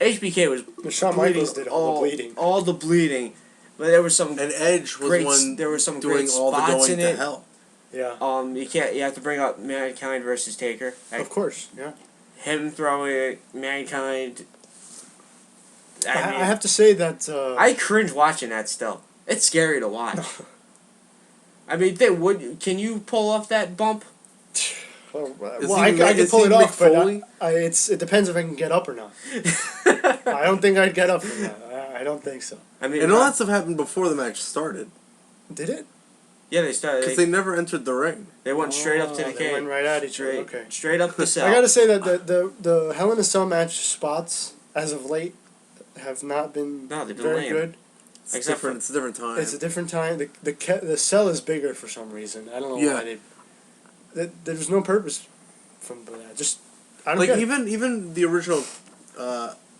HBK was Shawn bleeding Michaels did all the bleeding. All the bleeding. But there was some And Edge was great, one there was some doing great all the spots going in to it. hell. Yeah. You have to bring up Mankind versus Taker. Like, Of course, yeah. him throwing Mankind. I have to say that... I cringe watching that still. It's scary to watch. I mean, can you pull off that bump? I can pull it off, but it depends if I can get up or not. I don't think I'd get up from that. I don't think so. I mean, And all that stuff happened before the match started. Did it? Yeah, they started. Because they never entered the ring. They went straight up to the They cage. went right at each other. Okay. Straight up the cell. I gotta say that the Hell in a Cell match spots, as of late, have not been they've been very lame. good. It's a different time. It's a different time. The cell is bigger for some reason. I don't know why there's no purpose from that. Just I don't like get it. even the original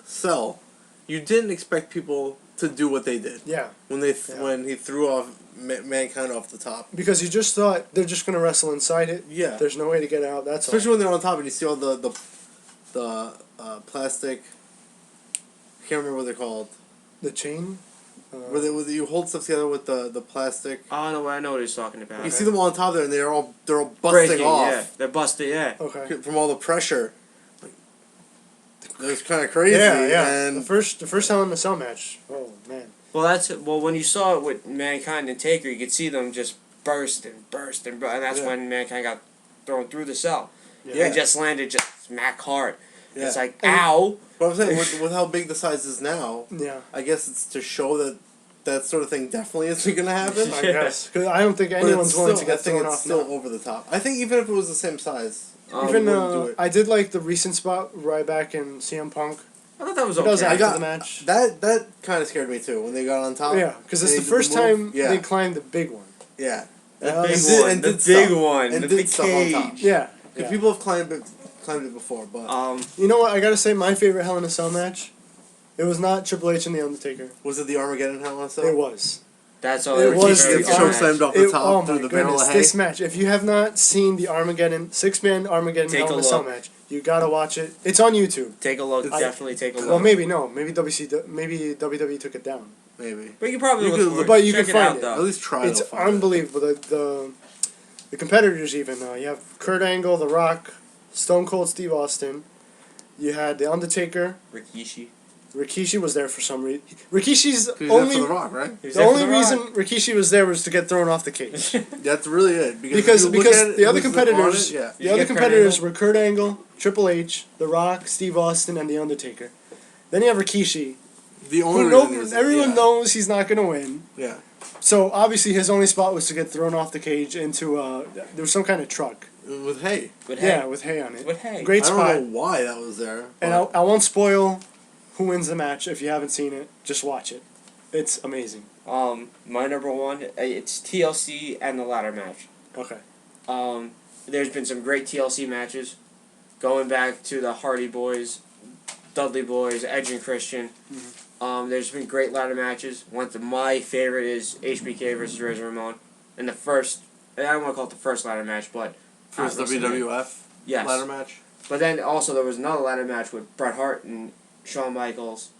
Cell, you didn't expect people to do what they did. Yeah. When he threw off Mankind off the top. Because you just thought they're just gonna wrestle inside it. Yeah. There's no way to get out. That's Especially all. when they're on top and you see all the plastic. I can't remember what they're called. The chain. Where you hold stuff together with the plastic. I know what he's talking about. You see them all on top there, and they're all busting breaking off. Yeah, they're busted. Yeah. Okay. From all the pressure. It was kind of crazy. Yeah. And The first Hell in a Cell match. Oh man. Well, when you saw it with Mankind and Taker, you could see them just burst, and that's when Mankind got thrown through the cell. Yeah. And just landed smack hard. Yeah. It's like, ow. But I'm saying, with how big the size is now, Yeah. I guess it's to show that sort of thing definitely isn't going to happen. I guess. Because I don't think But anyone's it's willing still, to get I think thrown it's off still now. over the top. I think even if it was the same size, Even wouldn't do it. I did like the recent spot Ryback and CM Punk. I thought that was That was okay. after the match. That kind of scared me too when they got on top. Yeah, because it's They the did first move. time Yeah. they climbed the big one. Yeah. The Uh, big and did- one. and The did big stuff. one. And the did big stuff on top. cage. Yeah. Because people have climbed it before, but You know what? I gotta say, my favorite Hell in a Cell match. It was not Triple H and the Undertaker. was it the Armageddon Hell in a Cell? It was. That's all. It was He the gets choke slammed off the top oh through my the barrel goodness! of hay. This match. If you have not seen the Armageddon 6-man Armageddon Take Hell in a a Cell look. match, you gotta watch it. It's on YouTube. Take a look. Definitely take a look. Well, maybe no. Maybe maybe WWE took it down. Maybe. But you probably You look could for look- it. but you Check can it find out, it. though. At least try It's to find unbelievable. The competitors even. You have Kurt Angle, The Rock, Stone Cold Steve Austin. You had The Undertaker. Rikishi. Rikishi was there for some reason. Rikishi's it. He's only there for the Rock, right? He's the there for only The reason Rock. Rikishi was there was to get thrown off the cage. That's really it. because if you look at it, the other who's on competitors it, yeah. the you other get Kurt competitors Angle? were Kurt Angle, Triple H, The Rock, Steve Austin, and The Undertaker. Then you have Rikishi, The only who reason he was everyone knows he's not gonna win. Yeah. So obviously his only spot was to get thrown off the cage into there was some kind of truck. With hay. With Yeah, hay. with hay on it. With hay. Great I spot. don't know why that was there. And but- I won't spoil who wins the match if you haven't seen it. Just watch it. It's amazing. My number one, it's TLC and the ladder match. Okay. There's been some great TLC matches, going back to the Hardy Boys, Dudley Boys, Edge and Christian. There's been great ladder matches. One of my favorite is HBK versus Razor Ramon, and the first. I don't want to call it the first ladder match, but First WWF yes. ladder match. But then also there was another ladder match with Bret Hart and Shawn Michaels,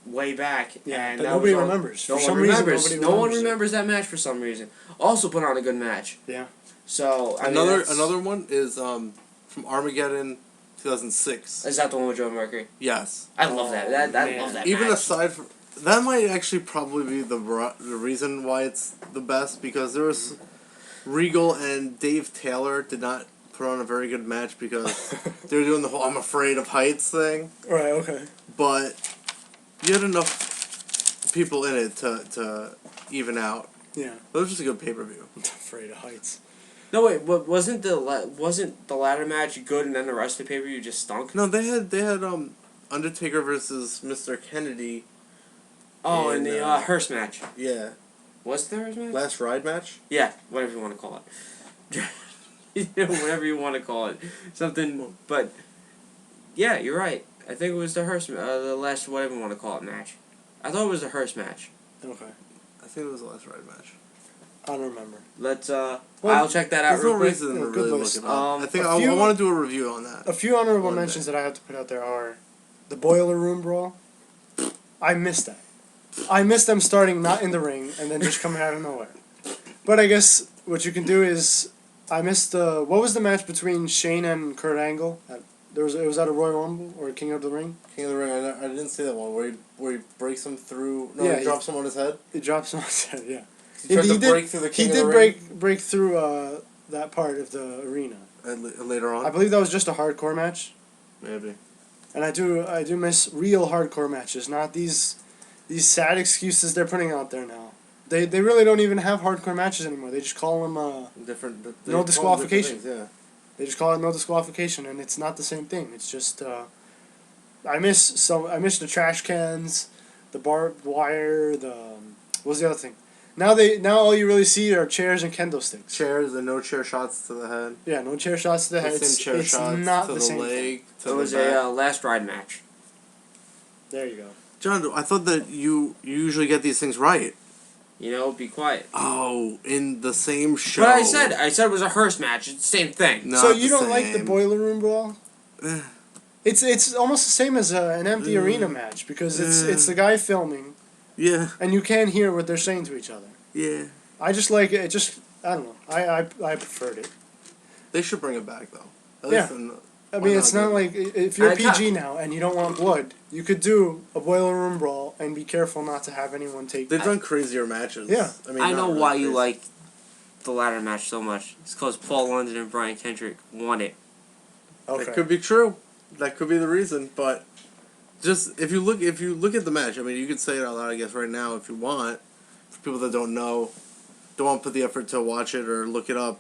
way back. Yeah, and but that nobody was on- remembers. No For one some reason, remembers. nobody No one remembers it. remembers that match for some reason. Also put on a good match. Yeah. So I mean, Another one is from Armageddon 2006. Is that the one with Joe Mercury? Yes. I love that. I man. love that. Even match. aside from that, might actually probably be the reason why it's the best, because there was Regal and Dave Taylor did not put on a very good match because they were doing the whole "I'm afraid of heights" thing. Right. Okay. But you had enough people in it to even out. Yeah. It was just a good pay-per-view. Afraid of heights. No wait, wasn't the ladder match good and then the rest of the pay per view just stunk? No, they had Undertaker versus Mr. Kennedy. Oh, and And, the Hearst match. Yeah. Was there Hearst match? Last ride match? Yeah, whatever you want to call it. Whatever you want to call it, something. But yeah, you're right. I think it was the Hearst, the last whatever you want to call it match. I thought it was the Hearst match. Okay. I think it was the last ride match. I don't remember. Let's Well, I'll check that out There's real no quick. reason to Yeah, really good look list. it up. I think a I few- want to do a review on that. A few honorable One day. mentions that I have to put out there are the Boiler Room Brawl. I missed that. I missed them starting not in the ring and then just coming out of nowhere. But I guess what you can do is I missed what was the match between Shane and Kurt Angle? It was at a Royal Rumble or King of the Ring. King of the Ring. I didn't see that one where he breaks him through. No, Yeah, he drops him on his head. He drops him on his head. Yeah. He tried to did- break through the King He of did the Ring. break through that part of the arena. Later I on. believe that was just a hardcore match. Maybe. And I do miss real hardcore matches, not these sad excuses they're putting out there now. They really don't even have hardcore matches anymore. They just call them Different. No call them disqualification. different things, they just call it no disqualification, and it's not the same thing. It's just I miss the trash cans, the barbed wire, what was the other thing? Now all you really see are chairs and kendo yeah. sticks. Chairs and no chair shots to the head. Yeah, no chair shots to the head. Same chair It's shots not to the the same thing. leg. To It was the back. a last ride match. There you go. John, I thought that you usually get these things right. You know, be quiet. Oh, in the same show. But I said it was a hearse match. It's the same thing. Not So you the don't like the same. Boiler Room Brawl? Eh. It's almost the same as an empty arena match because it's the guy filming Yeah, and you can't hear what they're saying to each other. yeah. I just like it. It just I don't know. I preferred it. They should bring it back though. At Yeah. least in, I Why mean, not it's not do like if you're I got- PG now and you don't want blood, you could do a Boiler Room Brawl and be careful not to have anyone take. they've done crazier matches. Yeah. I mean, I not know really why you crazy. like the ladder match so much. It's because Paul London and Brian Kendrick won it. Okay. That could be true. That could be the reason, but just if you look at the match, I mean, you could say it out loud, I guess, right now if you want. For people that don't know, don't want to put the effort to watch it or look it up.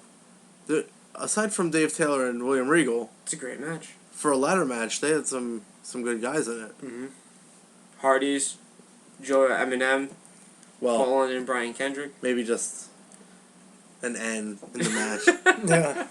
Aside from Dave Taylor and William Regal, It's a great match. for a ladder match, they had some good guys in it. Mm-hmm. Hardy's, Joe Eminem, Well, Paul London and Brian Kendrick. maybe just an N in the match. Yeah.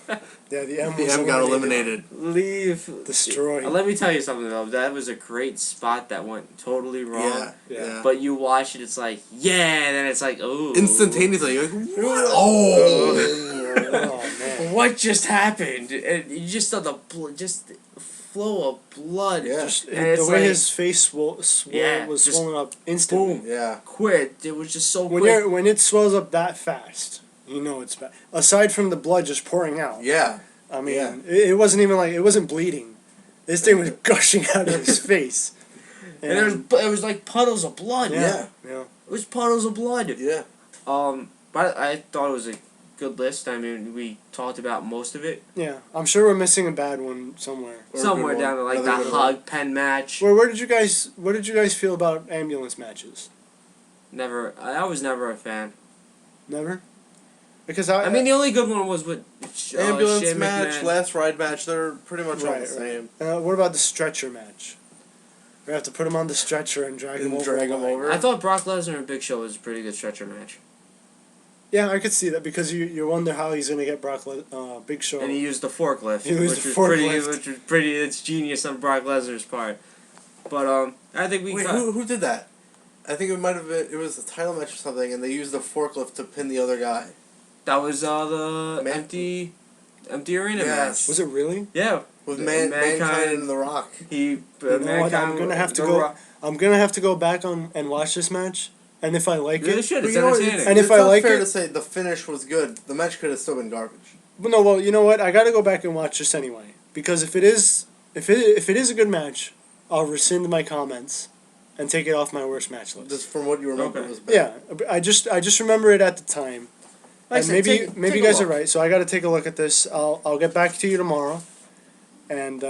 Yeah. The M. The was M got eliminated. Leave. Destroyed. Let me tell you something though. That was a great spot that went totally wrong. Yeah, Yeah. yeah. But you watch it, it's like, yeah, and then it's like, oh. Instantaneously, you're like, what? Oh man. What just happened? And you just saw the just flow of blood. Yeah. Just And the it's way like- his face Yeah, was just swollen up instantly. boom. Yeah. Quit. It was just so When quick. when it swells up that fast, you know it's bad. Aside from the blood just pouring out. Yeah. I mean, Yeah. it wasn't even like it wasn't bleeding. This thing was gushing out of his face. And it was like puddles of blood. yeah, yeah. It was puddles of blood. Yeah. But I thought it was a good list. I mean, we talked about most of it. Yeah, I'm sure we're missing a bad one somewhere. Or a Somewhere good down one. to like Another the good one. hug pen match. What did you guys feel about ambulance matches? Never. I was never a fan. Never. Because I mean, the only good one was with Ambulance Shane match, McMahon. last ride match, they're pretty much all Right, the same. what about the stretcher match? We have to put him on the stretcher and drag him And over. drag the him line. over. I thought Brock Lesnar and Big Show was a pretty good stretcher match. Yeah, I could see that because you wonder how he's gonna get Big Show. And he used the forklift, He used which the was pretty, forklift. which was pretty. It's genius on Brock Lesnar's part. But I think we Wait, cut. who did that? I think it might have been, it was a title match or something, and they used the forklift to pin the other guy. That was the Man- empty arena Yes. Was it really? match. Yeah, With Mankind- Mankind and The Rock. he. You know what? I'm gonna have to go. I'm gonna have to go back on and watch this match, and if I like Really it, should. But It's you know what, entertaining. And if it's I not like fair it- to say the finish was good. The match could have still been garbage. but no. Well, you know what? I gotta go back and watch this anyway because if it is a good match, I'll rescind my comments, and take it off my worst match list. Just from what you remember, Okay. it was bad. Yeah, I just remember it at the time. Like I And said, maybe take you a guys are look. right. So I got to take a look at this. I'll get back to you tomorrow, and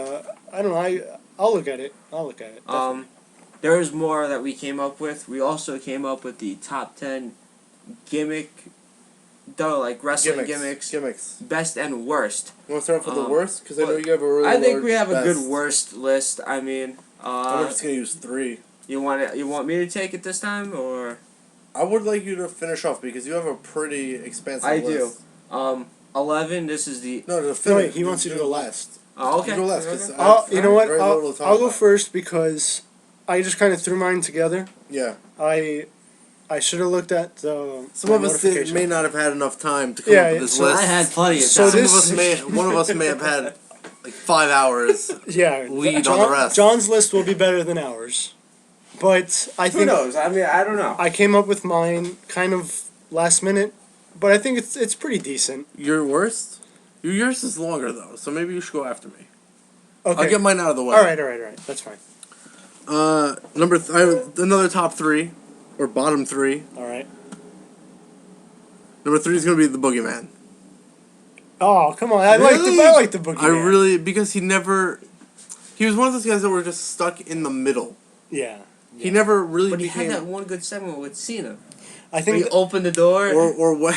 I don't know. I'll look at it. Definitely. There was more that we came up with. We also came up with the top 10 gimmick, like wrestling gimmicks, best and worst. You want to start off with the Um, worst? Because I know well, you have a really I think large we have a best. good worst list. I mean, I'm just going to use 3. you want me to take it this time or? I would like you to finish off because you have a pretty expansive I list. do. 11. This is the. No, to No, finish. wait, he wants you to go last. Oh, okay. You go last, Okay. 'cause You know what? very little to talk I'll go about. first because I just kind of threw mine together. Yeah. I I should have looked at the. Some my of us notification. may not have had enough time to come Yeah, up with this so list. I had plenty of So time. Some this- of us one of us may have had like 5 hours. Yeah, lead on the rest. John's list will be better than ours, but I Who think knows? I mean, I don't know. I came up with mine kind of last minute, but I think it's pretty decent. Your worst? Yours is longer though, so maybe you should go after me. Okay. I'll get mine out of the way. All right. That's fine. Another top 3 or bottom 3. All right. Number 3 is gonna be the Boogeyman. Oh, come on! I Really? like the Boogeyman. I really because he was one of those guys that were just stuck in the middle. Yeah. He never really But he became had that one good segment with Cena. I Where think he opened the door. or when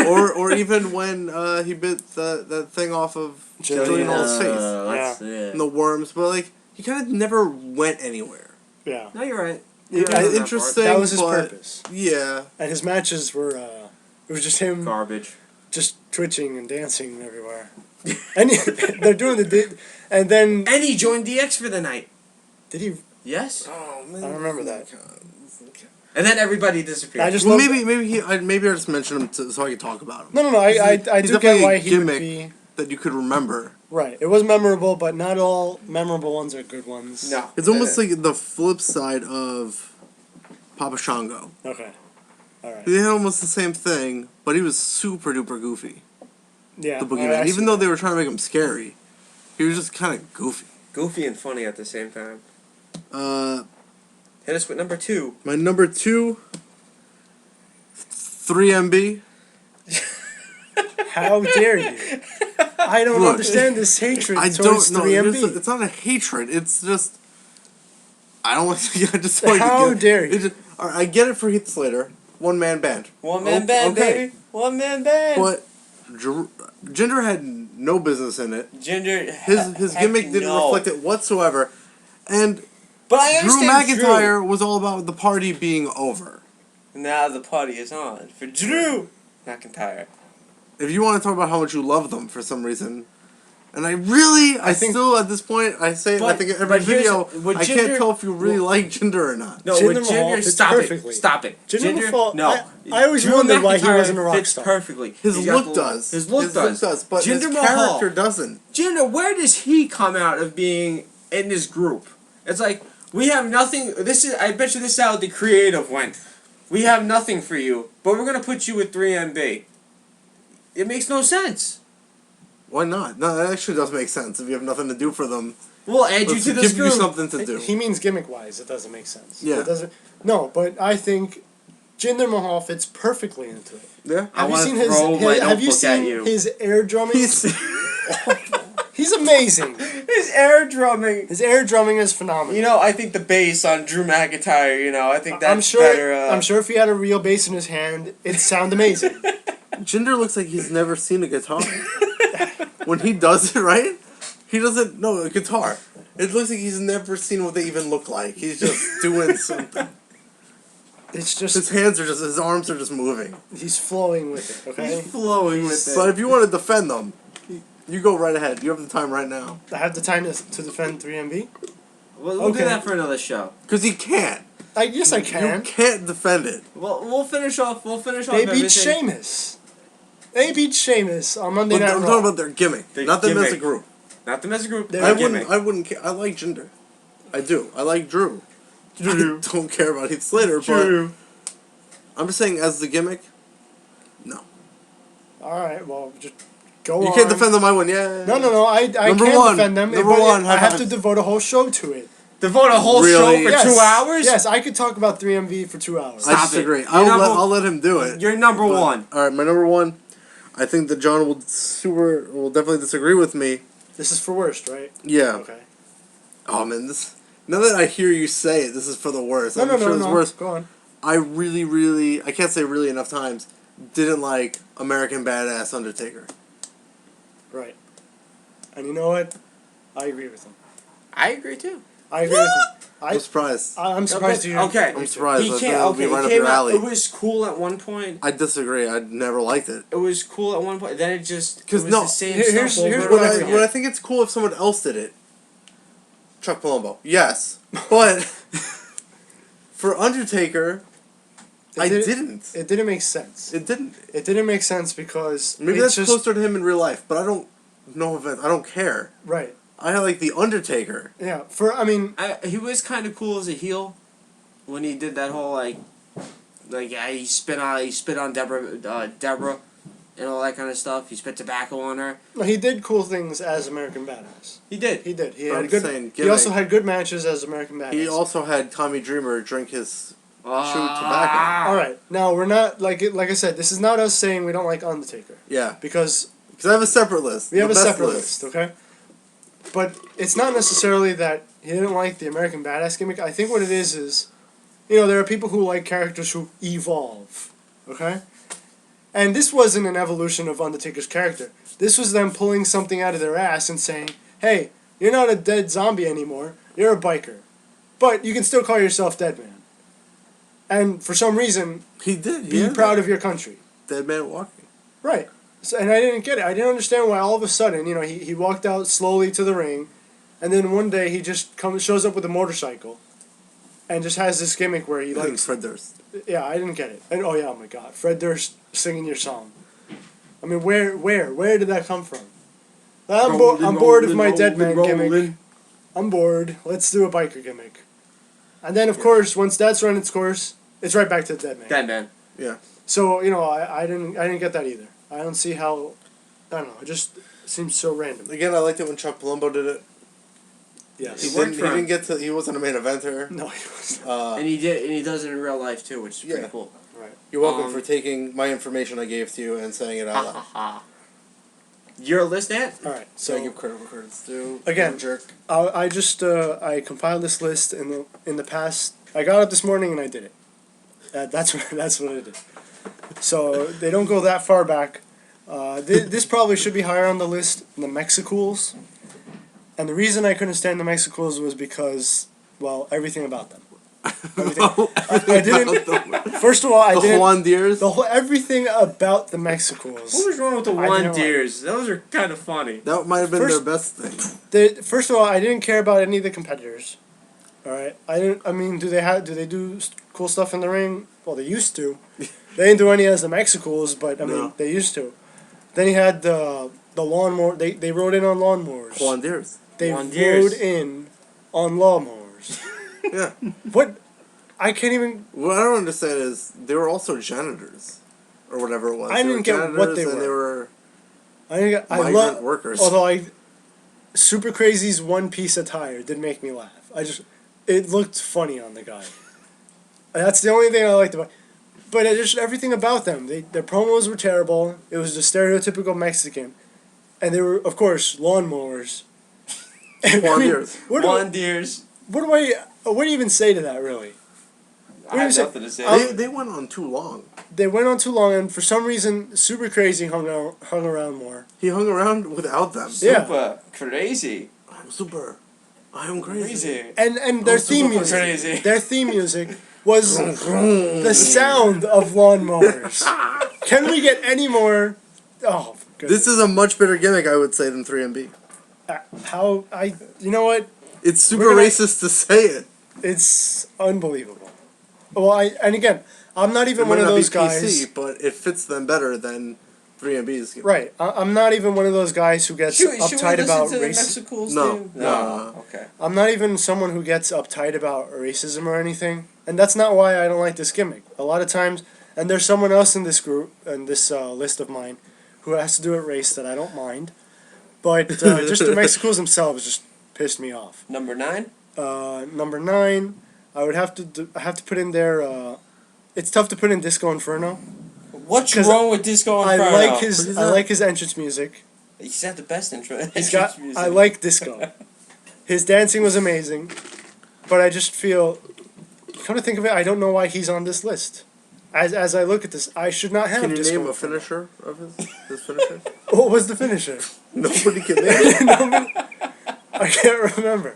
or even when he bit that thing off of Julian Hall's face Yeah. and the worms, but like he kind of never went anywhere. yeah. No, you're right. Yeah, You're right on that interesting. That was his but- purpose. Yeah, And his matches were it was just him part. Garbage. just twitching and dancing everywhere. And they're doing and then And he joined DX for the night. did he? Yes. oh man, I remember that. And then everybody disappeared. I just Well, love- maybe I just mentioned him so I could talk about him. No. I He's do get definitely why a he would gimmick be that you could remember. right. It was memorable, but not all memorable ones are good ones. No. It's almost like the flip side of Papa Shango. Okay. All right. They had almost the same thing, but he was super duper goofy. Yeah. The I Boogeyman, see even though that. they were trying to make him scary, he was just kind of goofy. Goofy and funny at the same time. Uh, Hit us with number 2. my number 2, 3MB. How dare you? I don't Look, understand this hatred I towards don't know. 3MB. It's not a hatred. It's just I don't want to. I just like How to get, dare you? it just, all right, I get it for Heath Slater, one man band. One man band, okay. baby. One man band. But Jinder had no business in it. Ginger. His gimmick didn't reflect it whatsoever, and But I Drew understand McIntyre was all about the party being over. Now the party is on for Drew McIntyre. If you want to talk about how much you love them for some reason, and I think- still at this point I say I But- think every but here's- video with I can't Jinder- tell if you really like Jinder or not. No, Jinder with Mahal Ginger, fits stop perfectly. it. Stop it. Jinder Ginger, Mahal- no. I always Drew wondered why he McIntyre wasn't a rock fits star. perfectly. His He's got look the- does. His look does. but his Jinder Mahal. character doesn't. Jinder, where does he come out of being in this group? It's like we have nothing. This is. I bet you this is how the creative went. We have nothing for you, but we're gonna put you with 3MB. It makes no sense. Why not? No, that actually does make sense. If you have nothing to do for them, We'll add you let's to this give you group. something to do. He means gimmick wise. It doesn't make sense. Yeah. It doesn't. No, but I think Jinder Mahal fits perfectly into it. Yeah. I Have you wanna seen his? throw my Have you notebook at seen you. his air drumming? He's amazing. His air drumming. His air drumming is phenomenal. You know, I think the bass on Drew McIntyre. You know, I think that's I'm sure. better. I'm sure if he had a real bass in his hand, it'd sound amazing. Jinder looks like he's never seen a guitar. When he does it, right? He doesn't know a guitar. It looks like he's never seen what they even look like. He's just doing something. It's just His hands are just, his arms are just moving. he's flowing with it. Okay. flowing with it. But if you want to defend them, you go right ahead. You have the time right now. I have the time to defend 3MB. We'll Okay. do that for another show. Because he can't. Yes, I You can. can't defend it. Well, we'll finish off. We'll finish off. They beat everything. Sheamus. They beat Sheamus on Monday But Night I'm Raw. talking about their gimmick, Their not them as a gimmick. group. Not the message group. They're I their wouldn't. gimmick. I wouldn't. I like Jinder. I do. I like Drew. Drew. I don't care about Heath Slater, True. but I'm just saying as the gimmick. No. All right. Well, just go You on. can't defend them. I win. Yeah. No. I Number can't one. defend them. Number but one, I have high to five. devote a whole show to it. Devote a whole Really? show for Yes. 2 hours. Yes, I could talk about 3MV for 2 hours. I Stop it. disagree. You're I'll let him do it. You're number But- one. All right, my number one. I think that John will definitely disagree with me. This is for worst, right? Yeah. Okay. Oh man, now that I hear you say it, this is for the worst. I'm sure it's worse. Go on. I really, I can't say really enough times, didn't like American Badass Undertaker. Right. And you know what? I agree with him. I agree too. I agree with him. I'm surprised. I'm surprised you. Okay. I'm surprised. He I can't. thought it would be Okay. right It up came your out. alley. It was cool at one point. I disagree. I never liked it. It was cool at one point. Then it just. It 'Cause was no, the same here's- stuff over here's and what over I- again. What I think it's cool if someone else did it. Chuck Palumbo. Yes. But for Undertaker, I didn't. It didn't make sense. It didn't. It didn't make sense because Maybe it's that's just closer to him in real life, but I don't know if I don't care. right. I like the Undertaker. Yeah. He was kind of cool as a heel when he did that whole he spit on Deborah and all that kind of stuff. He spit tobacco on her. He did cool things as American Badass. He did. He did. He I'm had good. saying, He also had good matches as American Badass. He also had Tommy Dreamer drink his chew tobacco. All right. Now we're not like I said. This is not us saying we don't like Undertaker Yeah, because I have a separate list. we have The a best separate list. Okay. But it's not necessarily that he didn't like the American Badass gimmick. I think what it is, there are people who like characters who evolve. Okay. And this wasn't an evolution of Undertaker's character. This was them pulling something out of their ass and saying, "Hey, you're not a dead zombie anymore. You're a biker, but you can still call yourself Dead Man." And for some reason, He did. be proud of your country. Dead Man Walking. Right. So, and I didn't get it. I didn't understand why all of a sudden, he walked out slowly to the ring, and then one day he just shows up with a motorcycle, and just has this gimmick where he likes. Fred Durst. Yeah, I didn't get it. And oh my God, Fred Durst singing your song. I mean, where did that come from? I'm bored of my Dead Man gimmick. I'm bored. Let's do a biker gimmick. And then, of course, once that's run its course, it's right back to Dead Man. Dead Man. Yeah. So I didn't get that either. I don't see how. I don't know. It just seems so random. Again, I liked it when Chuck Palumbo did it. Yes. He didn't get to. He wasn't a main eventer. No, he wasn't. And he does it in real life too, which is pretty cool. Right. You're welcome for taking my information I gave to you and saying it out loud. Your list, Ant? All right. So I So give credit where credit's due. again, jerk. I just I compiled this list in the past. I got up this morning and I did it. That's what I did. So they don't go that far back. This probably should be higher on the list than the Mexicools. And the reason I couldn't stand the Mexicools was because, well, everything about them. Everything. I didn't. First of all, I didn't. Juan Deers. Everything about the Mexicools. What was wrong with the I one didn't deers? Those are kind of funny. That might have been First- their best thing. First of all, I didn't care about any of the competitors. All right, I didn't. I mean, do they do cool stuff in the ring? Well, they used to. They didn't do any as the Mexicools, but I mean, No. they used to. Then he had the lawnmower. They rode in on lawnmowers. Juan Deers. They Juan Deers. rode in on lawnmowers. Yeah. What? I can't even. What I don't understand is they were also janitors, or whatever it was. I They didn't were get what janitors they and They were. were I migrant love workers. Although Super Crazy's one-piece attire did make me laugh. It looked funny on the guy. That's the only thing I liked about. But just everything about them. Their promos were terrible. It was just stereotypical Mexican, and they were, of course, lawnmowers. Juan Deers. What do, One deers. what do you even say to that, really? I have say- nothing to say. They went on too long. They went on too long, and for some reason, Super Crazy hung around more. He hung around without them. Yeah. Super crazy. I'm super. I am crazy. And their theme super music. crazy. Their theme music was the sound of lawnmowers. Can we get any more? Oh, goodness. This is a much better gimmick, I would say, than 3MB. You know what? It's super We're gonna- racist to say it. It's unbelievable. Well, and again, I'm not even It one might of not be those guys. PC, but it fits them better than 3MB's gimmick. Right. I'm not even one of those guys who gets Should we uptight listen about to the racism. Mexicools No. too? No. Okay. I'm not even someone who gets uptight about racism or anything, and that's not why I don't like this gimmick. A lot of times, and there's someone else in this group, in this list of mine, who has to do it race that I don't mind, but just the Mexicools themselves just pissed me off. Number 9. Number 9, I would have to put in there. It's tough to put in Disco Inferno. What's 'Cause wrong with Disco Inferno? I like his entrance music. He's got the best intro. He's got. I like disco. His dancing was amazing, but I just feel. Come to think of it, I don't know why he's on this list. As I look at this, I should not have. Can you Disco name a Inferno. finisher of his finisher? What was the finisher? Nobody can name it. I can't remember.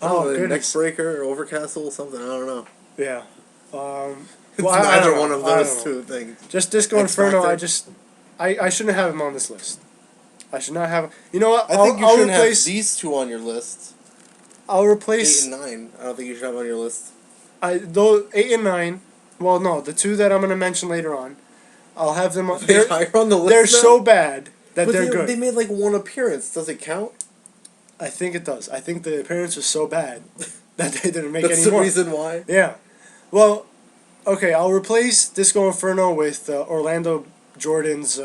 Oh Neck goodness. breaker, overcastle, something. I don't know. Yeah. It's Well, I neither don't one know. of I those don't two things. Just Disco X Inferno. Factor. I shouldn't have him on this list. I should not have. You know what? I think you I'll shouldn't replace. have these two on your list. I'll 8 replace. and 9. I don't think you should have on your list. Though 8 and 9, Well, no, the two that I'm gonna mention later on, I'll have them. They're higher on the list. They're now? so bad that But they're good. They made like one appearance. Does it count? I think it does. I think the appearance was so bad that they didn't make That's any more. the reason why. Yeah. Well, okay, I'll replace Disco Inferno with Orlando Jordan's.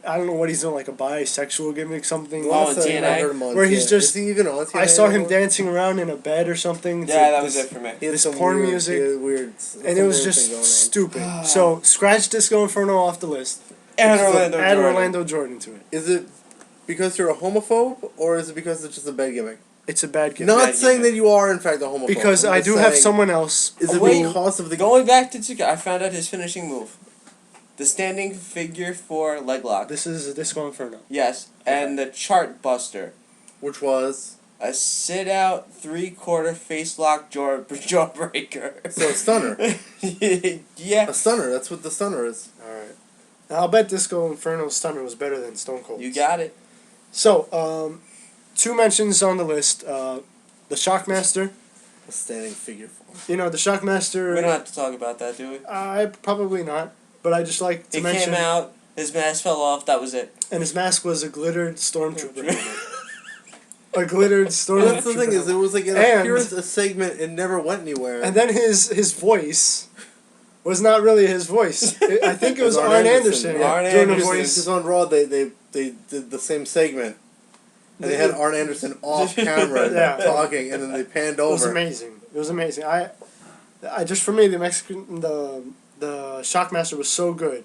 I don't know what he's doing, like a bisexual gimmick, something. Oh, Last time TNA? I heard him on Where he's TNA. just- Is he even on TNA I saw him anymore? dancing around in a bed or something. It's Yeah, like that was this- it for me. He had this some porn weird, music, he had weird, And it was some weird just thing going on. stupid. So scratch Disco Inferno off the list. And So Orlando Add Jordan. Orlando Jordan to it. Is it because you're a homophobe, or is it because it's just a bad gimmick? It's a bad gimmick. Not Bad saying gimmick. that you are in fact a homophobe. Because I'm I just do have saying, someone else. Is it Wait, because of the Going back to Tsuka, I found out his finishing move. The standing figure 4 leg lock. This is a Disco Inferno. Yes, and the chart buster. which was A sit out 3/4 face lock jawbreaker. so a stunner? Yeah. A stunner. That's what the stunner is. Alright. I'll bet Disco Inferno's stunner was better than Stone Cold. You got it. So, two mentions on the list. The Shockmaster. A standing figure form. You know, the Shockmaster. We don't have to talk about that, do we? Probably not. But I just like to He mention. came out, his mask fell off, that was it. And his mask was a glittered stormtrooper helmet. A glittered stormtrooper. That's the thing is, it was like an And- appearance, a segment. It never went anywhere. And then his voice was not really his voice. I think it was Arn Arn Anderson, Anderson yeah. Arn doing the Anderson. voice. Because on Raw, they did the same segment. And they had Arn Anderson off camera Yeah. talking, and then they panned It was over. amazing. It was amazing. I just for me the Shockmaster was so good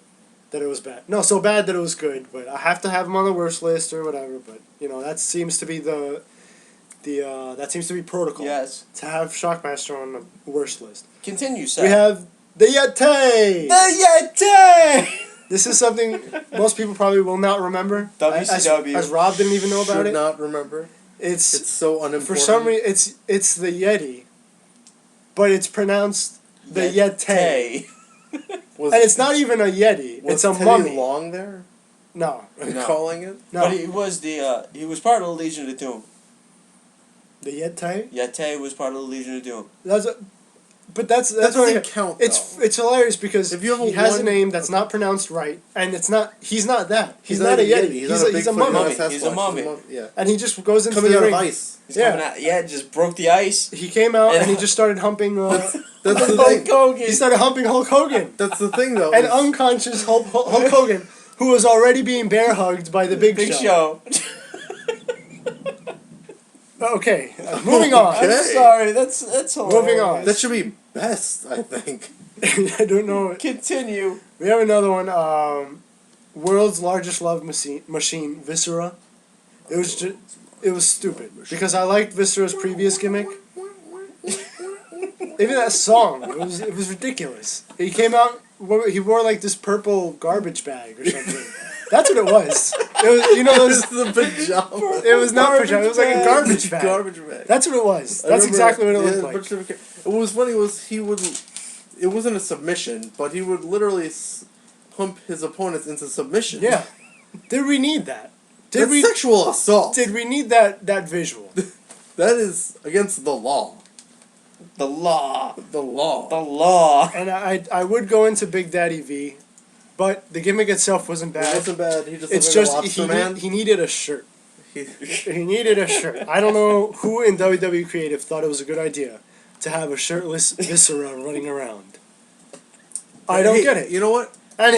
that it was bad. No, so bad that it was good. But I have to have him on the worst list or whatever. But you know that seems to be that seems to be protocol. Yes. To have Shockmaster on the worst list. Continue, sir. We have the Yeti. The Yeti! This is something most people probably will not remember. WCW. As Rob didn't even know about Should it. not remember. It's so unimportant. for some reason it's the Yeti, but it's pronounced the Yeti. Was, And it's not even a Yeti. was It's a Teddy mummy. Long there? No, No. Calling it? no. But he was he was part of the Legion of Doom. The Yeti. Yeti was part of the Legion of Doom. But that's That what doesn't count. it's hilarious because If you have he has a one- name that's not pronounced right, and he's not that. He's not not a a Yeti. He's He's not a Bigfoot, mummy. mummy. Sasquatch, He's a mummy. Yeah. And he just goes into Coming the out ring. of ice. He's Yeah. coming out. Yeah, just broke the ice. He came out and he just started humping. That's the Hulk thing. Hogan. He started humping Hulk Hogan. That's the thing, though. An is- unconscious Hulk Hogan who was already being bear hugged by the Big Show. Okay, moving on. Okay. I'm sorry. That's hilarious. Moving on. that should be best, I think. I don't know. Continue. We have another one. World's largest love machine, Viscera. It was stupid because I liked Viscera's previous gimmick. Even that song, it was ridiculous. He came out. He wore like this purple garbage bag or something. That's what it was. It was, you know, those. This is a pajama. It was not pajama. It was like a garbage bag. Garbage bag. That's what it was. I That's remember- exactly what it yeah, looked like. What was funny was he would. It wasn't a submission, but he would literally pump his opponents into submission. Yeah. Did we need that? That's sexual assault. Did we need that visual? That is against the law. The law. The law. The law. And I would go into Big Daddy V, but the gimmick itself wasn't It bad. wasn't bad. He just It's looked like just a lobster man. he needed a shirt. He- He needed a shirt. I don't know who in WWE Creative thought it was a good idea to have a shirtless Viscera running around. I don't Hey, get it. You know what? And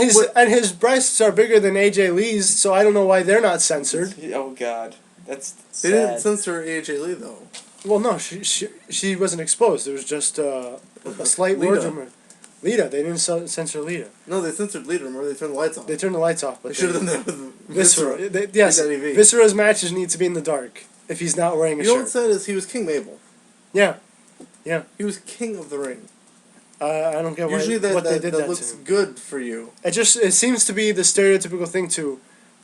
his breasts are bigger than AJ Lee's, so I don't know why they're not censored. Oh God, that's They didn't sad. censor AJ Lee though. Well, no, she wasn't exposed. It was just a slight Lita. larger. Lita, they didn't censor Lita. No, they censored Leader. Remember, they turned the lights off. They turned the lights off, but They should have done that with Viscera. Viscera. Yes, Big Daddy V. Viscera's matches need to be in the dark if he's not wearing a You know what shirt. said is he was King Mabel. Yeah, He was king of the ring. I don't get why, Usually what they that did that looks to him. good for you. It seems to be the stereotypical thing to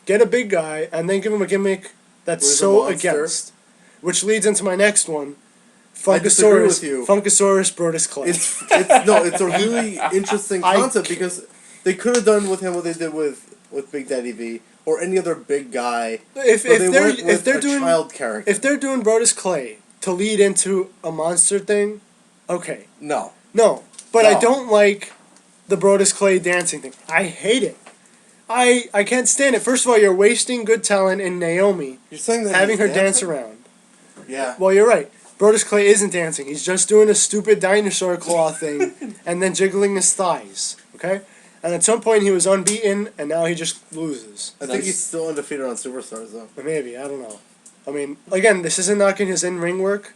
get a big guy and then give him a gimmick that's Where's so the monster? against. Which leads into my next one. I disagree with Funkasaurus, you. Funkasaurus Brodus Clay. It's a really interesting I concept c- because they could have done with him what they did with Big Daddy V or any other big guy. if But they went if with they're a doing child character. if they're doing Brodus Clay to lead into a monster thing, okay. No. No. But No. I don't like the Brodus Clay dancing thing. I hate it. I can't stand it. First of all, you're wasting good talent in Naomi, You're saying that having he's her dance dancing? around. Yeah. Well, you're right. Brodus Clay isn't dancing. He's just doing a stupid dinosaur claw thing and then jiggling his thighs. Okay? And at some point he was unbeaten, and now he just loses. I think he's still undefeated on Superstars, though. Maybe, I don't know. I mean, again, this isn't knocking his in-ring work.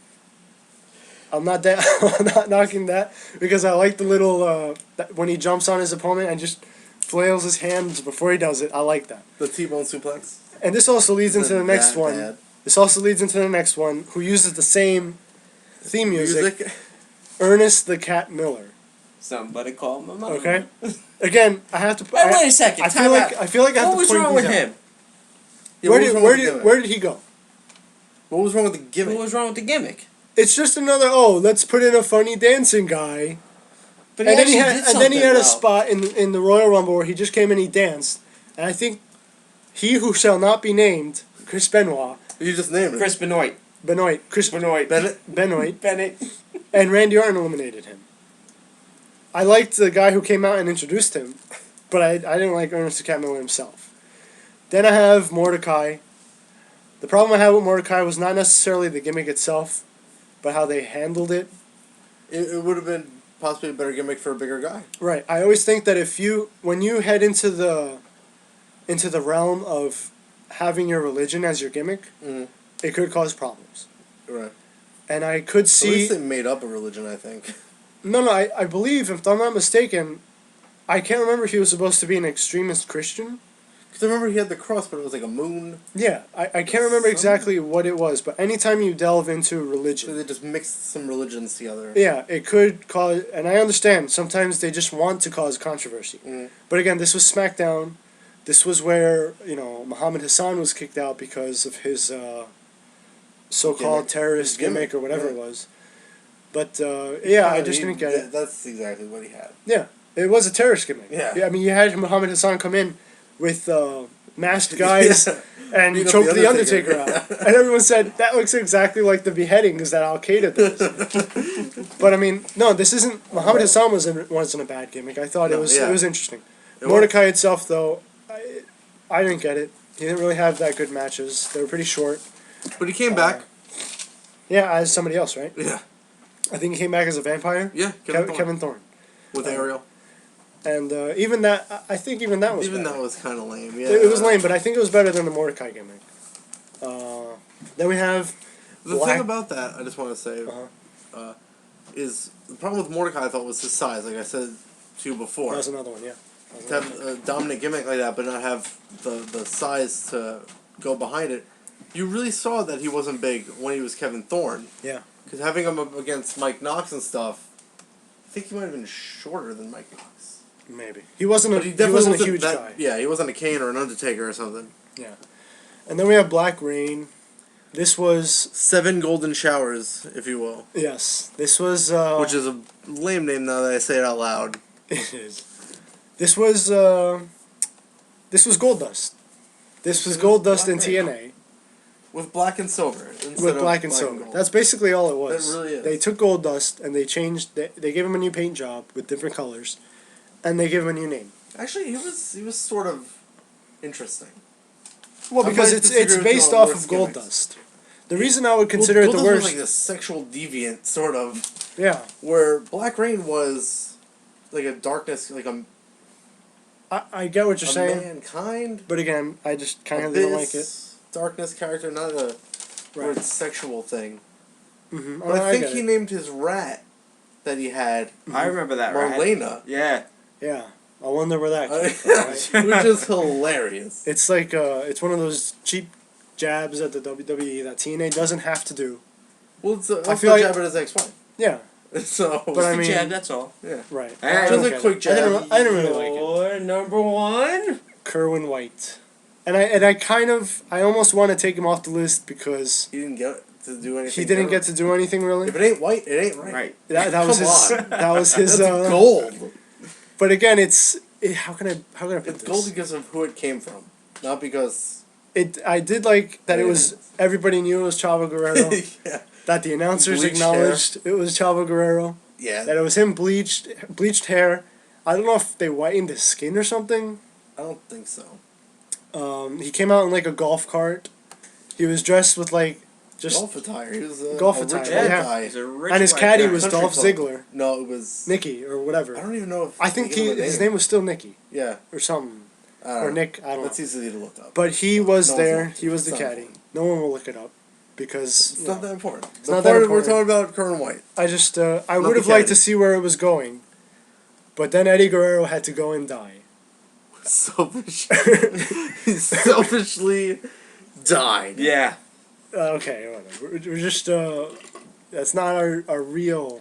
I'm not that. I'm not knocking that because I like the little when he jumps on his opponent and just flails his hands before he does it. I like that. The T-bone suplex. And this also leads into the next That one. bad. This also leads into the next one, who uses the same theme music. Ernest the Cat Miller. Somebody call my mom. Okay. Again, I have to. Wait a second. I feel like I feel like I have What to was point wrong these with out. him? Yeah, what was wrong with the gimmick? Where did he go? What was wrong with the gimmick? What was wrong with the gimmick? It's just another. Oh, let's put in a funny dancing guy. But And then he actually had, did and then he something had a well. spot in the Royal Rumble where he just came and he danced, and I think he who shall not be named, Chris Benoit, You just named it. Chris Benoit. Chris Benoit. Bennett. Bennett. and Randy Orton eliminated him. I liked the guy who came out and introduced him, but I didn't like Ernest the Cat Miller himself. Then I have Mordecai. The problem I had with Mordecai was not necessarily the gimmick itself, but how they handled it. It would have been possibly a better gimmick for a bigger guy. Right. I always think that when you head into the realm of having your religion as your gimmick, Mhm. it could cause problems. Right. And I could At see. least they made up a religion, I think. No, I believe, if I'm not mistaken, I can't remember if he was supposed to be an extremist Christian. Because I remember he had the cross, but it was like a moon. Yeah, I can't remember exactly what it was, but anytime you delve into So religion, they just mixed some religions together. yeah, it could cause, and I understand, sometimes they just want to cause controversy. Mm. But again, this was SmackDown. This was where, Muhammad Hassan was kicked out because of his so-called Gimmick. terrorist His gimmick, gimmick or whatever yeah. it was. But, yeah, I just didn't get it. That's exactly what he had. Yeah, it was a terrorist gimmick. Yeah. I mean, you had Muhammad Hassan come in with masked guys Yeah. and Beat up choke the the Undertaker Undertaker. out. And everyone said, that looks exactly like the beheadings that Al-Qaeda does. But, I mean, no, this isn't... Muhammad Hassan wasn't a bad gimmick. I thought it was interesting. It Mordecai itself, though, I didn't get it. He didn't really have that good matches. They were pretty short. But he came back. Yeah, as somebody else, right? Yeah. I think he came back as a vampire. Yeah. Kevin Thorne. With Ariel. And even that, I think even that was Even better. that was kind of lame. Yeah. It was lame, but I think it was better than the Mordecai gimmick. Then we have The Black- thing about that, I just want to say, is the problem with Mordecai, I thought, was his size. Like I said to you before. That was another one, yeah. To have a dominant gimmick like that, but not have the size to go behind it, you really saw that he wasn't big when he was Kevin Thorne. Yeah. Because having him up against Mike Knox and stuff, I think he might have been shorter than Mike Knox. Maybe he wasn't a But he definitely wasn't a huge that, guy. Yeah, he wasn't a Kane or an Undertaker or something. Yeah. And then we have Black Rain. This was 7 golden showers, if you will. yes. This was Which is a lame name now that I say it out loud. it is. This was Goldust. This was Goldust in Black Rain. TNA With black and silver. Instead with of black and silver. gold. That's basically all it was. It really is. They took Goldust and they changed. They gave him a new paint job with different colors, and they gave him a new name. Actually, he was sort of interesting. Well, I because might it's disagree with based you on off worst of gimmicks. Goldust. The reason I would consider it the Goldust worst, was like a sexual deviant, sort of. yeah, Where Black Rain was like a darkness, like I get what you're a saying, mankind. but again, I just kind of didn't like it. Darkness character, not a Right. weird sexual thing. Mm-hmm. But I think he named his rat that he had I remember that, right? Marlena. Yeah. Yeah, I wonder where that came from. Right? Which is hilarious. It's like it's one of those cheap jabs at the WWE that TNA doesn't have to do. Well, it's I I feel feel like- jab at his ex-wife. Yeah, So, But I mean- jab, that's all. yeah. right. I I don't don't get get quick it. I jab. didn't really like it. Your number one? Kerwin White, and I almost want to take him off the list because He didn't get to do anything. he didn't ever. get to do anything really. If it ain't white, it ain't right. Right. That was Come his. on. That was his. That's gold. But again, how can I put It's this? gold because of who it came from, not because. I did like that it Yeah. was everybody knew it was Chavo Guerrero. Yeah. That the announcers Bleached acknowledged it was Chavo Guerrero. Yeah. That it was him bleached hair. I don't know if they whitened his skin or something. I don't think so. He came out in like a golf cart. He was dressed with like just Golf attire. He was a golf rich attire, white yeah. guy. He's a rich and his white caddy guy. was Country Dolph club. Ziggler, No, it was. Nicky or whatever. I don't even know if. I think they gave him a his name. name was still Nicky Yeah. or something I don't or know. Nick. I don't know. That's easy to look up. But he was No one's there. looking. He was the It's not caddy. important. No one will look it up because It's not that important. It's The not that part we're important. talking about Kerwin White. I just I Not would the have liked caddy. to see where it was going, but then Eddie Guerrero had to go and die. Selfish. He selfishly died. Yeah. Okay, whatever. We're just that's not our real.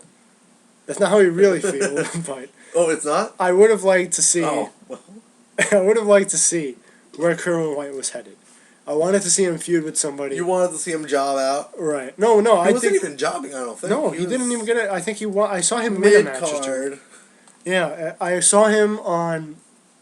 That's not how we really feel. But Oh, it's not? I would have liked to see. Oh, well. I would have liked to see where Kerwin White was headed. I wanted to see him feud with somebody. You wanted to see him job out? Right? No, He I wasn't think even jobbing, I don't think. no, he didn't even get it. I think he won. I saw him win a match or two. Mid-card. Yeah, I saw him on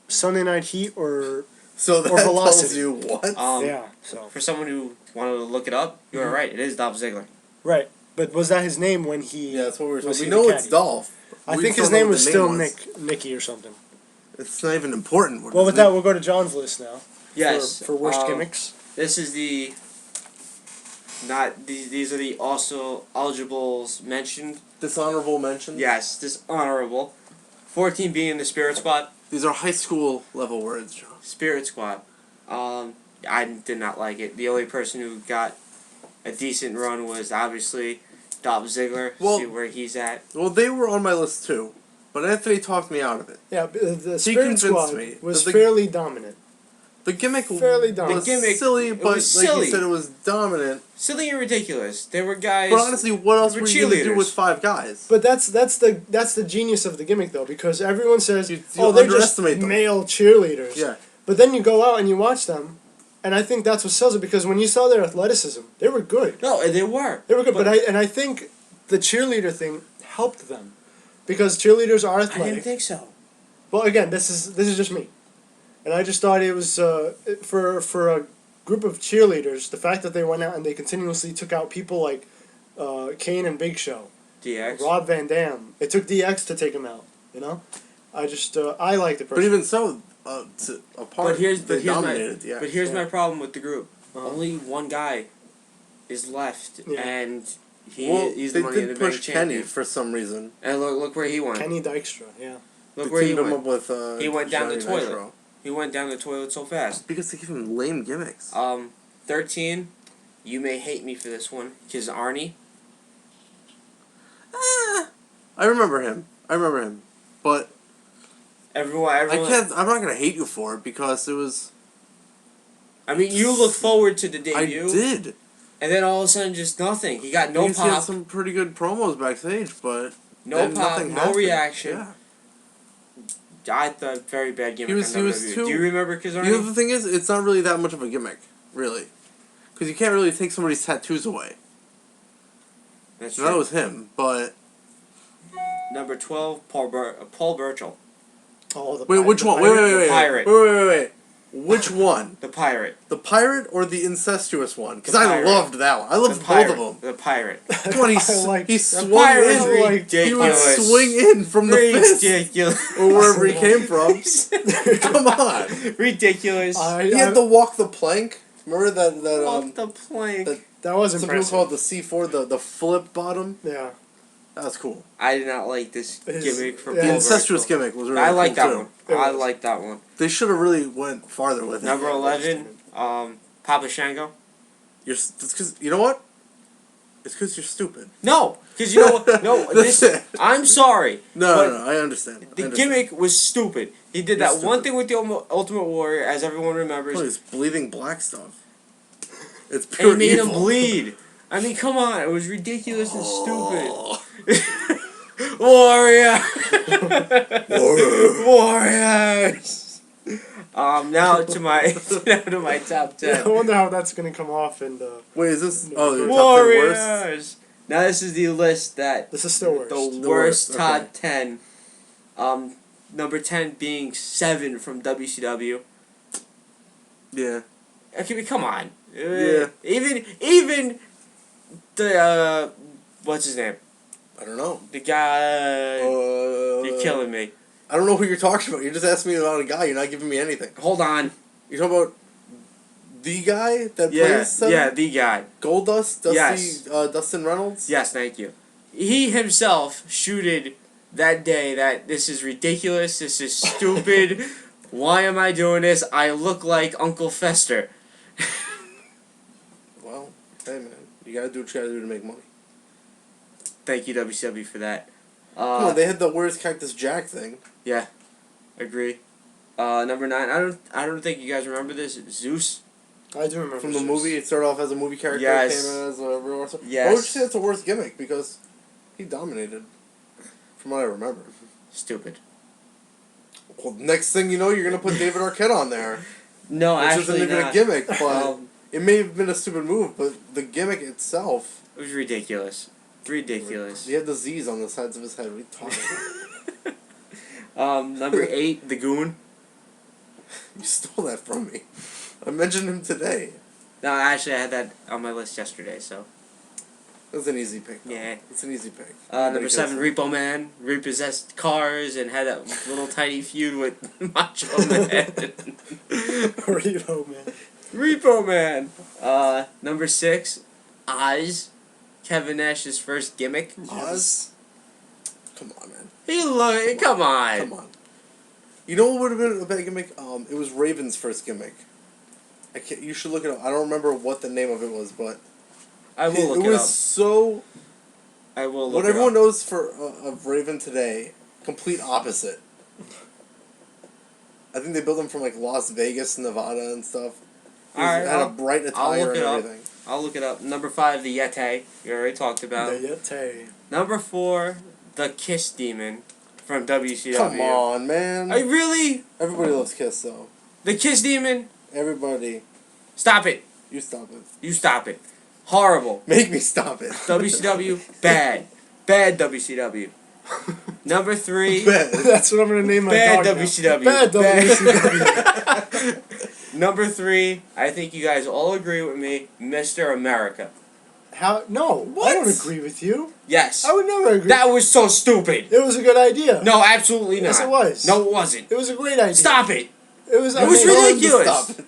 Sunday Night Heat or So that Or tells Velocity. you what? yeah. So For someone who wanted to look it up, you were right. It is Dolph Ziggler. right, but was that his name when he? Yeah, that's what we were was talking. he We know the it's caddy? Dolph. I We think just his don't know name what was the still was. Nicky or something. It's not even important. Well, with that, we'll go to John's list now. Yes. For worst um, gimmicks. This is the. Not these are the also eligibles mentioned. Dishonorable mentions? Yes, dishonorable. 14 being the Spirit Squad. These are high school level words, John. Spirit Squad. I did not like it. The only person who got a decent run was obviously Dolph Ziggler. Well- See where he's at. Well, they were on my list too, but Anthony talked me out of it. Yeah, the He Spirit convinced Squad me was that the- fairly dominant. The gimmick Fairly dumb. was The gimmick, silly, it but was like silly. you said, it was dominant. Silly and ridiculous. They were guys. But honestly, what else were were you going to do cheerleaders. with 5 guys? But that's the genius of the gimmick though, because everyone says, You "Oh, they're just underestimate them." male cheerleaders." Yeah. But then you go out and you watch them, and I think that's what sells it because when you saw their athleticism, they were good. No, they were. They were good, but I think the cheerleader thing helped them because cheerleaders are I didn't athletic. think so. Well, again, this is just me, and I just thought it was for a group of cheerleaders. The fact that they went out and they continuously took out people like Kane and Big Show, DX. Rob Van Dam. It took DX to take him out. You know, I just I liked it. But even so, apart, But here's they my dominated. Yeah. but here's Yeah. my problem with the group. Uh-huh. Only one guy is left, Yeah. and Well, he's they the Money in did the Bank push champion. Kenny for some reason. And look where he went. Kenny Dykstra, yeah. Look They where he teamed him went. up with. He went down the Johnny toilet. Nitro. He went down the toilet so fast. Because they give him lame gimmicks. 13. You may hate me for this one, because Arnie. I remember him. But Everyone. I can't. I'm not gonna hate you for it because it was. I mean, you look forward to the I debut, did. and then all of a sudden, just nothing. He got no He had pop, some pretty good promos backstage, but no then pop, nothing no happened. reaction. Yeah. I thought very bad gimmick. He was on WWE. too. Do you remember You know, Kazarni? the thing is, it's not really that much of a gimmick, really, because you can't really take somebody's tattoos away. That's So that true. was him, but Number 12, Paul Burchill, Oh, the wait, pirate- which the one? pirate- The pirate. Wait. Which one? the pirate. The pirate or the incestuous one? Because The I pirate. loved that one. I loved The both pirate. of them. The pirate. Come on, he The swung pirate was in. like- He would ridiculous. swing in from the fist Ridiculous. or wherever he came from. Come on. Ridiculous. He had to walk the plank. Remember that Off the plank. that- That was some people impressive. call it the C4, the flip bottom. Yeah. That was cool. I did not like this His- gimmick from yeah. The Paul incestuous Burchill. gimmick was really I like cool that too. one. It I was. like that one. They should have really went farther with it. Number Yeah, 11, Papa Shango. That's because you know what? It's because you're stupid. No, because you know what? No, That's it. I'm sorry. No, but I understand. The gimmick was stupid. He did You're that one stupid. thing with the Ultimate Warrior, as everyone remembers, Oh, it's bleeding black stuff. It's and pure he made him evil. bleed. I mean, come on, it was ridiculous and Oh. stupid. Warrior. Warriors. Now to my top 10. I wonder how that's gonna come off, and Wait, is this? Oh, your top 10 worst? Warriors. Now this is the list that this is still worse. the The worst worst, top okay. 10. Number 10 being 7 from WCW. Yeah. Okay, come on. Yeah. Even the what's his name? I don't know. The guy. You're killing me. I don't know who you're talking about. You just asked me about a guy. You're not giving me anything. Hold on. You're talking about the guy that Yeah, plays Seven? yeah, the guy. Goldust? Dusty, Yes. Dustin Reynolds? Yes, thank you. He himself shooted that day that this is ridiculous, this is stupid, why am I doing this? I look like Uncle Fester. Well, hey man, you gotta do what you gotta do to make money. Thank you, WCW, for that. Come on, they had the Where's Cactus Jack thing. Yeah, agree. Number 9, I don't think you guys remember this. Zeus. I do remember. From the Zeus. movie, it started off as a movie character, Yes. came in as whatever. Yes. Why would you say it's the worst gimmick? Because he dominated, from what I remember. Stupid. Well, next thing you know, you're gonna put David Arquette on there. No, Which actually isn't even not. a gimmick, but Um, it may have been a stupid move, but the gimmick itself... it was ridiculous. Ridiculous. He had the Z's on the sides of his head. What are you talking about? Number 8, the Goon. You stole that from me. I mentioned him today. No, actually, I had that on my list yesterday, so. That's an easy pick. Though. Yeah. It's an easy pick. Number 7, Repo Man. Repossessed cars and had that little tiny feud with Macho Man. Repo Man. Repo Man. Number 6, Oz. Kevin Nash's first gimmick. Oz? Come on, man. Come on. Come on. You know what would have been a bad gimmick? It was Raven's first gimmick. You should look it up. I don't remember what the name of it was, but I will look it it was up. so. I will look What it everyone up. knows for of Raven today, complete opposite. I think they built him from like Las Vegas, Nevada, and stuff. He Alright, had a bright attire and everything. I'll look it up. Number 5, the Yeti. You already talked about. The Yeti. Number 4, the Kiss Demon from WCW. Come on, man. I really? Everybody loves Kiss, though. The Kiss Demon? Everybody. Stop it. You stop it. You stop it. Horrible. Make me stop it. WCW, bad. Bad WCW. Number 3, Bad. That's what I'm gonna name my bad dog now. WCW. Bad WCW. Number 3, I think you guys all agree with me, Mr. America. How? No, What? I don't agree with you. Yes. I would never agree. That was so stupid. It was a good idea. No, absolutely not. Yes, it was. No, it wasn't. It was a great idea. Stop it. It was. It was ridiculous. Stop it.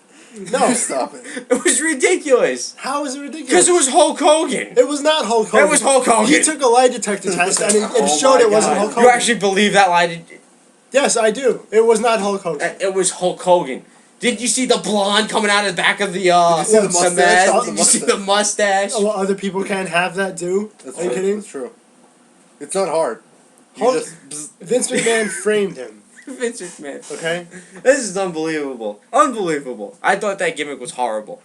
No. You stop it. It was ridiculous. How is it ridiculous? Because it was Hulk Hogan. It was not Hulk Hogan. It was Hulk Hogan. He took a lie detector test and it Oh showed my it wasn't God. Hulk Hogan. You actually believe that lie? Yes, I do. It was not Hulk Hogan. It was Hulk Hogan. Did you see the blonde coming out of the back of the Did you see the mustache? mask? The Did you see the mustache? Oh, well, other people can't have that, do? That's Are you true. kidding? That's true. It's not hard. You Hulk- just... Vince McMahon framed him. Vince McMahon. Okay. This is unbelievable. Unbelievable. I thought that gimmick was horrible.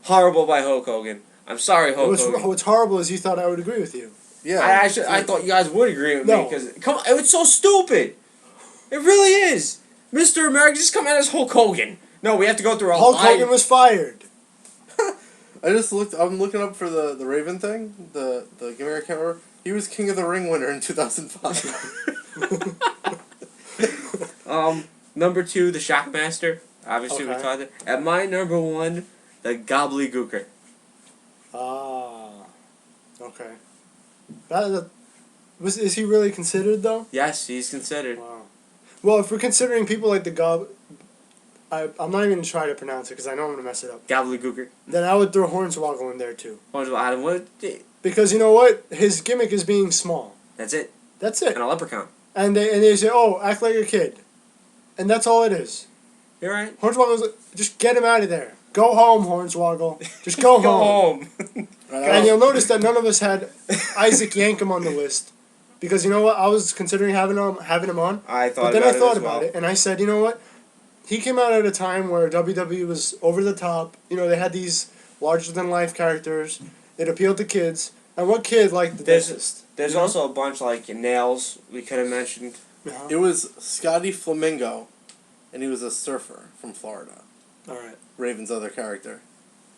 Horrible by Hulk Hogan. I'm sorry, Hulk Hogan. What's horrible is you thought I would agree with you. Yeah. I thought you guys would agree with me No. because come on, it was so stupid. It really is. Mr. America just come out as Hulk Hogan. No, we have to go through a Hulk line. Hogan was fired. I just looked... I'm looking up for the Raven thing. The gimmick I can't remember. He was King of the Ring winner in 2005. Number 2, the Shockmaster. Obviously, we Okay. talked it. At my number 1, the Gobbledygooker. Ah. Okay. Is he really considered though? Yes, he's considered. Wow. Well, if we're considering people like the I'm not even gonna try to pronounce it because I know I'm gonna mess it up. Gobbledygooker. Then I would throw Hornswoggle in there too. Adam, what? Because you know what? His gimmick is being small. That's it. That's it. And a leprechaun. And they say, oh, act like a kid. And that's all it is. You're right. Hornswoggle's like, just get him out of there. Go home, Hornswoggle. Just go home. And you'll notice that none of us had Isaac Yankem on the list. Because you know what? I was considering having him on. I thought But then about I thought it as about well. it, and I said, you know what? He came out at a time where WWE was over the top. You know, they had these larger-than-life characters. It appealed to kids. And what kid liked the dentist? There's You know? also a bunch like Nails we could have mentioned. It was Scotty Flamingo, and he was a surfer from Florida. All right. Raven's other character.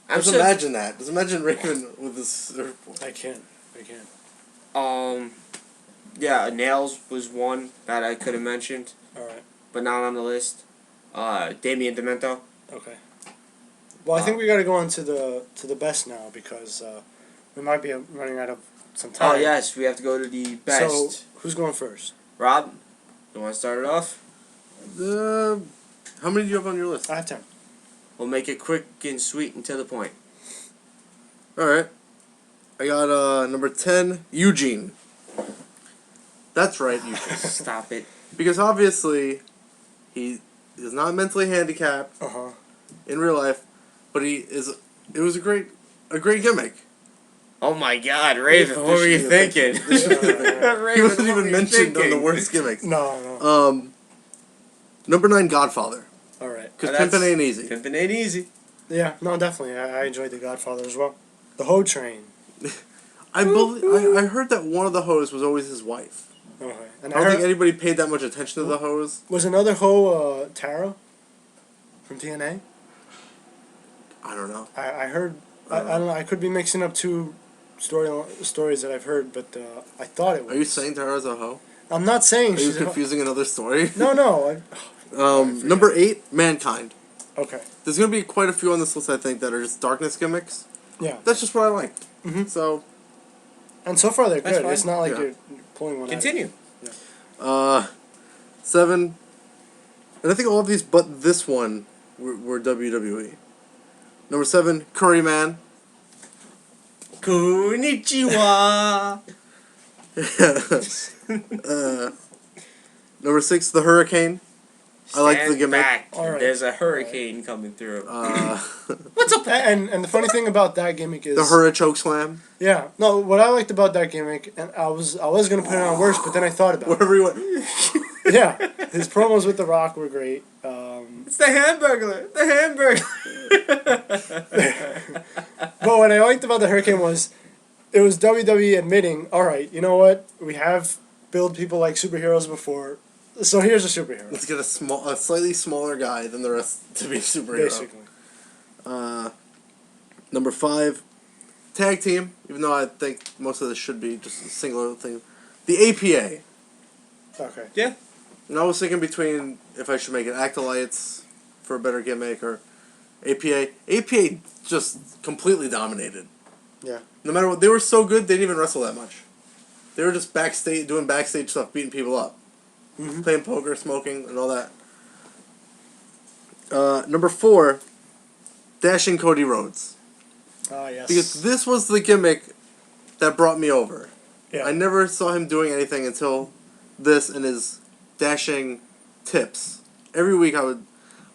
I'm Just imagine that. Just imagine Raven with his surfboard. I can't. Yeah, Nails was one that I could have mentioned, All right. but not on the list. Damien Demento. Okay. Well, I think we got to go on to the best now because we might be running out of some time. Oh yes, we have to go to the best. So who's going first? Rob, you want to start it off? How many do you have on your list? I have 10. We'll make it quick and sweet and to the point. All right. I got number 10, Eugene. That's right, Eugene. Stop it. Because obviously, he is not mentally handicapped in real life, but he is. It was a great gimmick. Oh my God, Raven, what were you thinking? Raven, He wasn't what were even you mentioned on the thinking? worst gimmicks. No. Number 9, Godfather. All right. Because That's- pimpin' ain't easy. Pimpin' ain't easy. Yeah, no, definitely. I enjoyed The Godfather as well. The Ho Train. I heard that one of the hoes was always his wife. Okay. And I don't think anybody paid that much attention to the hoes. was another Ho Taro from TNA? I don't know. I heard. I don't know. I could be mixing up two stories that I've heard, but I thought it was. Are you saying Tara's a hoe? I'm not saying Are you she's a ho- confusing another story? No. Number 8, Mankind. Okay. There's gonna be quite a few on this list, I think, that are just darkness gimmicks. Yeah. That's just what I like. Mhm. So, And so far they're That's good. fine. It's not like Yeah. you're pulling one out. Continue. 7, and I think all of these but this one were WWE. Number 7, Curry Man. Konnichiwa. Number 6, the Hurricane. I like the Stand gimmick. back. All right. There's a hurricane coming through. What's up? And the funny thing about that gimmick is the Hurra Choke Slam. yeah. No, what I liked about that gimmick, and I was gonna put it on worst, but then I thought about Wherever you went. it. Yeah, his promos with The Rock were great. It's the Hamburglar. The Hamburglar. But what I liked about the Hurricane was, it was WWE admitting, all right, you know what, we have billed people like superheroes before, so here's a superhero. Let's get a slightly smaller guy than the rest to be a superhero. Basically. Number 5, tag team. Even though I think most of this should be just a singular thing. The APA. Okay. Yeah. And I was thinking between if I should make it Acolytes for a better gimmick or APA. APA just completely dominated. Yeah. No matter what, they were so good they didn't even wrestle that much. They were just doing backstage stuff, beating people up, playing poker, smoking, and all that. Number 4, Dashing Cody Rhodes. Ah, yes. Because this was the gimmick that brought me over. yeah. I never saw him doing anything until this and his dashing tips. Every week I would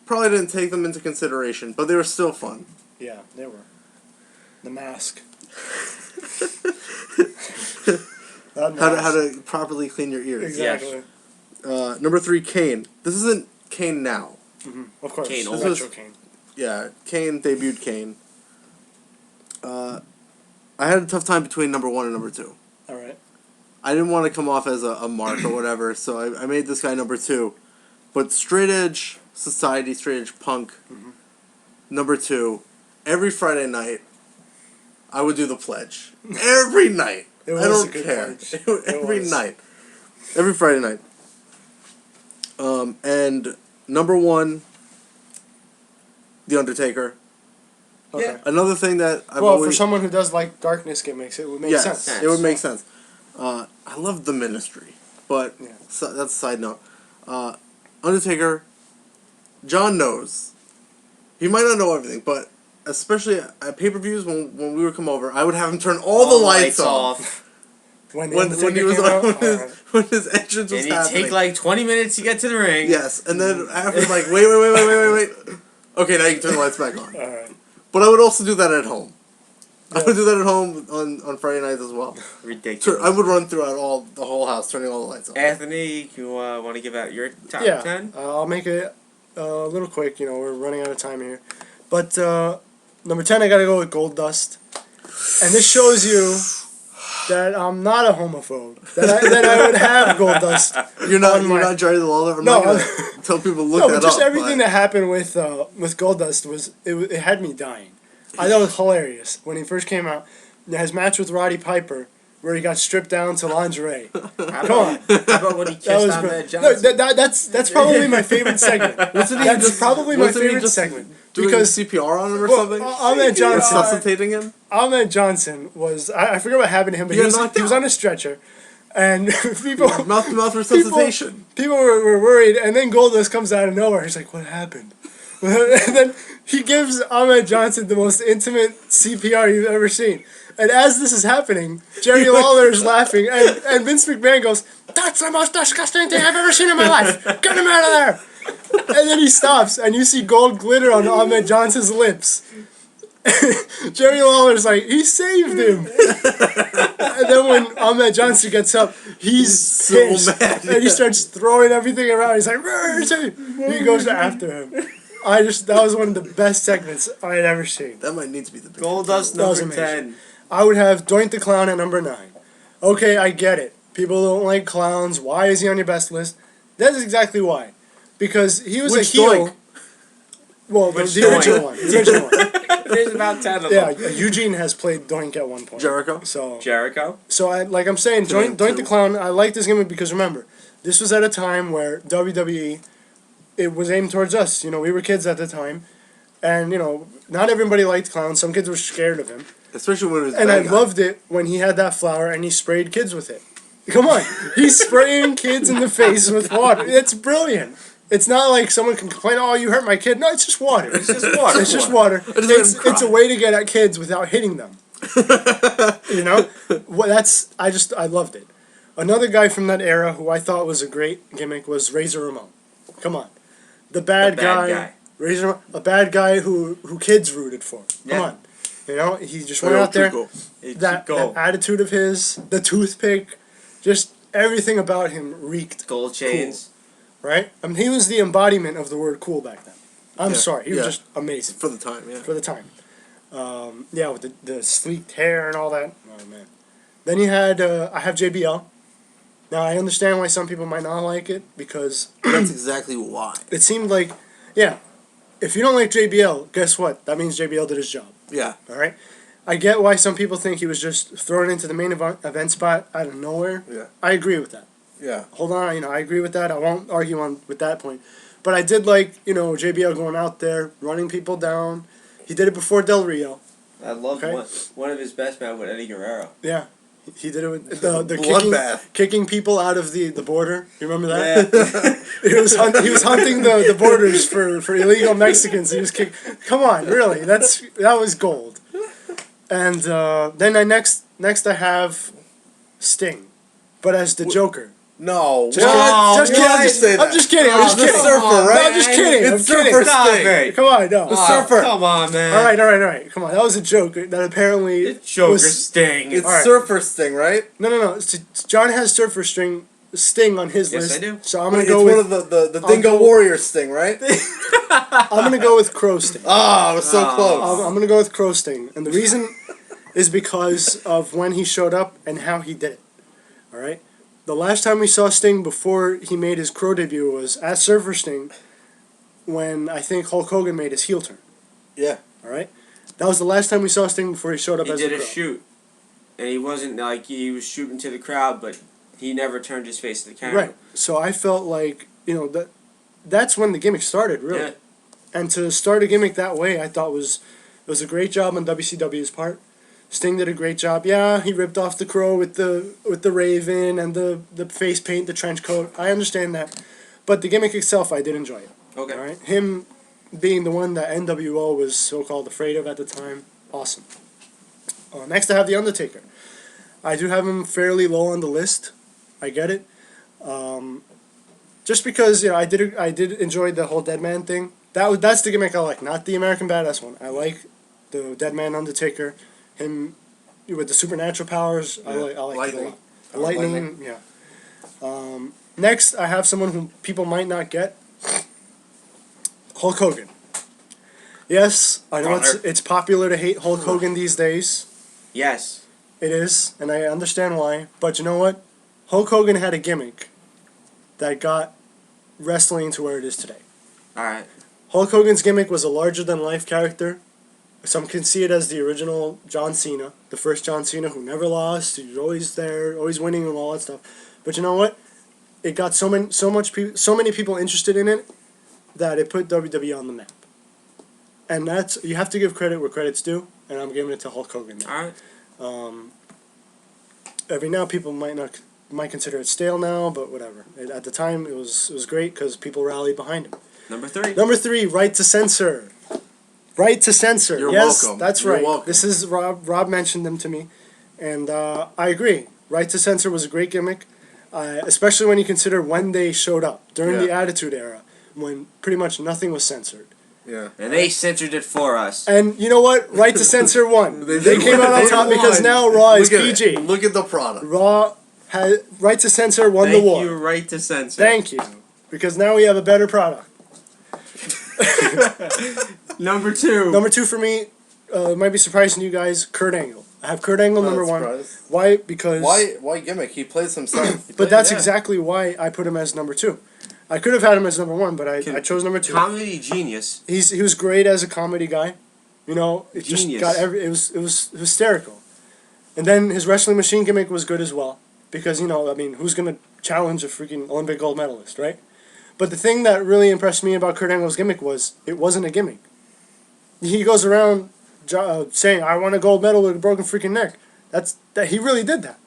probably didn't take them into consideration, but they were still fun. Yeah, they were. The mask. That How mask. to properly clean your ears. Exactly. Number 3, Kane. This isn't Kane now. Of course. Kane, the old. retro Kane. Yeah, Kane debuted Kane. I had a tough time between number 1 and number 2. All right. I didn't want to come off as a mark or whatever, so I made this guy number 2. But straight edge society, straight edge punk, number 2. Every Friday night, I would do the pledge. Every night. It was I don't a good care. pledge. Every was. night. Every Friday night. And number 1, The Undertaker. Okay. Yeah. Another thing that I've Well, always... for someone who does like darkness gimmicks, it would make yes, sense. it would make sense. I love the Ministry, but Yeah. that's a side note. Undertaker, John knows. He might not know everything, but especially at pay-per-views when we would come over, I would have him turn all the lights off When when he Undertaker was came out? when his entrance was And you happening. take like 20 minutes to get to the ring. Yes, and then after like wait. Okay, now you can turn the lights back on. All right. But I would also do that at home. I Yeah. would do that at home on Friday nights as well. Ridiculous. I would run throughout the whole house, turning all the lights off. Anthony, you want to give out your top Yeah. 10? I'll make it a little quick. You know, we're running out of time here. But number 10, I got to go with Gold Dust. And this shows you that I'm not a homophobe. That I would have Gold Dust. You're not on my- Jerry the Lawler. I'm No, not gonna tell people to look No, that but just up. everything that happened with Goldust was it had me dying. I thought it was hilarious when he first came out. His match with Roddy Piper, where he got stripped down to lingerie. How Come on. about when he kissed That was Ahmed no, Johnson? that's probably my favorite segment. That's probably my favorite segment doing because CPR on him or well, something? Ahmed Johnson. Resuscitating him? Ahmed Johnson was I forget what happened to him, but he was on a stretcher, and people Mouth to mouth resuscitation. people were worried, and then Goldust comes out of nowhere. He's like, "What happened?" And then he gives Ahmed Johnson the most intimate CPR you've ever seen. And as this is happening, Jerry Lawler is laughing, and Vince McMahon goes, "That's the most disgusting thing I've ever seen in my life. Get him out of there!" And then he stops, and you see gold glitter on Ahmed Johnson's lips. Jerry Lawler's like, he saved him. And then when Ahmed Johnson gets up, he's so pissed, mad. and he starts throwing everything around. He's like, "Where's he?" He goes after him. That was one of the best segments I had ever seen. That might need to be the big Goldust That was number amazing. 10. I would have Doink the Clown at number 9. Okay, I get it. People don't like clowns. Why is he on your best list? That's exactly why. Because he was Which a heel. Doink? Well, Which the Doink? original one. The original one. There's about 10 of Yeah, them. Eugene has played Doink at one point. Jericho? Jericho? So like I'm saying, Doink the Two. Clown, I like this gimmick because remember, this was at a time where WWE, it was aimed towards us. You know, we were kids at the time. And, you know, not everybody liked clowns. Some kids were scared of him. Especially when it was And I bad guy. loved it when he had that flower and he sprayed kids with it. Come on. He's spraying kids in the face with water. It's brilliant. It's not like someone can complain, "Oh, you hurt my kid." No, it's just water. It's just water. It's just water. just let him It's a cry. way to get at kids without hitting them. You know? I loved it. Another guy from that era who I thought was a great gimmick was Razor Ramon. Come on. The bad guy. Razor Ramon, a bad guy who kids rooted for. Come on. You know, he just went out there. That attitude of his, the toothpick, just everything about him reeked Gold chains. cool, right? I mean, he was the embodiment of the word cool back then. I'm Yeah, sorry, he was yeah. just amazing For the time, yeah. for the time. Yeah, with the sleeked hair and all that. Oh man. Then you had I have JBL. Now I understand why some people might not like it because That's exactly why. it seemed like, yeah, if you don't like JBL, guess what? That means JBL did his job. Yeah. All right. I get why some people think he was just thrown into the main event spot out of nowhere. Yeah. I agree with that. Yeah. Hold on, I agree with that. I won't argue with that point. But I did like, JBL going out there, running people down. He did it before Del Rio. I loved Okay. one of his best matches with Eddie Guerrero. Yeah. He did it with the Bloodbath. kicking people out of the border. You remember that? Yeah. he was hunting the borders for illegal Mexicans. He was Come on, really? That was gold. And then next I have Sting, but as the Joker. No. Just What? kidding. Why'd you say that? I'm just kidding. I'm just the kidding. surfer, No, right? I'm just kidding. It's I'm kidding. Surfer Stop Sting. it. Come on, no. The surfer. Come on, man. All right. Come on, that was a joke that apparently It's Joker was. Sting. It's Alright. Surfer Sting, right? No. John has Surfer Sting on his Yes, list. I do. So I'm gonna It's go one with of the I'll Dingo go- Warrior Sting, right? I'm gonna go with Crow Sting. Ah, I was so Oh. close. I'm gonna go with Crow Sting, and the reason is because of when he showed up and how he did it. All right. The last time we saw Sting before he made his Crow debut was at Surfer Sting, when I think Hulk Hogan made his heel turn. Yeah. All right. That was the last time we saw Sting before he showed up He as did the a Crow. shoot, and he wasn't like he was shooting to the crowd, but he never turned his face to the camera. Right. So I felt like that's when the gimmick started, really. Yeah. And to start a gimmick that way, I thought was a great job on WCW's part. Sting did a great job. Yeah, he ripped off the Crow with the Raven and the face paint, the trench coat. I understand that, but the gimmick itself, I did enjoy it. Okay. All right, him being the one that NWO was so-called afraid of at the time, awesome. Next, I have the Undertaker. I do have him fairly low on the list. I get it. Just because I did enjoy the whole Dead Man thing. That's the gimmick I like, not the American Badass one. I like the Dead Man Undertaker, him with the supernatural powers. Yeah. I like Lightning. it a lot. Lightning, yeah. Next, I have someone who people might not get. Hulk Hogan. Yes, I know it's popular to hate Hulk Hogan these days. Yes. It is, and I understand why. But you know what? Hulk Hogan had a gimmick that got wrestling to where it is today. All right. Hulk Hogan's gimmick was a larger-than-life character, Some can see it as the original John Cena, the first John Cena who never lost, who's always there, always winning and all that stuff. But you know what? It got so many people interested in it that it put WWE on the map. And that's, you have to give credit where credit's due, and I'm giving it to Hulk Hogan. All right. Every now people might consider it stale now, but whatever. At the time, it was great because people rallied behind him. Number 3. Number 3, right to censor. Right to censor. You're yes, welcome. that's You're right. welcome. This is Rob mentioned them to me, and I agree. Right to censor was a great gimmick, especially when you consider when they showed up during the Attitude Era, when pretty much nothing was censored. Yeah. And they censored it for us. And you know what? Right to censor won. They did came win. out on They top won. because now Raw is Look at PG. it. Look at the product. Raw had right to censor won Thank the war. you, right to censor. Thank you, because now we have a better product. Number 2. Number 2 for me, might be surprising to you guys. Kurt Angle. I have Kurt Angle number 1. Surprised. Why? Because Why gimmick? He plays himself. But that's exactly why I put him as number 2. I could have had him as number 1, but I chose number 2. Comedy genius. He was great as a comedy guy. You know, it just Genius. got it was hysterical. And then his wrestling machine gimmick was good as well, because you know, I mean, who's gonna challenge a freaking Olympic gold medalist, right? But the thing that really impressed me about Kurt Angle's gimmick was it wasn't a gimmick. He goes around saying, "I want a gold medal with a broken freaking neck." That he really did that.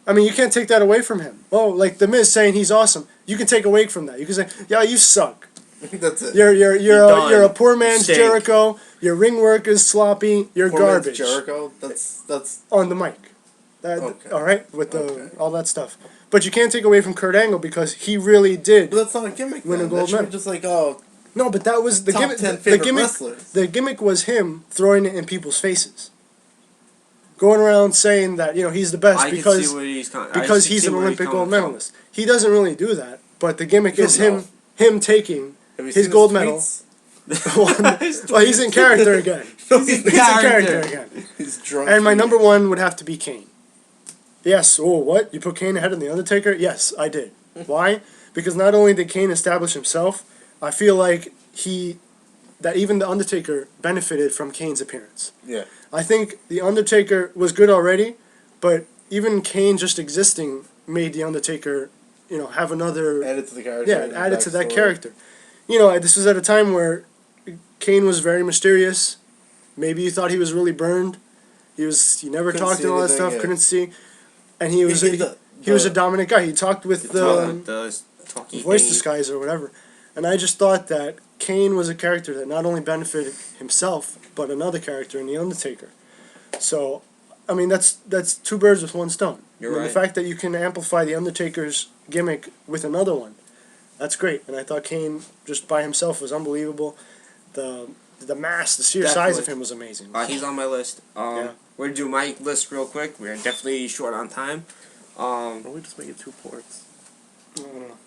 I mean, you can't take that away from him. Oh, like The Miz saying he's awesome. You can take away from that. You can say, "Yeah, you suck. That's it. You're a poor man's Steak. Jericho. Your ring work is sloppy. You're Poor man's garbage." Jericho. That's On the mic. Okay. All right, with all that stuff. But you can't take away from Kurt Angle because he really did. But that's not a gimmick. Win a Then. gold That should be medal. just like, oh, No, but that was the top gimmick. 10 The favorite gimmick. wrestlers. The gimmick was him throwing it in people's faces, going around saying that he's the best I can because see what he's because he's an Olympic gold medalist. He doesn't really do that, but the gimmick is him taking Have you his seen gold his medal. tweets? well, he's in character again. He's in character again. He's drunk. And my number 1 would have to be Kane. Yes. Oh, what? You put Kane ahead of The Undertaker? Yes, I did. Why? Because not only did Kane establish himself, I feel like that even The Undertaker benefited from Kane's appearance. Yeah. I think The Undertaker was good already, but even Kane just existing made The Undertaker, have another... Added to the character. Yeah, added to that character. This was at a time where Kane was very mysterious. Maybe you thought he was really burned. He never Couldn't talked see and all that anything, stuff, yeah. couldn't see. And he was a dominant guy. He talked with the talkie voice thing. disguise or whatever. And I just thought that Kane was a character that not only benefited himself, but another character in The Undertaker. So, I mean, that's 2 birds with 1 stone. You're I mean, right. The fact that you can amplify The Undertaker's gimmick with another one, that's great. And I thought Kane, just by himself, was unbelievable. The mass, the sheer size of Definitely. him was amazing. He's on my list. Yeah. We're gonna do my list real quick. We're definitely short on time. Why don't we just make it 2 ports? I don't know.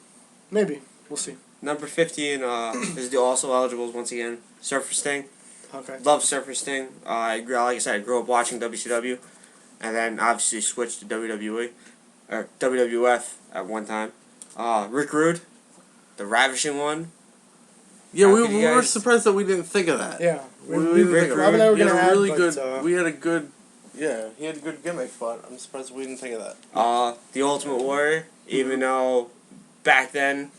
Maybe. We'll see. Number 15 is the also eligibles once again. Surfer Sting. Okay. Love Surfer Sting. Like I said, I grew up watching WCW, and then obviously switched to WWE or WWF at one time. Rick Rude, the Ravishing One. Yeah, How we could you were guys- surprised that we didn't think of that. Yeah. We didn't think of Rob and I that. were We had gonna a add, really but, good. We had a good. Yeah, he had a good gimmick, but I'm surprised we didn't think of that. The Ultimate Warrior. Even though back then,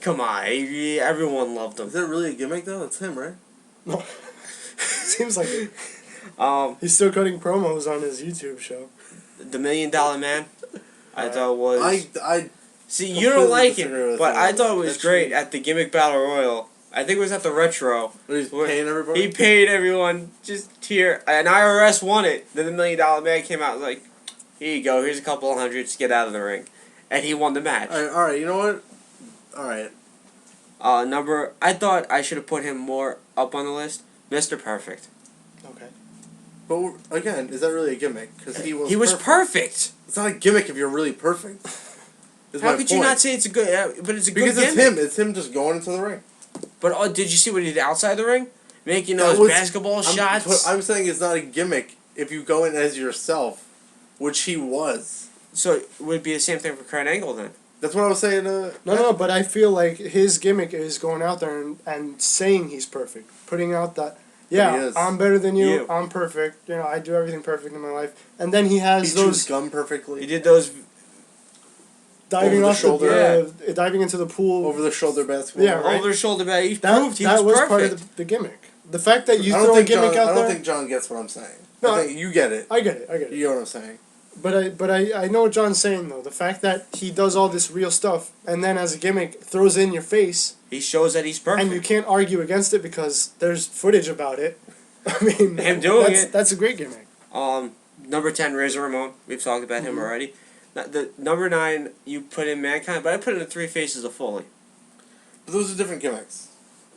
come on, everyone loved him. Is that really a gimmick though? It's him, right? No. Seems like it. He's He's still cutting promos on his YouTube show. the $1 Million Man. I thought was. I See, you don't like disagree it, with but you. I thought it was That's great true. at the Gimmick Battle Royal. I think it was at the Retro. he's Where paying everybody. He paid everyone just here. An IRS won it. Then the $1 Million Man came out and was like, here you go, here's a couple of hundreds, get out of the ring. And he won the match. All right, you know what? All right. I thought I should have put him more up on the list. Mr. Perfect. Okay. But again, is that really a gimmick? Because he was. He was perfect. It's not a gimmick if you're really perfect. Is How my could you point. not say it's a good? But it's a Because good it's gimmick. him. It's him just going into the ring. But did you see what he did outside the ring? Making That those was- basketball shots. What I'm saying it's not a gimmick if you go in as yourself, which he was. So it would be the same thing for Kurt Angle then. That's what I was saying. No, but I feel like his gimmick is going out there and saying he's perfect, putting out Yeah, he is. I'm better than you. You. I'm perfect. You know, I do everything perfect in my life. And then he has He those chews gum perfectly. He did those. diving over the off shoulder. diving into the pool. Over the shoulder basketball. Yeah, right. Over the shoulder bag. He That proved he that was perfect. part of the gimmick. The fact that you I don't throw a think gimmick John, out I don't there. think John gets what I'm saying. No, I think you get it. I get it. I get it. You know what I'm saying. But I know what John's saying though. The fact that he does all this real stuff and then as a gimmick throws it in your face He shows that he's perfect. and you can't argue against it because there's footage about it. I mean, Him doing it. That's a great gimmick. Number 10, Razor Ramon. We've talked about him already. The number 9, you put in Mankind, but I put in the Three Faces of Foley. But those are different gimmicks.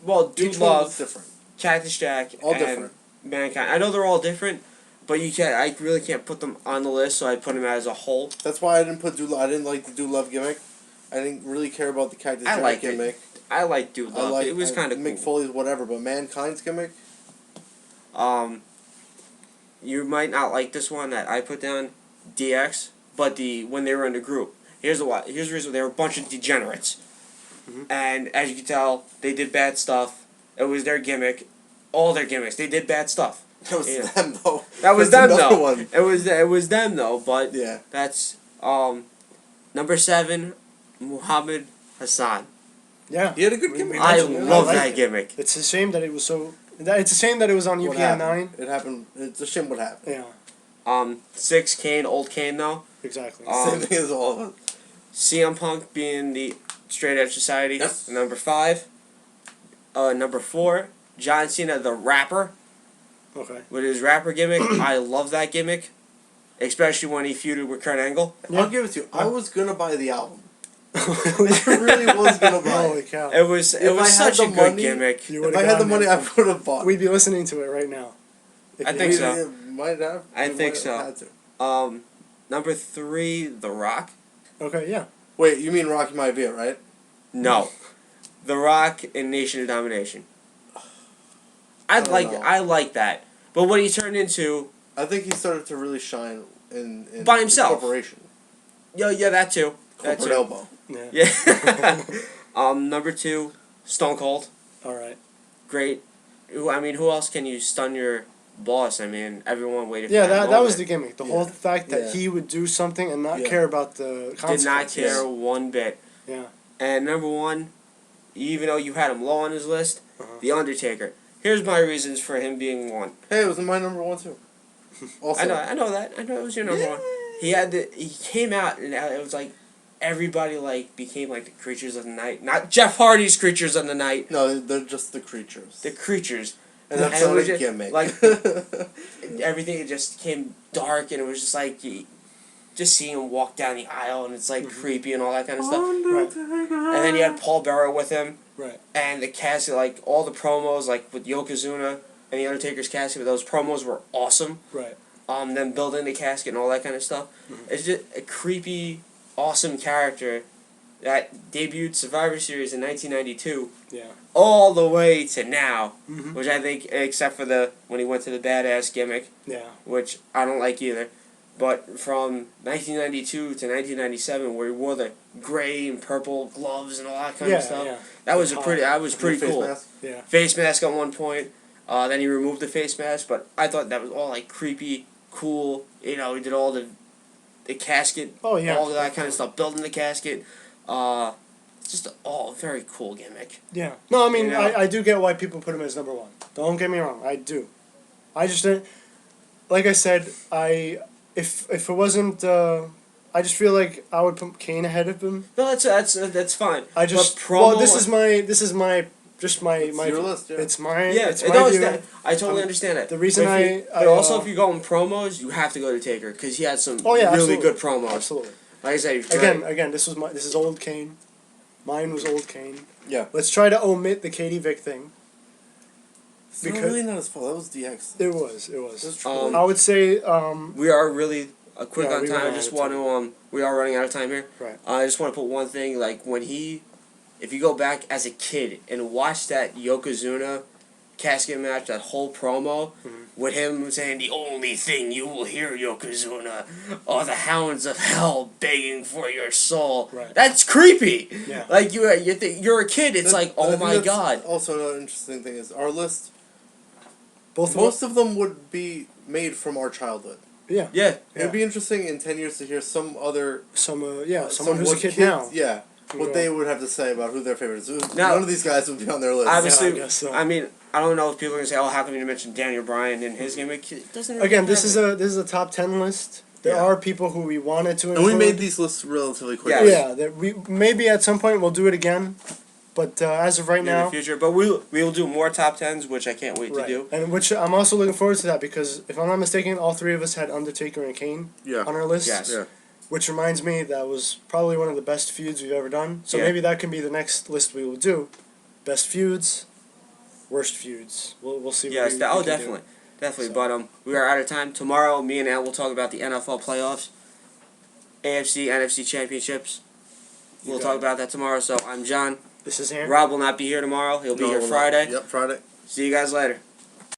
Well, Dude Each one was Love, different. Cactus Jack, All and different. Mankind. I know they're all different, but you can't. I really can't put them on the list, so I put them as a whole. That's why I didn't put Dude Love. I didn't like the Dude Love gimmick. I didn't really care about the Cactus I Jack liked it. gimmick. I like Dude Love. It was kind of Mick cool. Foley's whatever, but Mankind's gimmick. You might not like this one that I put down, DX, but when they were in the group. Here's the reason. They were a bunch of degenerates. And as you can tell, they did bad stuff. It was their gimmick. All their gimmicks. They did bad stuff. That was Yeah. them though. That was That's them another though. one. It was them though, but Yeah. that's number 7, Muhammad Hassan. Yeah. He had a good gimmick. I mentioned it. love I like that it. gimmick. It's a shame that it was so. It's a shame that it was on What UPN happened? 9. It happened. It's a shame what happened. Yeah, 6, Kane, old Kane though. exactly. Same thing as all of us. CM Punk being the Straight Edge Society. Yes. Number 5. Number 4, John Cena the rapper Okay. with his rapper gimmick. I love that gimmick, especially when he feuded with Kurt Angle. I'll give it to you. I was gonna buy the album. I really was gonna buy Holy it. cow. It was If I had such the a good money- gimmick. You If would've I had the gone money, there. I would have bought. We'd be listening to it right now. If I you- think so. We might have. I We think might so. have had to. Number 3, The Rock. Okay, yeah. Wait, you mean Rocky Maivia, right? No, The Rock in Nation of Domination. I don't like know. I like that, but what he turned into, I think he started to really shine in By himself. corporation. yeah, that too. That Corporate too. elbow. Yeah. Yeah. Number 2, Stone Cold. All right. Great. Who else can you stun your boss? I mean, everyone waited for Yeah, that that was the moment. gimmick. The Yeah. whole fact that Yeah. he would do something and not Yeah. care about the consequences. Did not care one bit. Yeah. And number 1, even though you had him low on his list, Uh-huh. The Undertaker. Here's my reasons for him being 1. Hey, it was my number 1 too. Also, I know that. I know it was your number 1. He came out and it was like everybody like became like the creatures of the night. Not Jeff Hardy's creatures of the night. No, they're just the creatures. The creatures. And that's and it not was a just, gimmick. like, Everything just came dark and it was just like just seeing him walk down the aisle and it's like creepy and all that kind of stuff. And then you had Paul Bearer with him. Right. And the casket, like all the promos, like with Yokozuna and the Undertaker's casket, those promos were awesome. Right. Them building the casket and all that kind of stuff. It's just a creepy, awesome character that debuted Survivor Series in 1992, Yeah. all the way to now, Mhm. which I think, except for when he went to the badass gimmick, Yeah. which I don't like either. But from 1992 to 1997, where he wore the gray and purple gloves and all that kind Yeah. of stuff, Yeah. that was The pretty Face cool. mask? Yeah. Face mask at one point. Then he removed the face mask, but I thought that was all like creepy, cool. You know, he did all the casket, Oh yeah. all that kind of stuff, building the casket. It's just all very cool gimmick. Yeah. No, I mean, You know? I do get why people put him as number 1. Don't get me wrong. I do. I just didn't. Like I said, if it wasn't, I just feel like I would put Kane ahead of him. No, that's fine. I just But promo, well, this is my Your list, yeah. It's my yeah. it's It my does view. that. I totally understand that. the reason but if I also if you go in promos, you have to go to Taker because he had some Oh, yeah, really absolutely. good promos. Absolutely. Like I said, he's Again, this is old Kane. Mine was old Kane. Yeah. Let's try to omit the Katie Vick thing. It's Because- really not his fault. That was DX. It was. That's Um, true. I would say We are really quick Yeah, on we time. I ran just out of want to we are running out of time here. Right. I just want to put one thing like if you go back as a kid and watch that Yokozuna casket match, that whole promo with him saying the only thing you will hear, Yokozuna, are the hounds of hell begging for your soul. Right. That's creepy. Yeah. Like you're a kid. It's like, I oh think my that's god. Also, another interesting thing is our list. Both most of them would be made from our childhood. Yeah. Yeah. It'd be interesting in 10 years to hear some other someone some who's a what kid kids- now. Yeah, what Yeah. they would have to say about who their favorite is. Now- None of these guys would be on their list. Obviously, Yeah, I guess so. I mean, I don't know if people are gonna say, "Oh, how come you didn't mention Daniel Bryan in his gimmick?" It doesn't really Again, have this it. is a top 10 list. There Yeah. are people who we wanted to and include. we made these lists relatively Yeah. quickly. Yeah, that we maybe at some point we'll do it again, but as of right in the now, future, but we'll do more top tens, which I can't wait to do. and which I'm also looking forward to that because if I'm not mistaken, all three of us had Undertaker and Kane Yeah. on our list. Yes. Yeah. Which reminds me, that was probably one of the best feuds we've ever done. So Yeah. maybe that can be the next list we will do. Best feuds, worst feuds. We'll see. Yes, we that, can oh, do. definitely. So. But we are out of time. Tomorrow, me and Al will talk about the NFL playoffs, AFC, NFC championships. We'll got talk it. about that tomorrow. So I'm John. This is Aaron. Rob will not be here tomorrow. He'll be No, here we'll not. Friday. Yep, Friday. See you guys later.